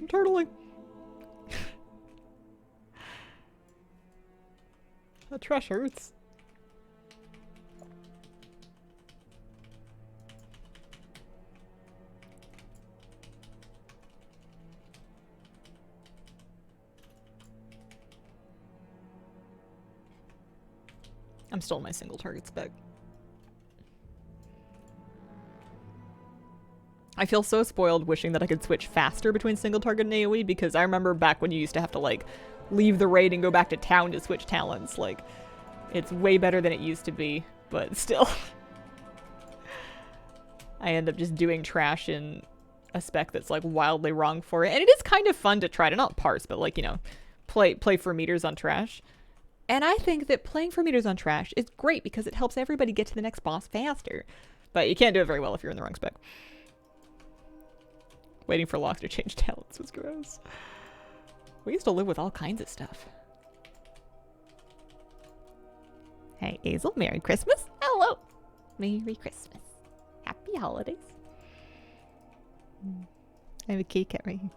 Turtling. That trash hurts. I'm still my single target spec. I feel so spoiled wishing that I could switch faster between single target and AoE, because I remember back when you used to have to, like, leave the raid and go back to town to switch talents. Like, it's way better than it used to be, but still. I end up just doing trash in a spec that's like wildly wrong for it. And it is kind of fun to try to not parse, but like, you know, play for meters on trash. And I think that playing for meters on trash is great because it helps everybody get to the next boss faster. But you can't do it very well if you're in the wrong spec. Waiting for Locke to change talents was gross. We used to live with all kinds of stuff. Hey, Hazel, Merry Christmas. Hello. Merry Christmas. Happy holidays. I have a key cat right here.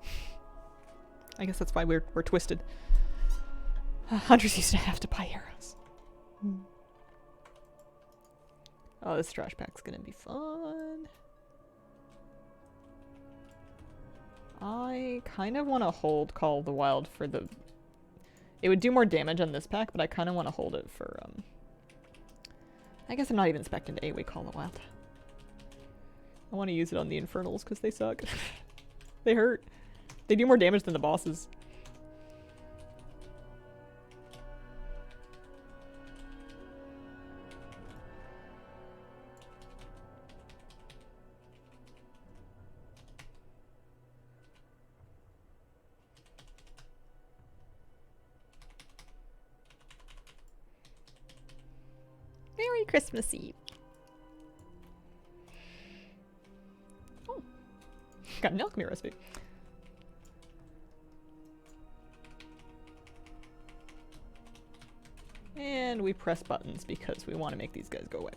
I guess that's why we're twisted. Hunters used to have to buy arrows. Oh, this trash pack's gonna be fun. I kind of want to hold Call of the Wild for the... It would do more damage on this pack, but I kind of want to hold it for, I guess I'm not even spec'd into 8-week Call of the Wild. I want to use it on the Infernals because they suck. They hurt. They do more damage than the bosses. Merry Christmas Eve. Oh. Got an alchemy recipe. And we press buttons because we want to make these guys go away.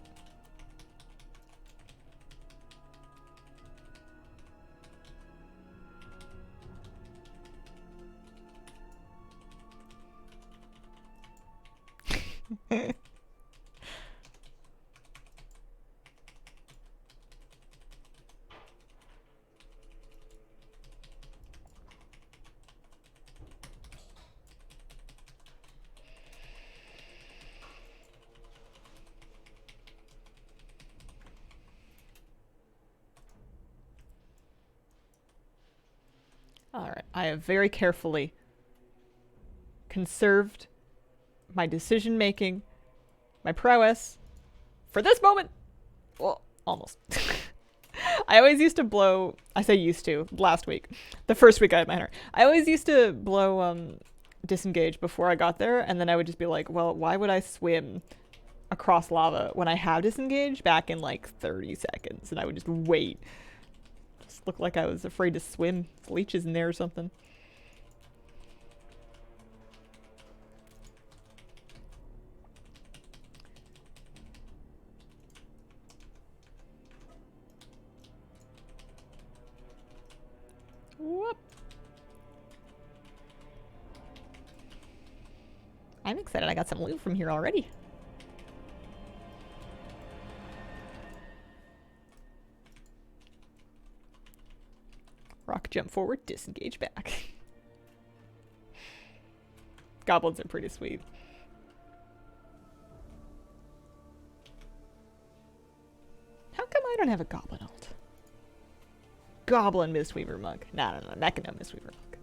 Alright, I have very carefully conserved my decision making, my prowess, for this moment! Well, almost. I always used to blow, I say used to, last week. The first week I had my hunter. I always used to blow disengage before I got there, and then I would just be like, well, why would I swim across lava when I have disengage back in like 30 seconds? And I would just wait. Looked like I was afraid to swim. Leeches in there or something. Whoop. I'm excited. I got some loot from here already. Rock, jump forward, disengage back. Goblins are pretty sweet. How come I don't have a goblin ult? Goblin Mistweaver Monk. No, that can no Mistweaver Monk.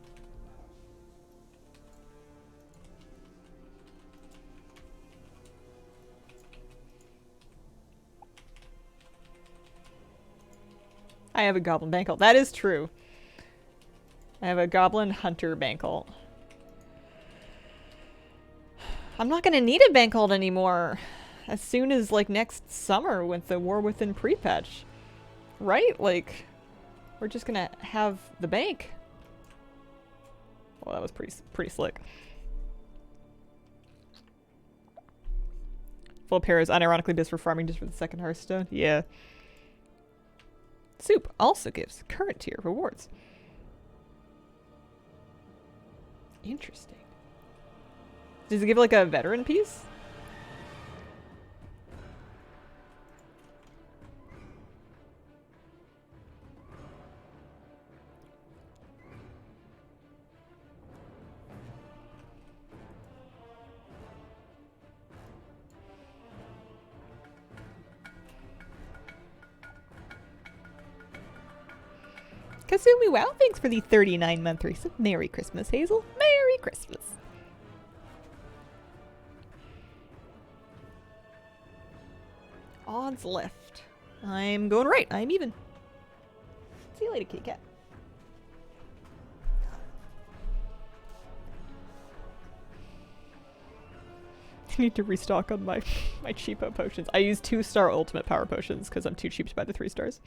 I have a goblin bank ult. That is true. I have a goblin hunter bank ult. I'm not gonna need a bank ult anymore as soon as like next summer with the War Within pre-patch. Right? Like, we're just gonna have the bank. Well, that was pretty slick. Full pair is unironically best for farming just for the second Hearthstone. Yeah. Soup also gives current tier rewards. Interesting. Does it give like a veteran piece? Kasumi Wow, thanks for the 39-month resub. Merry Christmas, Hazel. Merry Christmas. Odds left. I'm going right. I'm even. See you later, kitty cat. I need to restock on my cheapo potions. I use 2-star ultimate power potions because I'm too cheap to buy the 3 stars.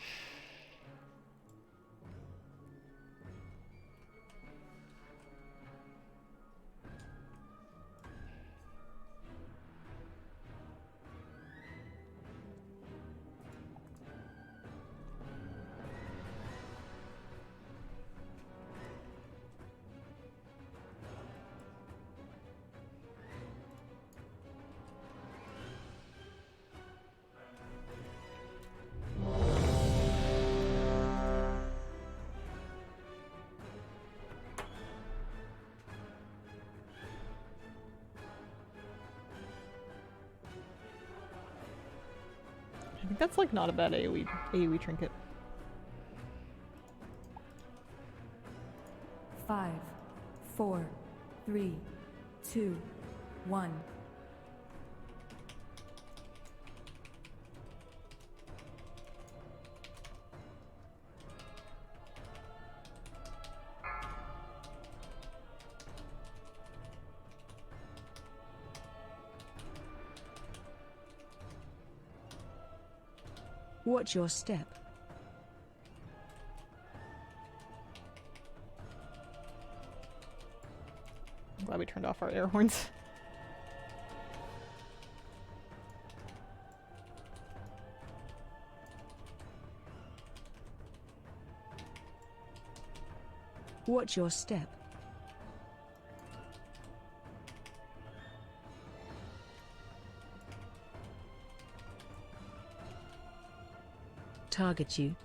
I think that's like not a bad AoE trinket. 5, 4, 3, 2, 1. Watch your step. I'm glad we turned off our air horns. Watch your step. Target you.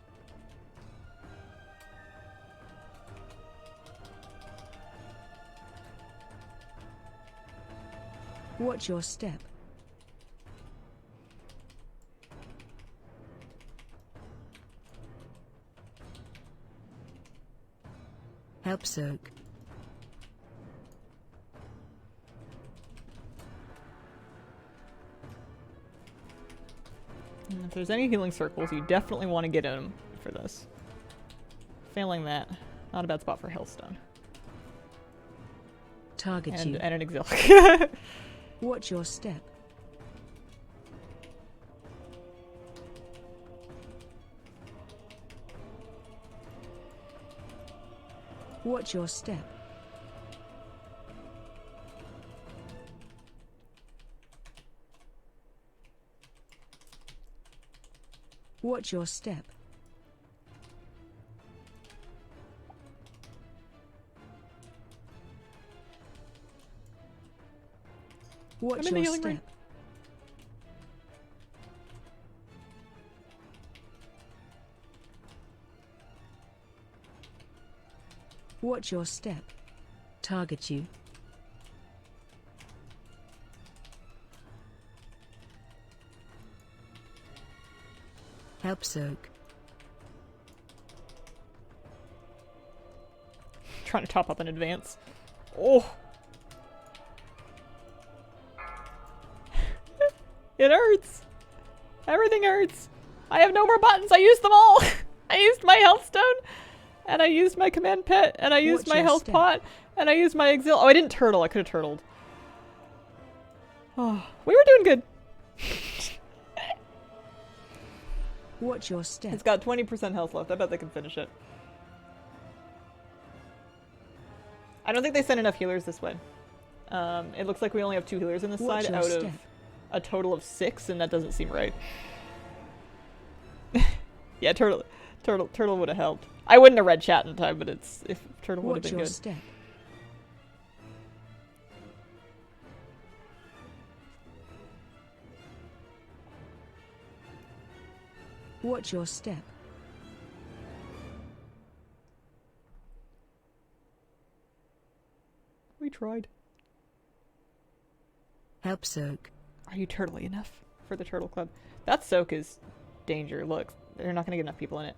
Watch your step. Help soak. And if there's any healing circles, you definitely want to get in them for this. Failing that, not a bad spot for Hellstone. Target you. And an exilic. Watch your step. Watch your step. Watch your step. Watch I'm in the your healing step. ring. Watch your step. Target you. Help soak. Trying to top up in advance. Oh! It hurts! Everything hurts! I have no more buttons! I used them all! I used my health stone! And I used my command pet! And I used Watch my your health step. pot! And I used my exil- Oh, I didn't turtle. I could have turtled. Oh, we were doing good. Watch your step. It's got 20% health left. I bet they can finish it. I don't think they sent enough healers this way. It looks like we only have 2 healers in this Watch side your out step. of a total of 6, and that doesn't seem right. Yeah, turtle would have helped. I wouldn't have read chat in time, but if turtle would have Watch been your good. step. Watch your step. We tried. Help soak. Are you turtly enough for the turtle club? That soak is danger. Look, they're not gonna get enough people in it.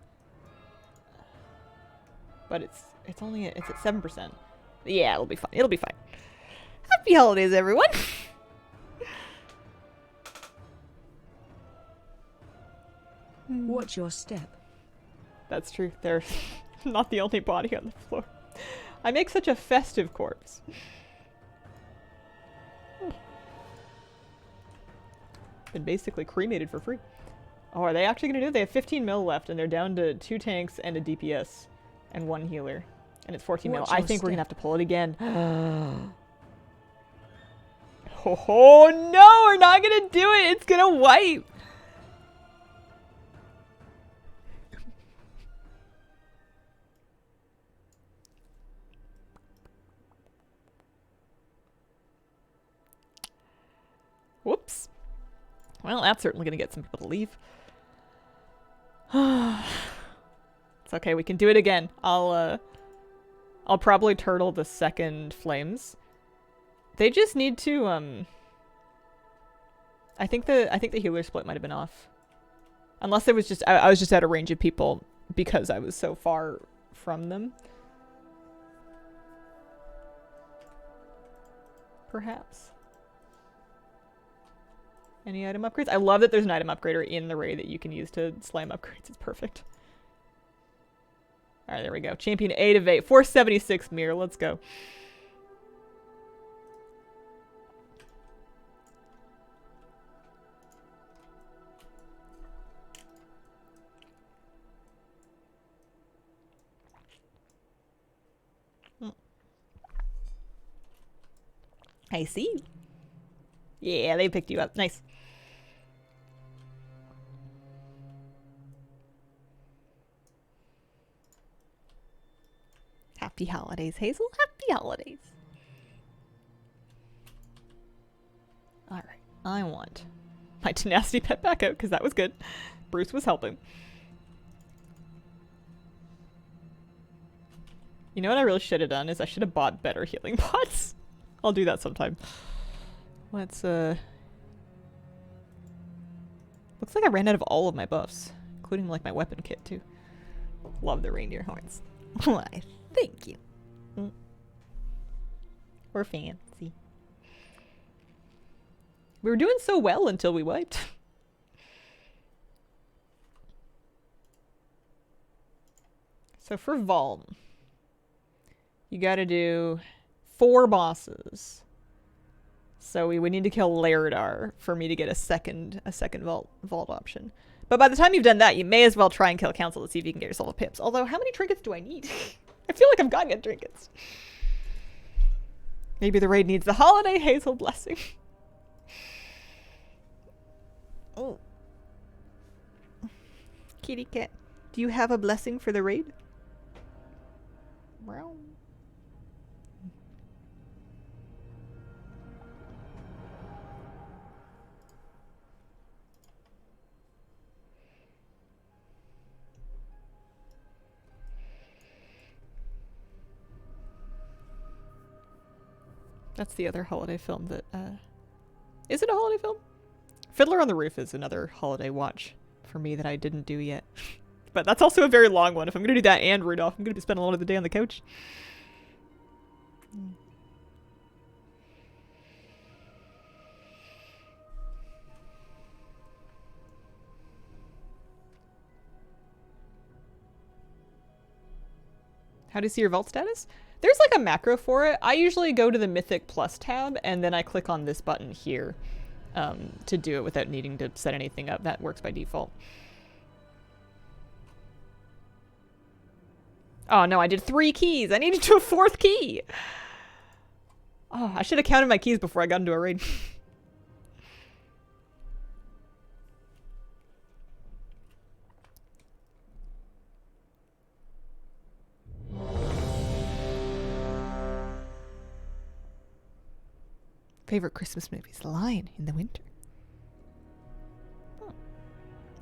But it's at 7%. Yeah, it'll be fine. It'll be fine. Happy holidays, everyone. Watch your step. That's true. They're not the only body on the floor. I make such a festive corpse. Been basically cremated for free. Oh, are they actually gonna do it? They have 15 mil left, and they're down to 2 tanks and a DPS, and 1 healer, and it's 14 mil. Watch I your think we're gonna step. have to pull it again. Oh no, we're not gonna do it. It's gonna wipe. Whoops. Well, that's certainly gonna get some people to leave. It's okay, we can do it again. I'll probably turtle the second flames. They just need to I think the healer split might have been off. Unless it was just I was just out of range of people because I was so far from them. Perhaps. Any item upgrades? I love that there's an item upgrader in the raid that you can use to slam upgrades. It's perfect. Alright, there we go. Champion 8 of 8. 476 mirror. Let's go. I see. Yeah, they picked you up. Nice. Happy holidays, Hazel. Happy holidays. Alright. I want my tenacity pet back out because that was good. Bruce was helping. You know what I really should have done is I should have bought better healing pots. I'll do that sometime. Let's looks like I ran out of all of my buffs, including like my weapon kit too. Love the reindeer horns. Why, thank you. We're fancy. We were doing so well until we wiped. So for Vol, you gotta do 4 bosses. So we would need to kill Lairdar for me to get a second vault option. But by the time you've done that, you may as well try and kill Council to see if you can get yourself a pips. Although, how many trinkets do I need? I feel like I've gotten good trinkets. Maybe the raid needs the Holiday Hazel Blessing. Oh. Kitty cat, do you have a blessing for the raid? Meow. That's the other holiday film that, is it a holiday film? Fiddler on the Roof is another holiday watch for me that I didn't do yet. But that's also a very long one. If I'm gonna do that and Rudolph, I'm gonna be spending a lot of the day on the couch. How do you see your vault status? There's like a macro for it. I usually go to the Mythic Plus tab and then I click on this button here to do it without needing to set anything up. That works by default. Oh no, I did 3 keys. I needed to do a 4th key. Oh, I should have counted my keys before I got into a raid. Favorite Christmas movies? Lion in the Winter. Oh,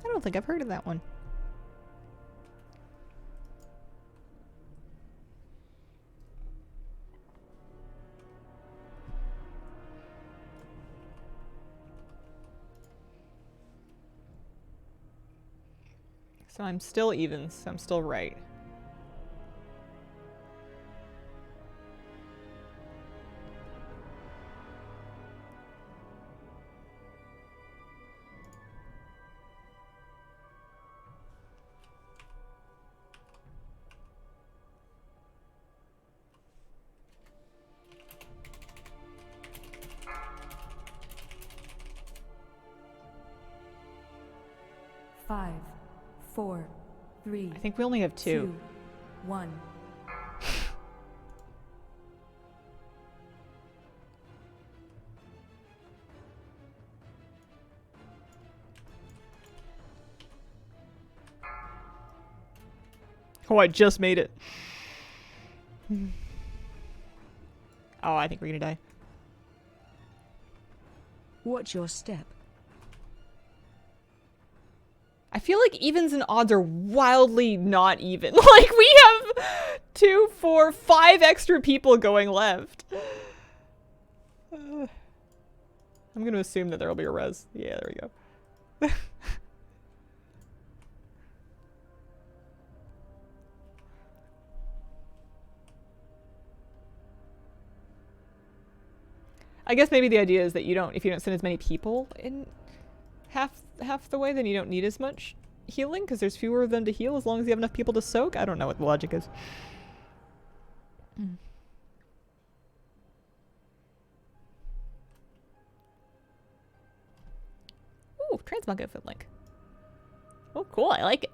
I don't think I've heard of that one. So I'm still even, so I'm still right. 5, 4, 3, I think we only have 2. 2, 1. Oh, I just made it. Oh, I think we're gonna die. Watch your step. I feel like evens and odds are wildly not even. Like, we have 2, 4, 5 extra people going left. I'm gonna assume that there'll be a res. Yeah, there we go. I guess maybe the idea is that if you don't send as many people in half the way, then you don't need as much healing because there's fewer of them to heal as long as you have enough people to soak. I don't know what the logic is. Ooh, transmog outfit link. Oh, cool. I like it.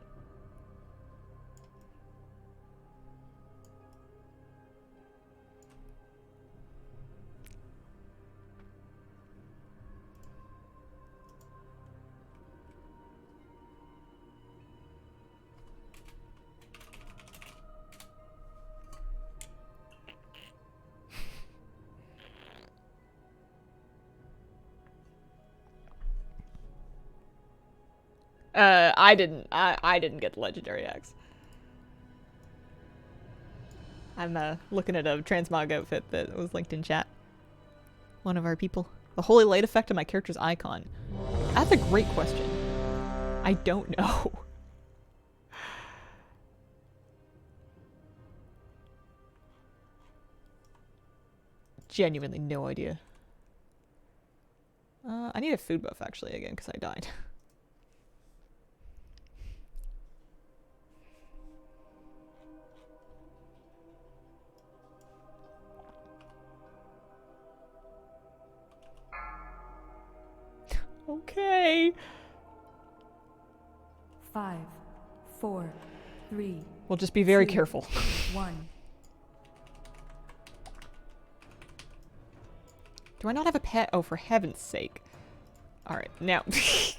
I didn't get the legendary axe. I'm looking at a transmog outfit that was linked in chat. One of our people. The holy light effect on my character's icon. That's a great question. I don't know. Genuinely no idea. I need a food buff actually again because I died. Okay. 5, 4, 3, We'll just be very 2, careful. 1. Do I not have a pet? Oh, for heaven's sake. Alright, now. This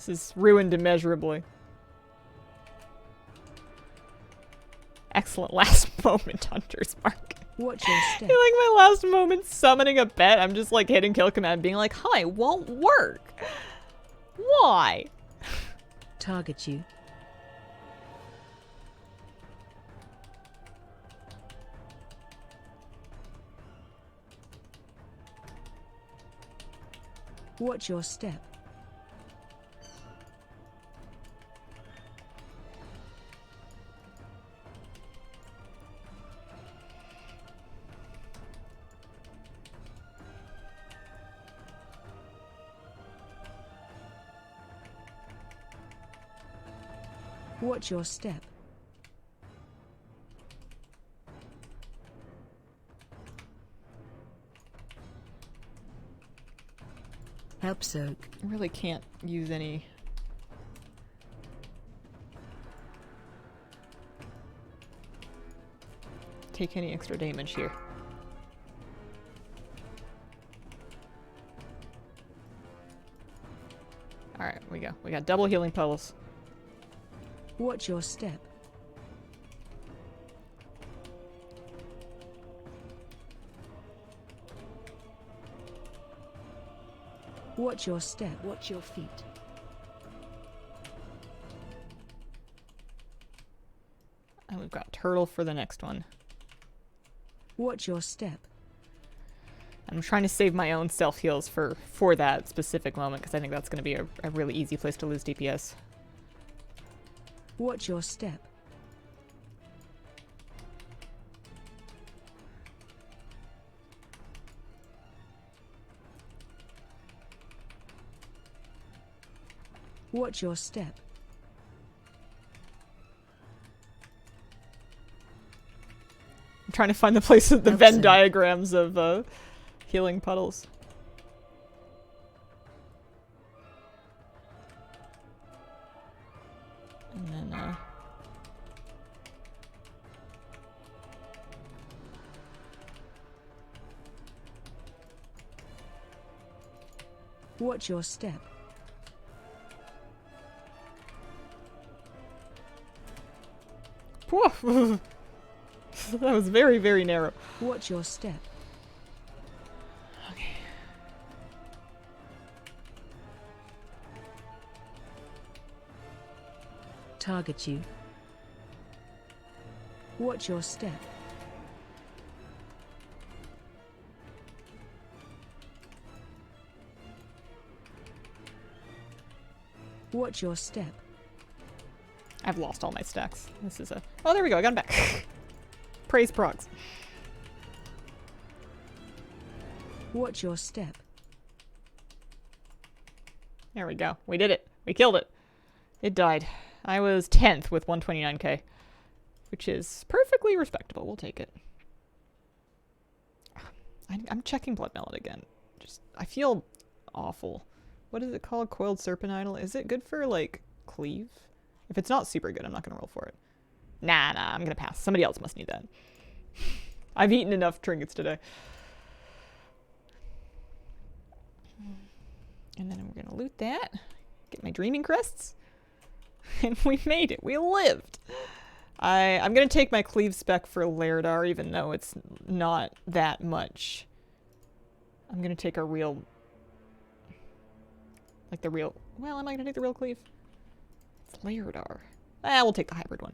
is ruined immeasurably. Excellent last moment, Hunter's Mark. Watch your I step. feel like my last moment summoning a pet, I'm just like hitting kill command being like, hi, won't work. Why? Target you. Watch your step. Watch your step. Help soak. I really can't use any. Take any extra damage here. Alright, we go. We got double healing puddles. Watch your step. Watch your step. Watch your feet. And we've got turtle for the next one. Watch your step. I'm trying to save my own self heals for that specific moment because I think that's going to be a really easy place to lose DPS. Watch your step. Watch your step. I'm trying to find the place of the Help Venn soak. diagrams of healing puddles. And then, Watch your step. Whew. That was very, very narrow. Watch your step. Okay. Target you. Watch your step. Watch your step. I've lost all my stacks. This is a... Oh, there we go. I got them back. Praise progs. Watch your step. There we go. We did it. We killed it. It died. I was 10th with 129k, which is perfectly respectable. We'll take it. I'm checking Blood Melon again. Just, I feel awful. What is it called? Coiled Serpent Idol? Is it good for, like, cleave? If it's not super good, I'm not going to roll for it. Nah, I'm going to pass. Somebody else must need that. I've eaten enough trinkets today. And then we're going to loot that. Get my Dreaming Crests. And we made it. We lived. I'm going to take my cleave spec for Lairdar, even though it's not that much. I'm going to take a real... Like the real... Well, am I going to take the real cleave? It's Lairdar. We'll take the hybrid one.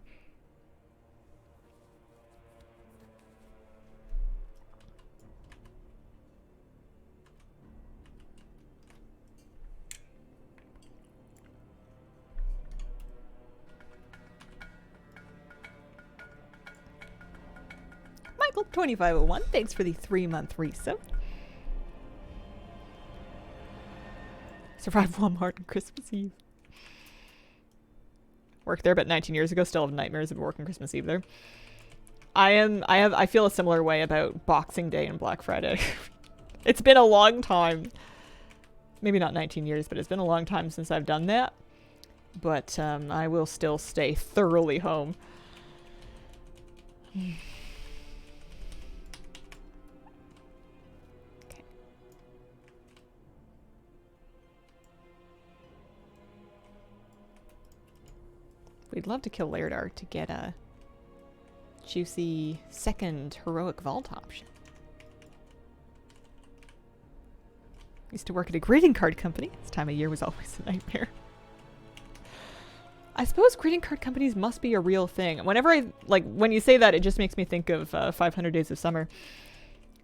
Michael 2501, thanks for the 3-month resub. Survived Walmart on Christmas Eve. Worked there about 19 years ago. Still have nightmares of working Christmas Eve there. I feel a similar way about Boxing Day and Black Friday. It's been a long time. Maybe not 19 years, but it's been a long time since I've done that. But I will still stay thoroughly home. We'd love to kill Lairdar to get a juicy second heroic vault option. Used to work at a greeting card company. This time of year was always a nightmare. I suppose greeting card companies must be a real thing. Whenever when you say that, it just makes me think of 500 Days of Summer.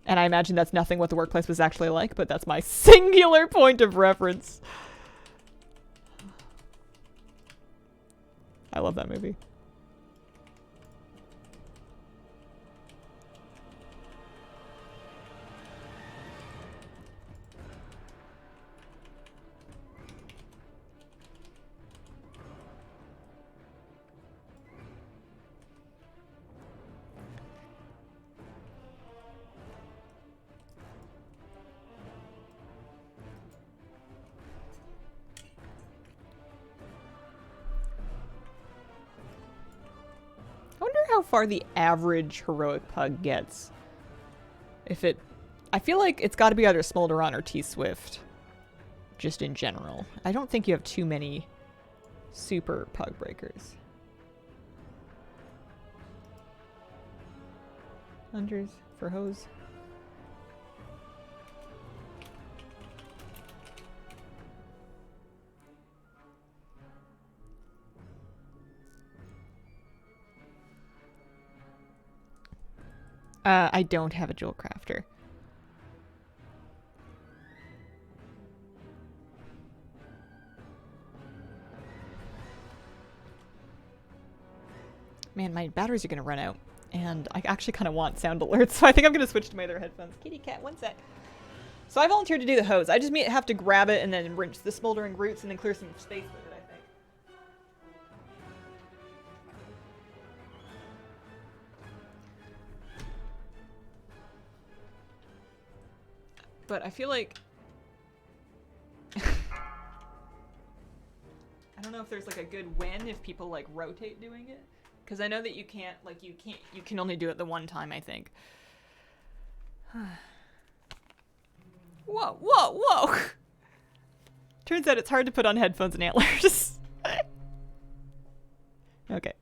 And I imagine that's nothing what the workplace was actually like, but that's my singular point of reference. I love that movie. I wonder how far the average heroic pug gets. I feel like it's got to be either Smolderon or T-Swift, just in general. I don't think you have too many super pug breakers. Hunters for hose. I don't have a jewel crafter. Man, my batteries are going to run out. And I actually kind of want sound alerts, so I think I'm going to switch to my other headphones. Kitty cat, one sec. So I volunteered to do the hose. I just have to grab it and then rinse the smoldering roots and then clear some space with it, I think. But I feel like... I don't know if there's like a good win if people like rotate doing it. Because I know that you can only do it the one time, I think. Whoa, whoa, whoa! Turns out it's hard to put on headphones and antlers. Okay.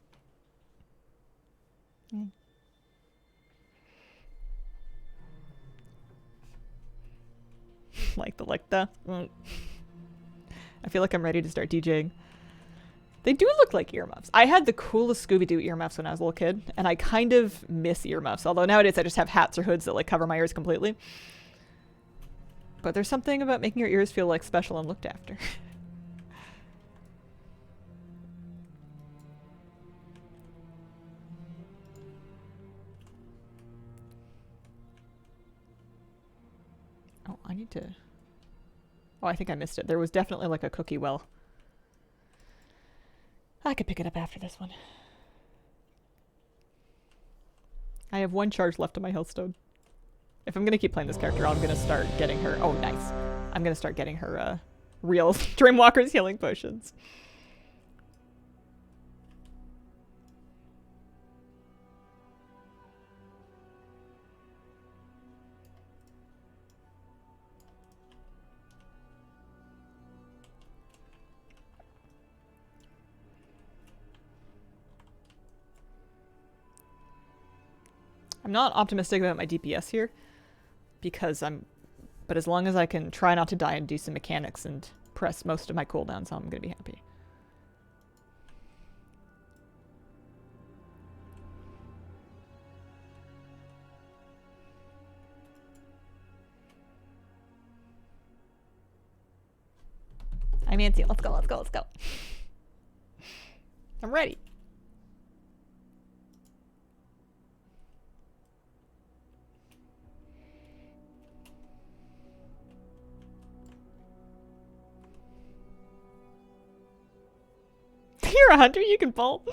Like the. I feel like I'm ready to start DJing. They do look like earmuffs. I had the coolest Scooby-Doo earmuffs when I was a little kid, and I kind of miss earmuffs. Although nowadays I just have hats or hoods that like cover my ears completely. But there's something about making your ears feel like special and looked after. Oh, I need to... Oh, I think I missed it. There was definitely like a cookie well. I could pick it up after this one. I have 1 charge left on my healthstone. If I'm going to keep playing this character, I'm going to start getting her... Oh, nice. I'm going to start getting her real Dreamwalker's healing potions. I'm not optimistic about my DPS here, because but as long as I can try not to die and do some mechanics and press most of my cooldowns, I'm gonna be happy. I'm antsy. Let's go, let's go, let's go. I'm ready. You're a hunter, you can pull.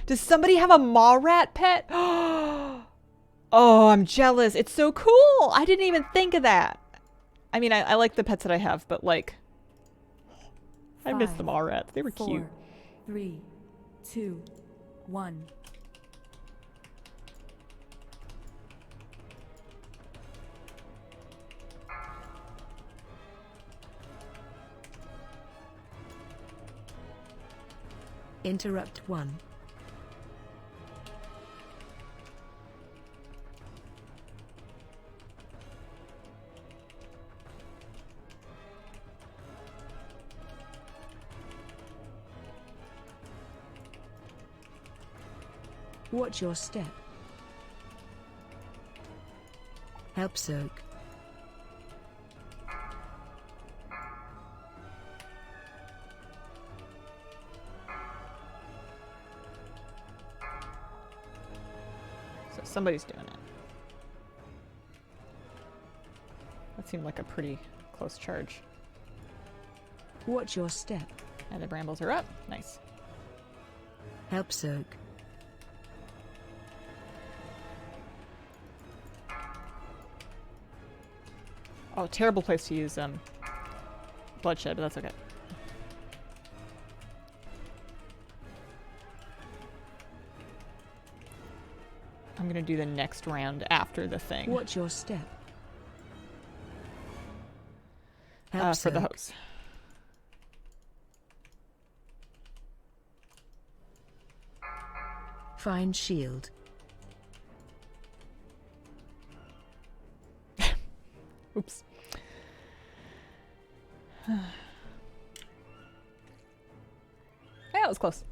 Does somebody have a mall rat pet? Oh, I'm jealous. It's so cool. I didn't even think of that. I mean, I like the pets that I have, but like, I miss the mall rats. They were 4, cute. 3, 2, 1. Interrupt 1. Watch your step. Help soak. So somebody's doing it. That seemed like a pretty close charge. Watch your step. And the brambles are up. Nice. Help soak. Oh, terrible place to use bloodshed, but that's okay. I'm gonna do the next round after the thing. Watch your step. Help For the soak. hose. Find shield. Oops. Yeah, that was close.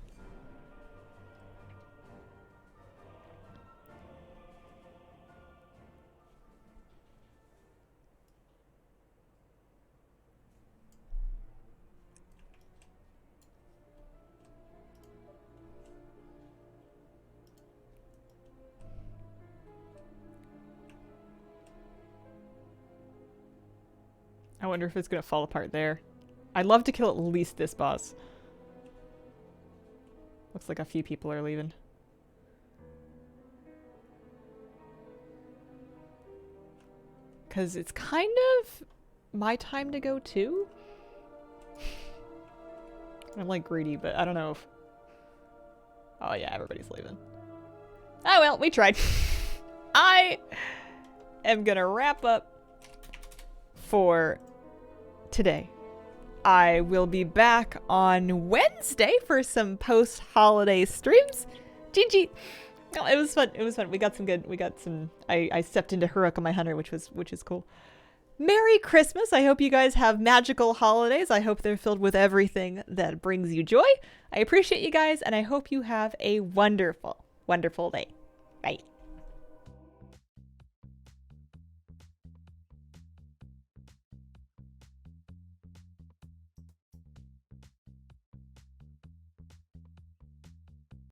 I wonder if it's gonna fall apart there. I'd love to kill at least this boss. Looks like a few people are leaving. Because it's kind of my time to go too. I'm like greedy, but I don't know if... Oh yeah, everybody's leaving. Oh well, we tried. I am gonna wrap up for today. I will be back on Wednesday for some post-holiday streams. GG. Oh, it was fun. It was fun. We got some I stepped into Huruk on my hunter, which is cool. Merry Christmas. I hope you guys have magical holidays. I hope they're filled with everything that brings you joy. I appreciate you guys, and I hope you have a wonderful, wonderful day. Bye.